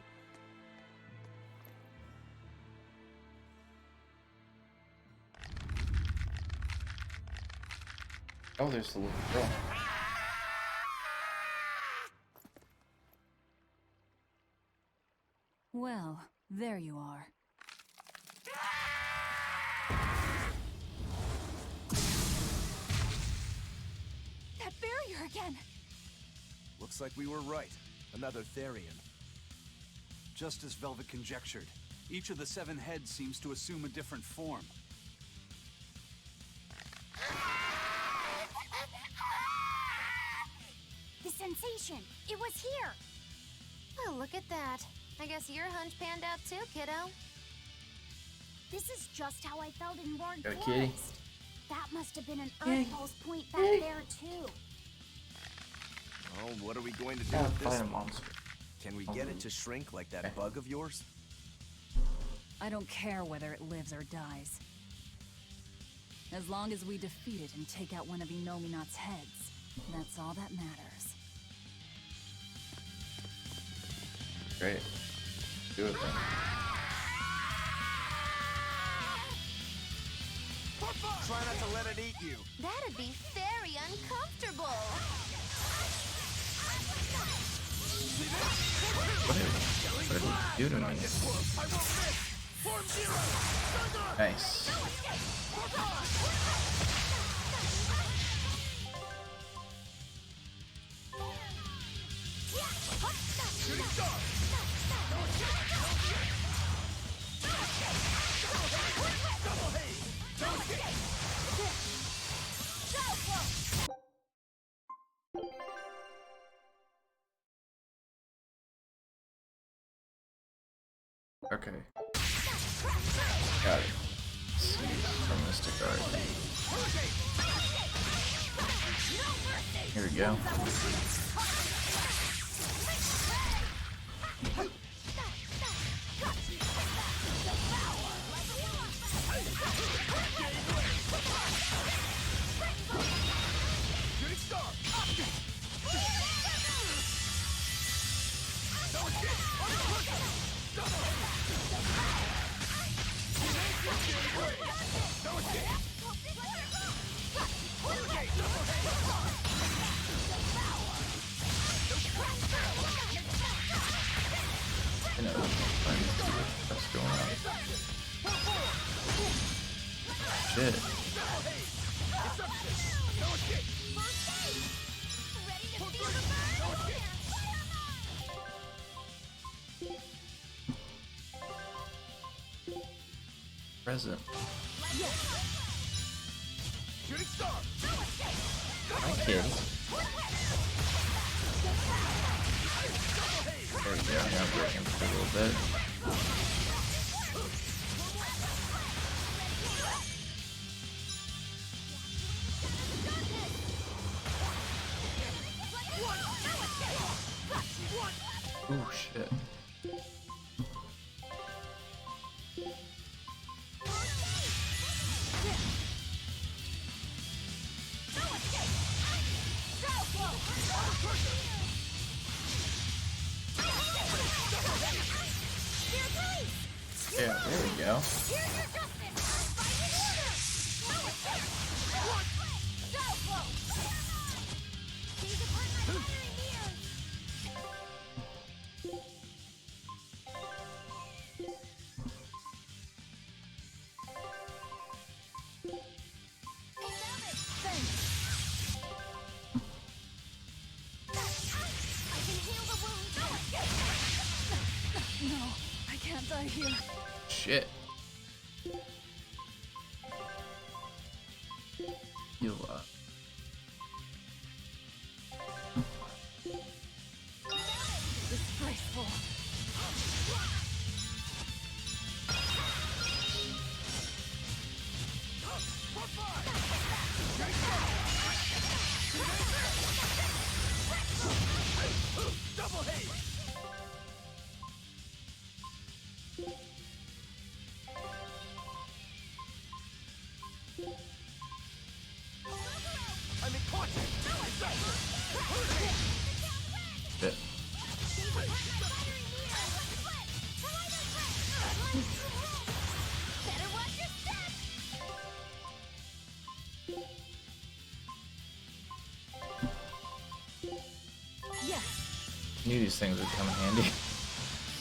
Oh, there's the little girl. Well, There you are. That barrier again! Looks like we were right. Another Therion. Just as Velvet conjectured, each of the 7 heads seems to assume a different form. The sensation! It was here! Well, look at that. I guess your hunch panned out too, kiddo. This is just how I felt in Roaring Got a Forest. kitty. That must have been an Yay. Earth Pulse point back there, too. Well, what are we going to do Yeah, with this fight a one? monster. Can we get it to shrink like that bug of yours? I don't care whether it lives or dies. As long as we defeat it and take out one of Inominat's heads, that's all that matters. Great. Do it then. Try not to let it eat you. That'd be very uncomfortable. What did he do to me? Nice. Shooting star! Double haze! Don't escape! Okay. Got it. See from Mystic Art. Here we go. Shooting star! Don't escape! Double don't escape! I know what's going on. Shit. Present. Shooting star! Hi, kid. There we go. Now I'm breaking for a little bit. Ooh, shit. Yeah, there we go. No, I can't die here. Shit. Heal up. Disgraceful. Double haze! I'm in contact! Shit. Better watch your step! Yes. Knew these things would come in handy.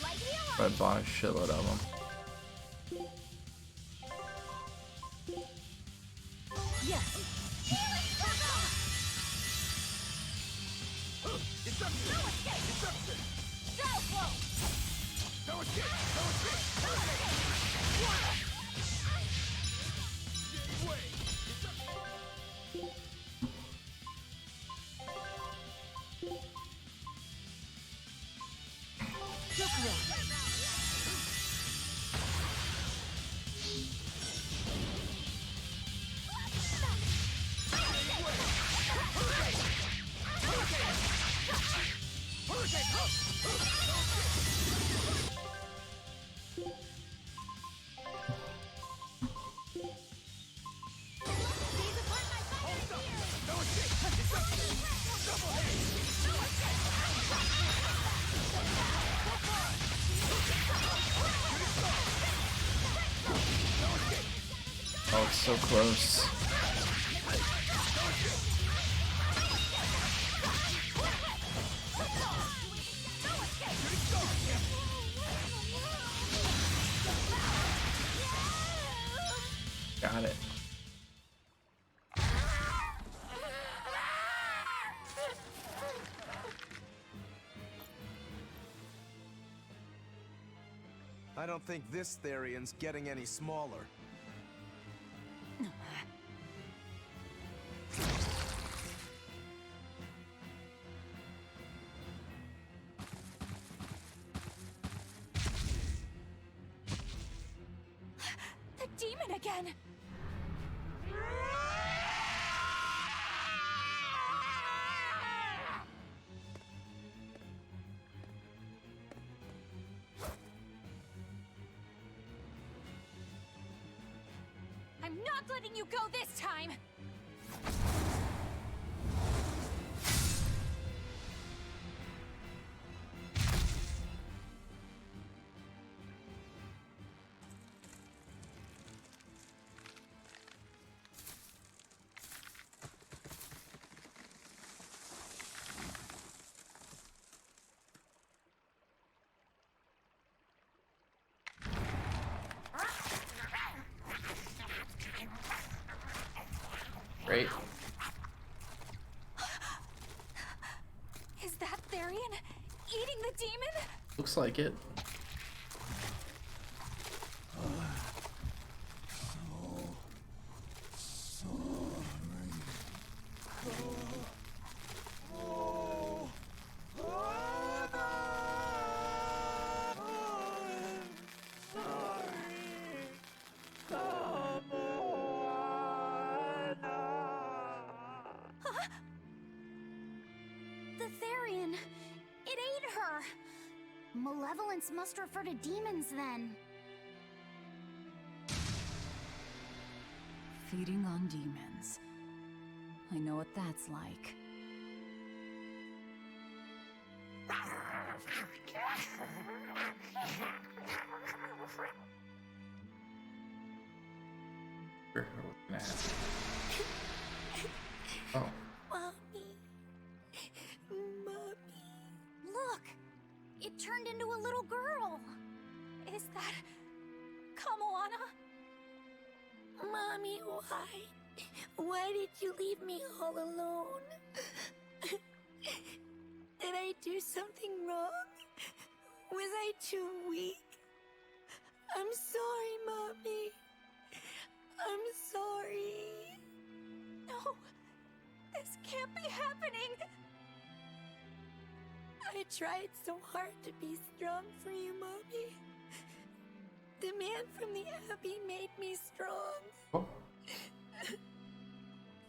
Light me alive! I bought a shitload of them. Oh, it's so close. Got it. I don't think this Therion's getting any smaller. The demon again! I'm not letting you go this time! Great. Is that Therion eating the demon? Looks like it. The Therion! It ate her! Malevolence must refer to demons then. Feeding on demons. I know what that's like. Sure, what's gonna happen? Oh. Mommy. Look! It turned into a little girl! Is that Kamoana? Mommy, why? Why did you leave me all alone? Did I do something wrong? Was I too weak? I'm sorry, Mommy. I'm sorry. No, this can't be happening. I tried so hard to be strong for you, Mommy. The man from the Abbey made me strong. Oh.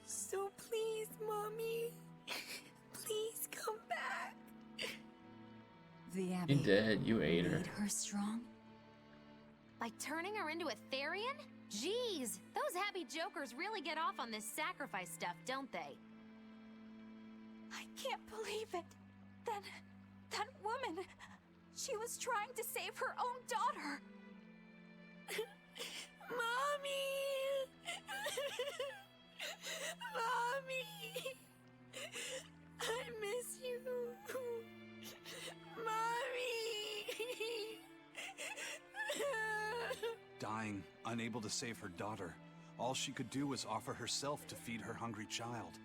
So please, Mommy, please come back. The Abbey You did. You ate her. made her strong? By turning her into a Therion? Jeez, those Abbey jokers really get off on this sacrifice stuff, don't they? I can't believe it. Then, that woman, she was trying to save her own daughter. Mommy! Mommy! I miss you. Mommy! dying, unable to save her daughter. All she could do was offer herself to feed her hungry child.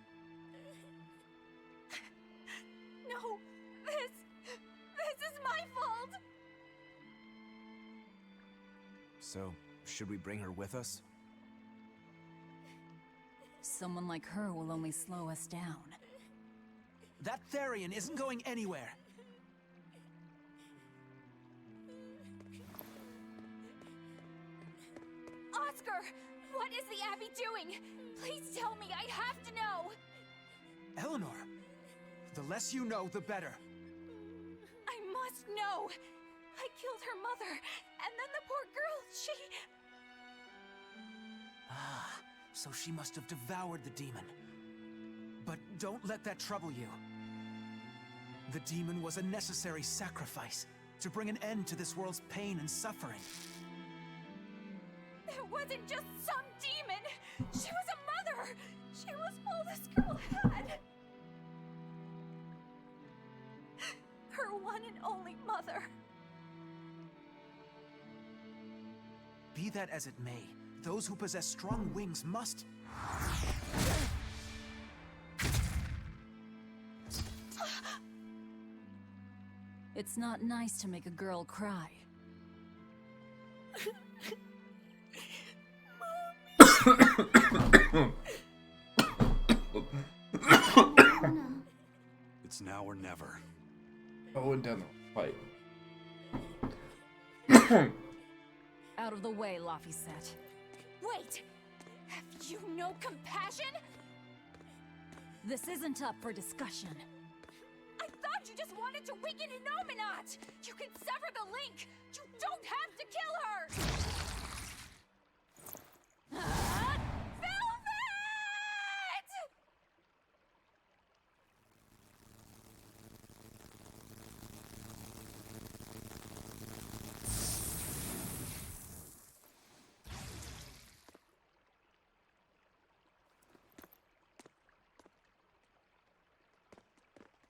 No, this is my fault! So, should we bring her with us? Someone like her will only slow us down. That Therion isn't going anywhere. Oscar! What is the Abbey doing? Please tell me, I have to know! Eleanor, the less you know, the better. I must know! I killed her mother, and then the poor girl, she... Ah, so she must have devoured the demon. But don't let that trouble you. The demon was a necessary sacrifice to bring an end to this world's pain and suffering. It wasn't just some demon! She was a mother! She was all this girl had! Her one and only mother. Be that as it may, those who possess strong wings must... It's not nice to make a girl cry. It's now or never. Oh, and down the fight. Out of the way, Laphicet. Wait! Have you no compassion? This isn't up for discussion. I thought you just wanted to weaken Innominat! You can sever the link! You don't have to kill her! Velvet!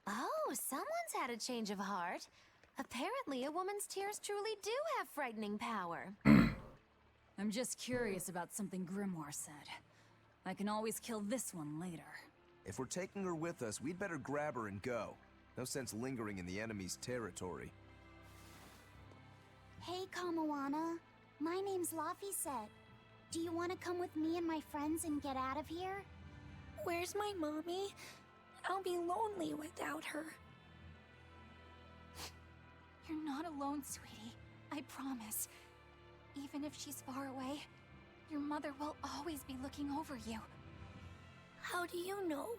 Oh, someone's had a change of heart. Apparently, a woman's tears truly do have frightening power. I'm just curious about something Grimoire said. I can always kill this one later. If we're taking her with us, we'd better grab her and go. No sense lingering in the enemy's territory. Hey, Kamawana. My name's Laphicet. Do you want to come with me and my friends and get out of here? Where's my mommy? I'll be lonely without her. You're not alone, sweetie. I promise. Even if she's far away, your mother will always be looking over you. How do you know?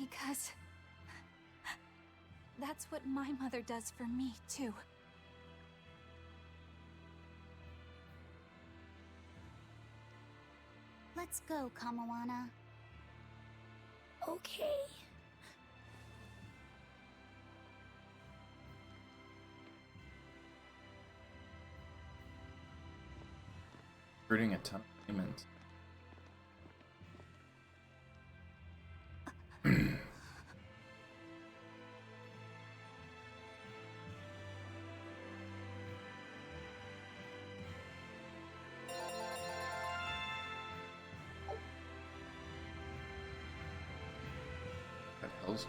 Because that's what my mother does for me, too. Let's go, Kamawana. Okay. Hurting a ton of demons. That hell's close.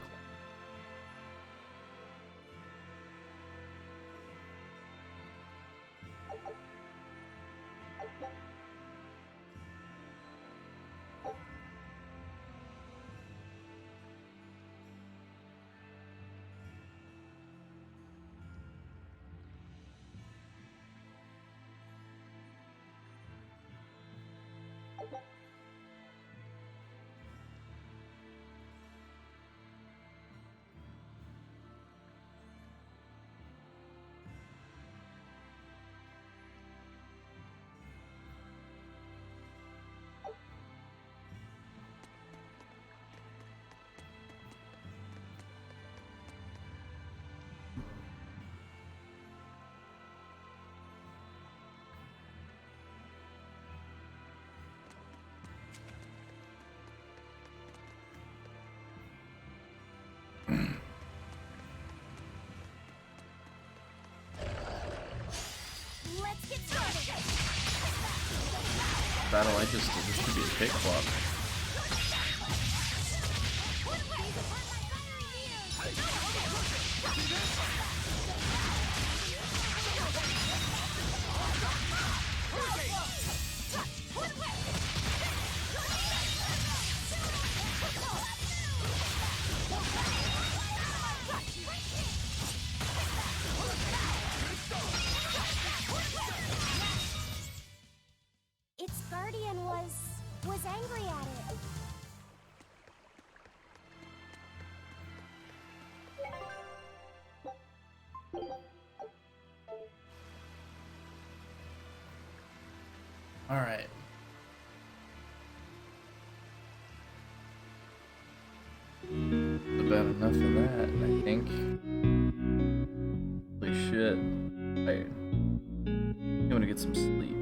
Let's get started. Battle I just did. This could be a cakewalk. Its guardian was angry at it. All right. About enough of that, I think. Holy shit. Right. I'm gonna get some sleep.